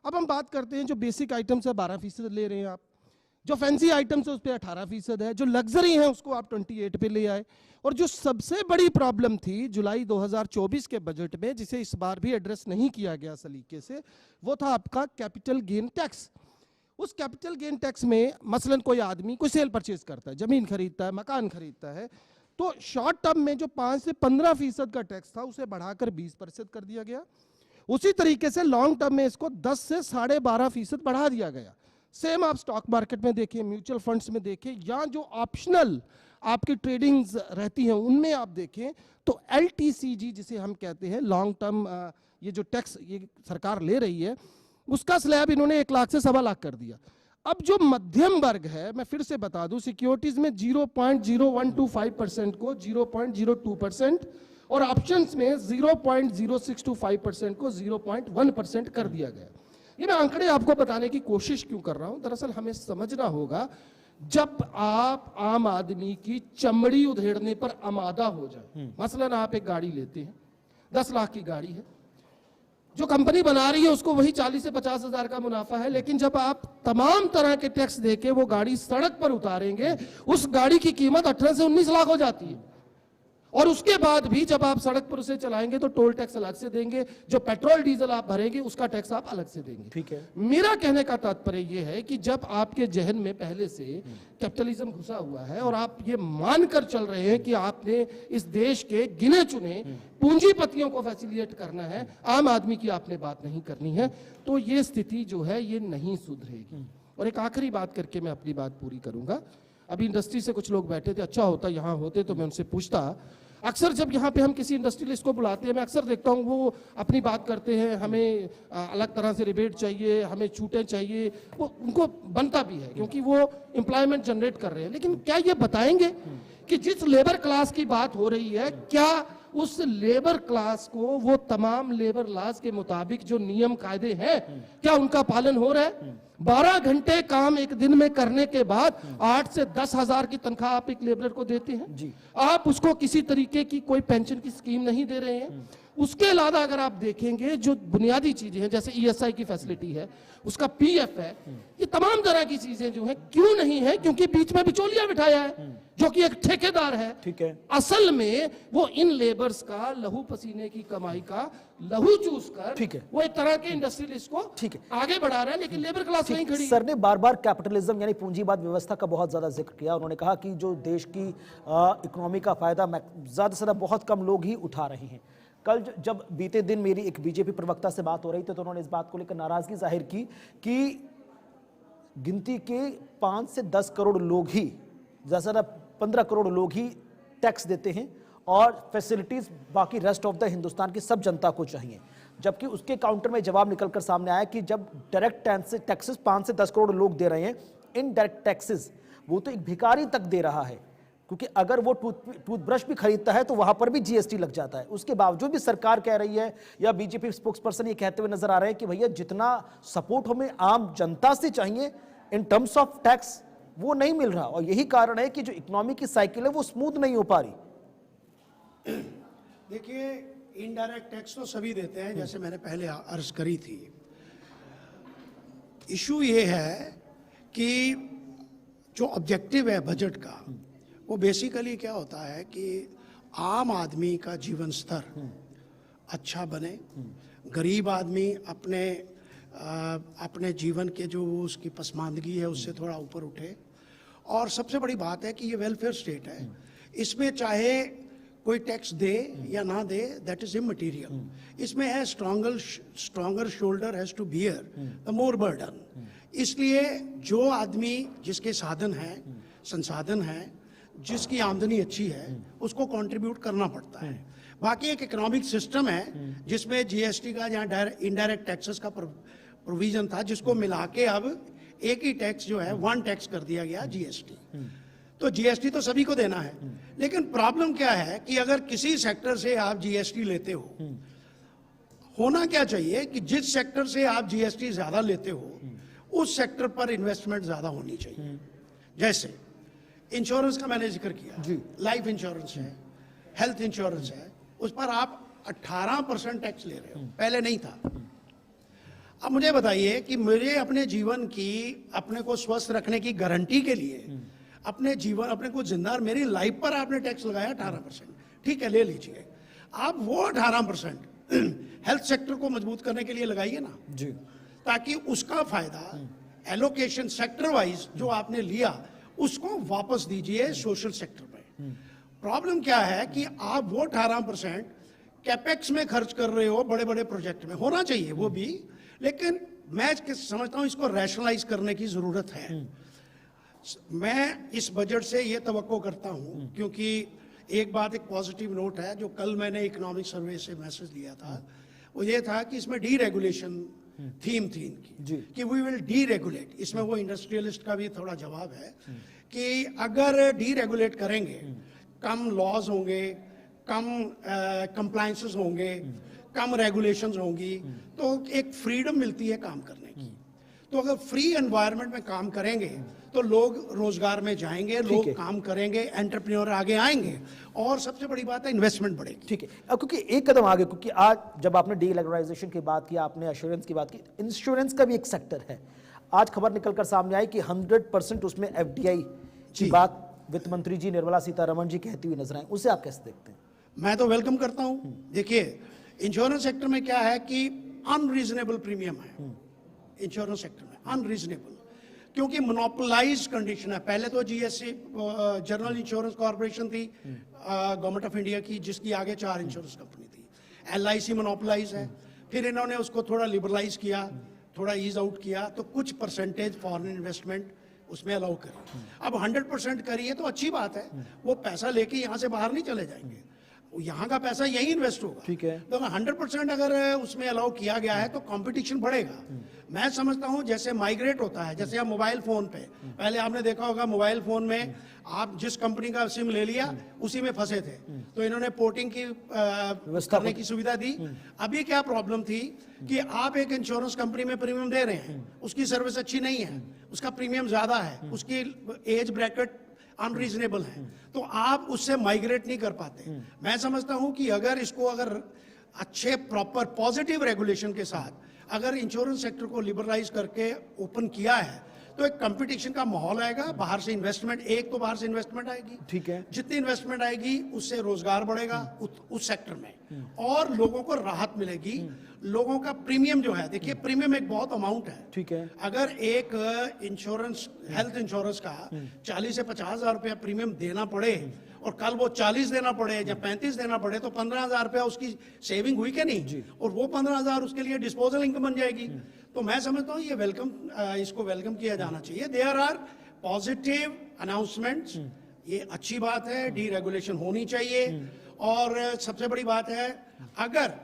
अब हम बात करते हैं जो बेसिक आइटम्स है 12% ले रहे हैं आप, जो फैंसी आइटम्स है उस पर 18% है, जो लग्जरी है उसको आप 28 पे ले आए। और जो सबसे बड़ी प्रॉब्लम थी जुलाई 2024 के बजट में, जिसे इस बार भी एड्रेस नहीं किया गया सलीके से, वो था आपका कैपिटल गेन टैक्स। उस कैपिटल गेन टैक्स में मसलन कोई आदमी कोई सेल परचेज करता है, जमीन खरीदता है, मकान खरीदता है, तो शॉर्ट टर्म में जो 5 से 15% का टैक्स था उसे बढ़ाकर 20% कर दिया गया। उसी तरीके से लॉन्ग टर्म में इसको 10 से 12.5% बढ़ा दिया गया। सेम आप स्टॉक मार्केट में देखें, म्यूचुअल फंड्स में देखें, या जो ऑप्शनल आपकी ट्रेडिंग्स रहती हैं उनमें आप देखें तो LTCG जिसे हम कहते हैं लॉन्ग टर्म, ये जो टैक्स ये सरकार ले रही है उसका स्लैब इन्होंने 1 लाख से 1.25 लाख कर दिया। अब जो मध्यम वर्ग है, मैं फिर से बता दूं, सिक्योरिटीज में 0.0125% को 0.02% और ऑप्शंस में 0.0625% को 0.1% कर दिया गया। ये मैं आंकड़े आपको बताने की कोशिश क्यों कर रहा हूं, दरअसल हमें समझना होगा, जब आप आम आदमी की चमड़ी उधेड़ने पर आमादा हो जाए, मसलन आप एक गाड़ी लेते हैं, 10 लाख की गाड़ी है, जो कंपनी बना रही है उसको वही 40 से 50 हजार का मुनाफा है, लेकिन जब आप तमाम तरह के टैक्स देके वो गाड़ी सड़क पर उतारेंगे, उस गाड़ी की कीमत 18 से 19 लाख हो जाती है। और उसके बाद भी जब आप सड़क पर उसे चलाएंगे तो टोल टैक्स अलग से देंगे, जो पेट्रोल डीजल आप भरेंगे उसका टैक्स आप अलग से देंगे। ठीक है, मेरा कहने का तात्पर्य यह है कि जब आपके जहन में पहले से कैपिटलिज्म घुसा हुआ है और आप ये मानकर चल रहे हैं कि आपने इस देश के गिने चुने पूंजीपतियों को फैसिलिटेट करना है, आम आदमी की आपने बात नहीं करनी है, तो ये स्थिति जो है ये नहीं सुधरेगी। और एक आखिरी बात करके मैं अपनी बात पूरी करूंगा। अभी इंडस्ट्री से कुछ लोग बैठे थे, अच्छा होता यहाँ होते तो मैं उनसे पूछता। अक्सर जब यहाँ पे हम किसी इंडस्ट्रियलिस्ट को बुलाते हैं, मैं अक्सर देखता हूँ वो अपनी बात करते हैं, हमें अलग तरह से रिबेट चाहिए, हमें छूटें चाहिए, वो उनको बनता भी है क्योंकि वो एम्प्लॉयमेंट जनरेट कर रहे हैं। लेकिन क्या ये बताएंगे कि जिस लेबर क्लास की बात हो रही है, क्या उस लेबर क्लास को वो तमाम लेबर लॉज के मुताबिक जो नियम कायदे हैं क्या उनका पालन हो रहा है? 12 घंटे काम एक दिन में करने के बाद 8 से 10 हजार की तनख्वाह आप एक लेबर को देते हैं जी। आप उसको किसी तरीके की कोई पेंशन की स्कीम नहीं दे रहे हैं। उसके अलावा अगर आप देखेंगे जो बुनियादी चीजें हैं, जैसे ESI की फैसिलिटी है, उसका PF है, ये तमाम तरह की चीजें जो है क्यों नहीं है? क्योंकि बीच में बिचौलिया बिठाया है जो कि एक ठेकेदार है। ठीक है, असल में वो इन लेबर्स का लहू पसीने की कमाई का लहू चूस कर, ठीक है, वो एक तरह के इंडस्ट्रियलिस्ट को ठीक है आगे बढ़ा रहा है, लेकिन लेबर क्लास नहीं खड़ी। सर ने बार बार कैपिटलिज्म यानी पूंजीवाद व्यवस्था का बहुत ज्यादा जिक्र किया। उन्होंने कहा कि जो देश की इकोनॉमी का फायदा ज्यादा से ज्यादा बहुत कम लोग ही उठा रहे हैं। कल जब बीते दिन मेरी एक बीजेपी प्रवक्ता से बात हो रही थी तो उन्होंने इस बात को लेकर नाराजगी जाहिर की कि गिनती के 5 से 10 करोड़ लोग ही, ज्यादा से ज्यादा 15 करोड़ लोग ही टैक्स देते हैं और फैसिलिटीज बाकी रेस्ट ऑफ द हिंदुस्तान की सब जनता को चाहिए। जबकि उसके काउंटर में जवाब निकलकर सामने आया कि जब डायरेक्ट टैक्सेस 5 से 10 करोड़ लोग दे रहे हैं, इनडायरेक्ट टैक्सेस वो तो एक भिखारी तक दे रहा है, क्योंकि अगर वो टूथब्रश भी खरीदता है तो वहां पर भी GST लग जाता है। उसके बावजूद भी सरकार कह रही है या बीजेपी स्पोक्स पर्सन ये कहते हुए नजर आ रहे हैं कि भैया जितना सपोर्ट हमें आम जनता से चाहिए इन टर्म्स ऑफ टैक्स वो नहीं मिल रहा। और यही कारण है कि जो इकोनॉमी की साइकिल है वो स्मूथ नहीं हो पा रही। देखिए, इनडायरेक्ट टैक्स तो सभी देते हैं, जैसे मैंने पहले अर्ज करी थी। इशू ये है कि जो ऑब्जेक्टिव है बजट का, वो बेसिकली क्या होता है कि आम आदमी का जीवन स्तर अच्छा बने, गरीब आदमी अपने जीवन के जो उसकी पसमानदगी है उससे थोड़ा ऊपर उठे। और सबसे बड़ी बात है कि ये वेलफेयर स्टेट है, इसमें चाहे कोई टैक्स दे या ना दे, दैट इज इमटेरियल। इसमें है stronger shoulder has to bear the more burden. इसलिए जो आदमी जिसके साधन हैं, संसाधन हैं, जिसकी आमदनी अच्छी है, उसको कंट्रीब्यूट करना पड़ता है। बाकी एक इकोनॉमिक सिस्टम है जिसमें जीएसटी का, जहाँ इनडायरेक्ट टैक्सेस का प्रोविजन था, जिसको मिला के अब एक ही टैक्स जो है, वन टैक्स कर दिया गया, जीएसटी। तो जीएसटी तो सभी को देना है, लेकिन प्रॉब्लम क्या है कि अगर किसी सेक्टर से आप जीएसटी लेते हो, होना क्या चाहिए कि जिस सेक्टर से आप जीएसटी ज्यादा लेते हो उस सेक्टर पर इन्वेस्टमेंट ज्यादा होनी चाहिए। जैसे इंश्योरेंस का मैंने जिक्र किया, लाइफ इंश्योरेंस है, हेल्थ इंश्योरेंस है, उस पर आप 18% टैक्स ले रहे हो, पहले नहीं था। अब मुझे बताइए कि मेरे अपने जीवन की, अपने को स्वस्थ रखने की गारंटी के लिए अपने को जिंदा, मेरी लाइफ पर आपने टैक्स लगाया 18%, ठीक है, ले लीजिए। आप वो 18% हेल्थ सेक्टर को मजबूत करने के लिए लगाइए ना जी, ताकि उसका फायदा एलोकेशन सेक्टर वाइज जो आपने लिया उसको वापस दीजिए सोशल सेक्टर में। प्रॉब्लम क्या है कि आप वो 18% कैपेक्स में खर्च कर रहे हो, बड़े बड़े प्रोजेक्ट में होना चाहिए वो भी, लेकिन मैं समझता हूं इसको रैशनलाइज करने की जरूरत है। मैं इस बजट से ये तवक्को करता हूं, क्योंकि एक बात, एक पॉजिटिव नोट है जो कल मैंने इकोनॉमिक सर्वे से मैसेज दिया था, वो ये था कि इसमें डीरेगुलेशन थीम थी इनकी कि वी विल डीरेगुलेट। इसमें वो इंडस्ट्रियलिस्ट का भी थोड़ा जवाब है कि अगर डीरेगुलेट करेंगे, कम लॉज होंगे, कम कंप्लायंसेस होंगे, कम रेगुलेशंस होंगी, तो एक फ्रीडम मिलती है काम करने की। तो अगर फ्री एनवायरनमेंट में काम करेंगे तो लोग रोजगार में जाएंगे, लोग काम करेंगे, एंटरप्रेन्योर आगे आएंगे, और सबसे बड़ी बात है इन्वेस्टमेंट बढ़ेगी। ठीक है, अब क्योंकि एक कदम आगे, क्योंकि आज जब आपने डीलेगलाइजेशन की बात की, आपने एश्योरेंस की बात की, इंश्योरेंस का भी एक सेक्टर है। आज खबर निकलकर सामने आई कि 100% उसमें एफडीआई की बात वित्त मंत्री जी निर्मला सीतारमण जी कहती हुई नजर आई, उसे आप कैसे देखते हैं? मैं तो वेलकम करता हूं। देखिए, इंश्योरेंस सेक्टर में क्या है कि अनरीजनेबल प्रीमियम है इंश्योरेंस सेक्टर में, अनरीजनेबल, क्योंकि मोनोपोलाइज कंडीशन है। पहले तो जीएससी जनरल इंश्योरेंस कॉर्पोरेशन थी गवर्नमेंट ऑफ इंडिया की, जिसकी आगे 4 इंश्योरेंस कंपनी थी। एलआईसी मोनोपोलाइज है, फिर इन्होंने उसको थोड़ा लिबरलाइज किया, थोड़ा ईज आउट किया, तो कुछ परसेंटेज फॉरेन इन्वेस्टमेंट उसमें अलाउ करिए। अब 100% करिए तो अच्छी बात है, वो पैसा लेके यहाँ से बाहर नहीं चले जाएंगे, यहाँ का पैसा यही इन्वेस्ट होगा। ठीक है, तो 100% अगर उसमें अलाउ किया गया है तो कंपटीशन बढ़ेगा। मैं समझता हूँ जैसे माइग्रेट होता है, जैसे आप मोबाइल फोन पे, पहले आपने देखा होगा मोबाइल फोन में आप जिस कंपनी का सिम ले लिया उसी में फंसे थे, तो इन्होंने पोर्टिंग की करने की सुविधा दी। अभी क्या प्रॉब्लम थी कि आप एक इंश्योरेंस कंपनी में प्रीमियम दे रहे हैं, उसकी सर्विस अच्छी नहीं है, उसका प्रीमियम ज्यादा है, उसकी एज ब्रैकेट अनरीजनेबल है, तो आप उससे माइग्रेट नहीं कर पाते। मैं समझता हूं कि अगर अच्छे प्रॉपर पॉजिटिव रेगुलेशन के साथ अगर इंश्योरेंस सेक्टर को लिबरलाइज करके ओपन किया है तो एक कंपटीशन का माहौल आएगा, बाहर से इन्वेस्टमेंट, एक तो बाहर से इन्वेस्टमेंट आएगी, ठीक है, जितनी इन्वेस्टमेंट आएगी उससे रोजगार बढ़ेगा उस सेक्टर में, और लोगों को राहत मिलेगी। लोगों का प्रीमियम जो है, देखिए प्रीमियम एक बहुत अमाउंट है, ठीक है, अगर एक इंश्योरेंस, हेल्थ इंश्योरेंस का 40 से 50 हजार रुपया प्रीमियम देना पड़े और कल वो 40 देना पड़े या 35 देना पड़े, तो 15,000 रुपया उसकी सेविंग हुई क्या नहीं, और वो 15,000 उसके लिए डिस्पोजल इनकम बन जाएगी। तो मैं समझता हूँ ये इसको वेलकम किया जाना चाहिए। देयर आर पॉजिटिव अनाउंसमेंट्स, ये अच्छी बात है, डीरेगुलेशन होनी चाहिए। और सबसे बड़ी बात है, अगर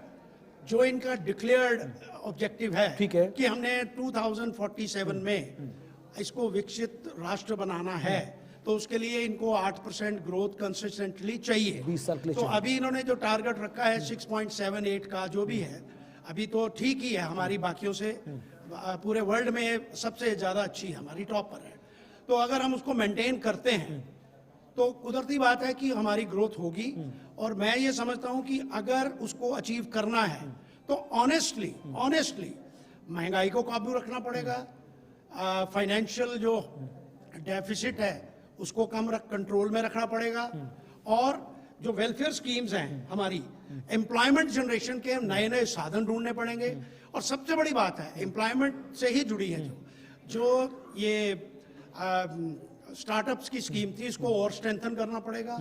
जो इनका डिक्लेयर्ड ऑब्जेक्टिव है, ठीक है, कि हमने 2047 में इसको विकसित राष्ट्र बनाना है, तो उसके लिए इनको 8% ग्रोथ कंसिस्टेंटली चाहिए 20 साल के लिए। तो अभी इन्होंने जो टारगेट रखा है 6.78 का, जो भी है अभी तो ठीक ही है, हमारी बाकियों से पूरे वर्ल्ड में सबसे ज्यादा अच्छी हमारी टॉप पर है। तो अगर हम उसको मेंटेन करते हैं तो कुदरती बात है कि हमारी ग्रोथ होगी। और मैं ये समझता हूं कि अगर उसको अचीव करना है तो ऑनेस्टली महंगाई को काबू रखना पड़ेगा, फाइनेंशियल जो डेफिसिट है उसको कंट्रोल में रखना पड़ेगा, और जो वेलफेयर स्कीम्स हैं हमारी, एम्प्लॉयमेंट जनरेशन के नए नए साधन ढूंढने पड़ेंगे। और सबसे बड़ी बात है, एम्प्लॉयमेंट से ही जुड़ी है जो ये स्टार्टअप्स की स्कीम थी, इसको और स्ट्रेंथन करना पड़ेगा।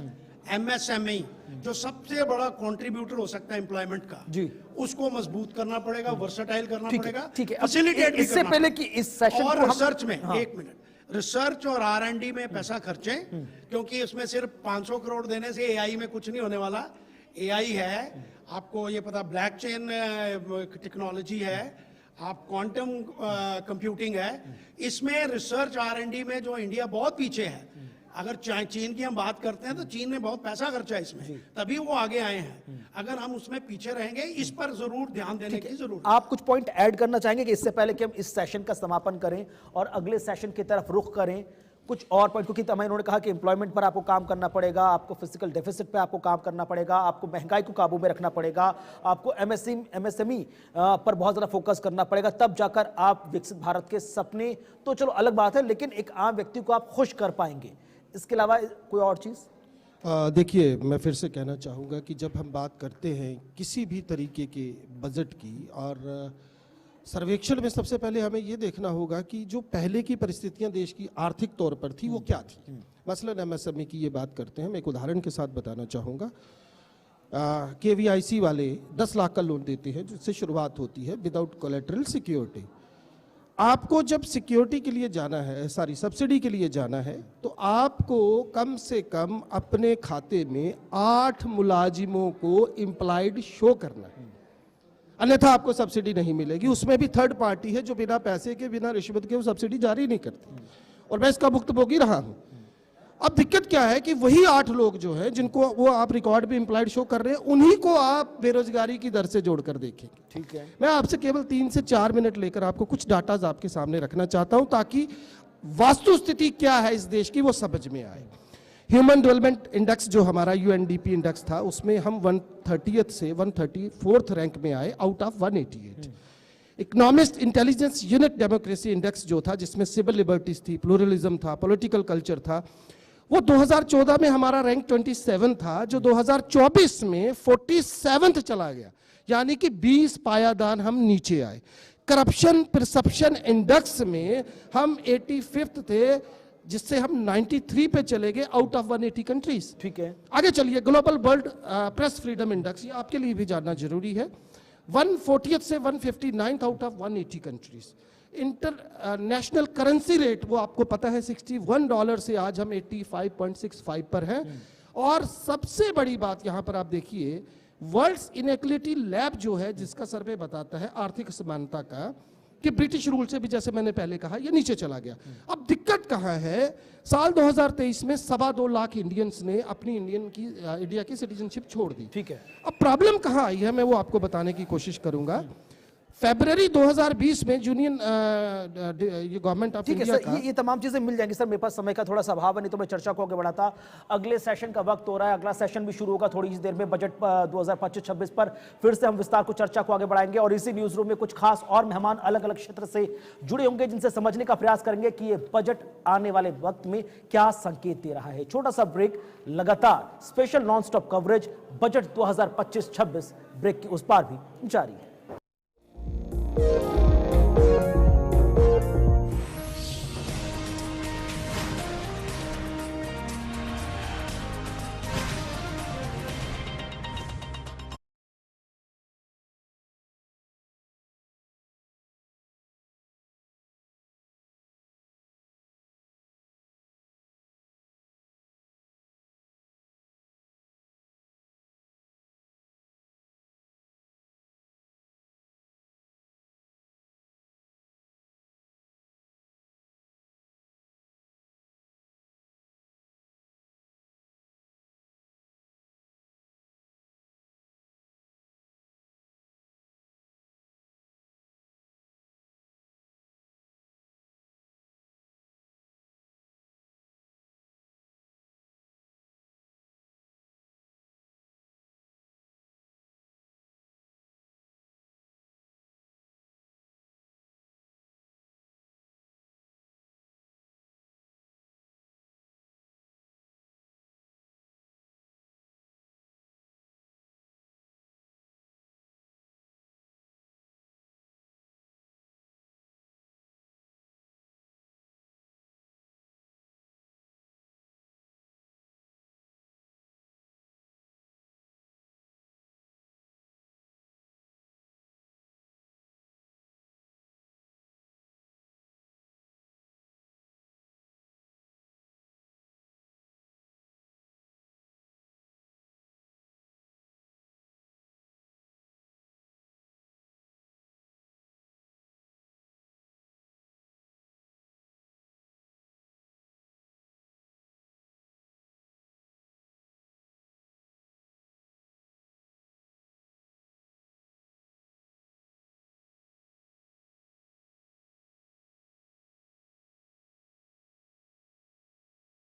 MSME जो सबसे बड़ा कंट्रीब्यूटर हो सकता है एम्प्लॉयमेंट का जी, उसको मजबूत करना पड़ेगा, वर्सटाइल करना पड़ेगा, ठीक है। फैसिलिटेट इससे पहले कि इस सेशन और को रिसर्च में एक मिनट, रिसर्च और R&D में पैसा खर्चें, क्योंकि इसमें सिर्फ 500 करोड़ देने से AI में कुछ नहीं होने वाला। AI है, आपको ये पता, ब्लॉकचेन टेक्नोलॉजी है, आप क्वांटम कंप्यूटिंग है, इसमें रिसर्च R&D में जो इंडिया बहुत पीछे है। अगर चीन की हम बात करते हैं तो चीन ने बहुत पैसा खर्चा है इसमें, तभी वो आगे आए हैं। अगर हम उसमें पीछे रहेंगे, इस पर जरूर ध्यान देने की जरूरत। आप कुछ पॉइंट ऐड करना चाहेंगे कि इससे पहले कि हम इस सेशन का समापन करें और अगले सेशन की तरफ रुख करें, कुछ और पॉइंट, क्योंकि इन्होंने कहा कि एम्प्लॉयमेंट पर आपको काम करना पड़ेगा, आपको फिजिकल डेफिसिट पे आपको काम करना पड़ेगा, आपको महंगाई को काबू में रखना पड़ेगा, आपको MSME पर बहुत ज़्यादा फोकस करना पड़ेगा, तब जाकर आप विकसित भारत के सपने, तो चलो अलग बात है, लेकिन एक आम व्यक्ति को आप खुश कर पाएंगे। इसके अलावा कोई और चीज़? देखिए, मैं फिर से कहना चाहूँगा कि जब हम बात करते हैं किसी भी तरीके के बजट की, और सर्वेक्षण में सबसे पहले हमें ये देखना होगा कि जो पहले की परिस्थितियां देश की आर्थिक तौर पर थी वो क्या थी। मसलन MSME की ये बात करते हैं, मैं एक उदाहरण के साथ बताना चाहूँगा। KVIC वाले 10 लाख का लोन देते हैं, जिससे शुरुआत होती है विदाउट कोलेटरल सिक्योरिटी। आपको जब सिक्योरिटी के लिए जाना है, सब्सिडी के लिए जाना है, तो आपको कम से कम अपने खाते में 8 मुलाजिमों को एम्प्लॉयड शो करना है, अन्यथा आपको सब्सिडी नहीं मिलेगी। उसमें भी थर्ड पार्टी है जो बिना पैसे के, बिना रिश्वत के वो सब्सिडी जारी नहीं करती, और मैं इसका भुक्तभोगी रहा हूं। अब दिक्कत क्या है कि वही 8 लोग जो है, जिनको वो आप रिकॉर्ड पे एम्प्लॉयड शो कर रहे हैं, उन्हीं को आप बेरोजगारी की दर से जोड़कर देखेंगे। ठीक है, मैं आपसे केवल 3 से 4 मिनट लेकर आपको कुछ डाटाज आपके सामने रखना चाहता हूं, ताकि वास्तुस्थिति क्या है इस देश की वो समझ में आए। ह्यूमन डेवलपमेंट इंडेक्स जो हमारा UNDP इंडेक्स था, उसमें हम 130th से 134th रैंक में आए out of 188। Economist intelligence unit democracy index जो था, जिसमें सिविल लिबर्टीज थी, प्लूरलिज्म था, पॉलिटिकल कल्चर था, वो 2014 में हमारा रैंक 27 था, जो 2024 में 47th चला गया, यानी कि 20 पायादान हम नीचे आए। करप्शन परसेप्शन इंडेक्स में हम 85th थे, जिससे हम 93 पे चले गए आउट ऑफ 180 कंट्रीज। ठीक है, आगे चलिए, global world press freedom index, ये आपके लिए भी जानना जरूरी है, 140th से 159th out of 180 countries. International currency rate, वो आपको पता है $61 से आज हम 85.65 पर हैं। और सबसे बड़ी बात यहाँ पर आप देखिए, वर्ल्ड्स इनइक्वालिटी लैब जो है, जिसका सर्वे बताता है आर्थिक असमानता का, कि ब्रिटिश रूल से भी, जैसे मैंने पहले कहा, ये नीचे चला गया। अब दिक्कत कहाँ है? साल 2023 में 2.25 लाख इंडियंस ने अपनी इंडिया की सिटीजनशिप छोड़ दी। ठीक है, अब प्रॉब्लम कहाँ आई है, मैं वो आपको बताने की कोशिश करूंगा। फरवरी 2020 में यूनियन ये गवर्नमेंट ऑफ इंडिया का, ये तमाम चीजें मिल जाएंगी सर। मेरे पास समय का थोड़ा सा अभाव है, नहीं तो मैं चर्चा को आगे बढ़ाता। अगले सेशन का वक्त हो रहा है, अगला सेशन भी शुरू होगा थोड़ी ही देर में। बजट 2025-26 पर फिर से हम विस्तार को चर्चा को आगे बढ़ाएंगे, और इसी न्यूज रूम में कुछ खास और मेहमान अलग अलग क्षेत्र से जुड़े होंगे, जिनसे समझने का प्रयास करेंगे कि ये बजट आने वाले वक्त में क्या संकेत दे रहा है। छोटा सा ब्रेक, लगातार special non stop coverage budget 2025-26 break की उस पार भी जारी है।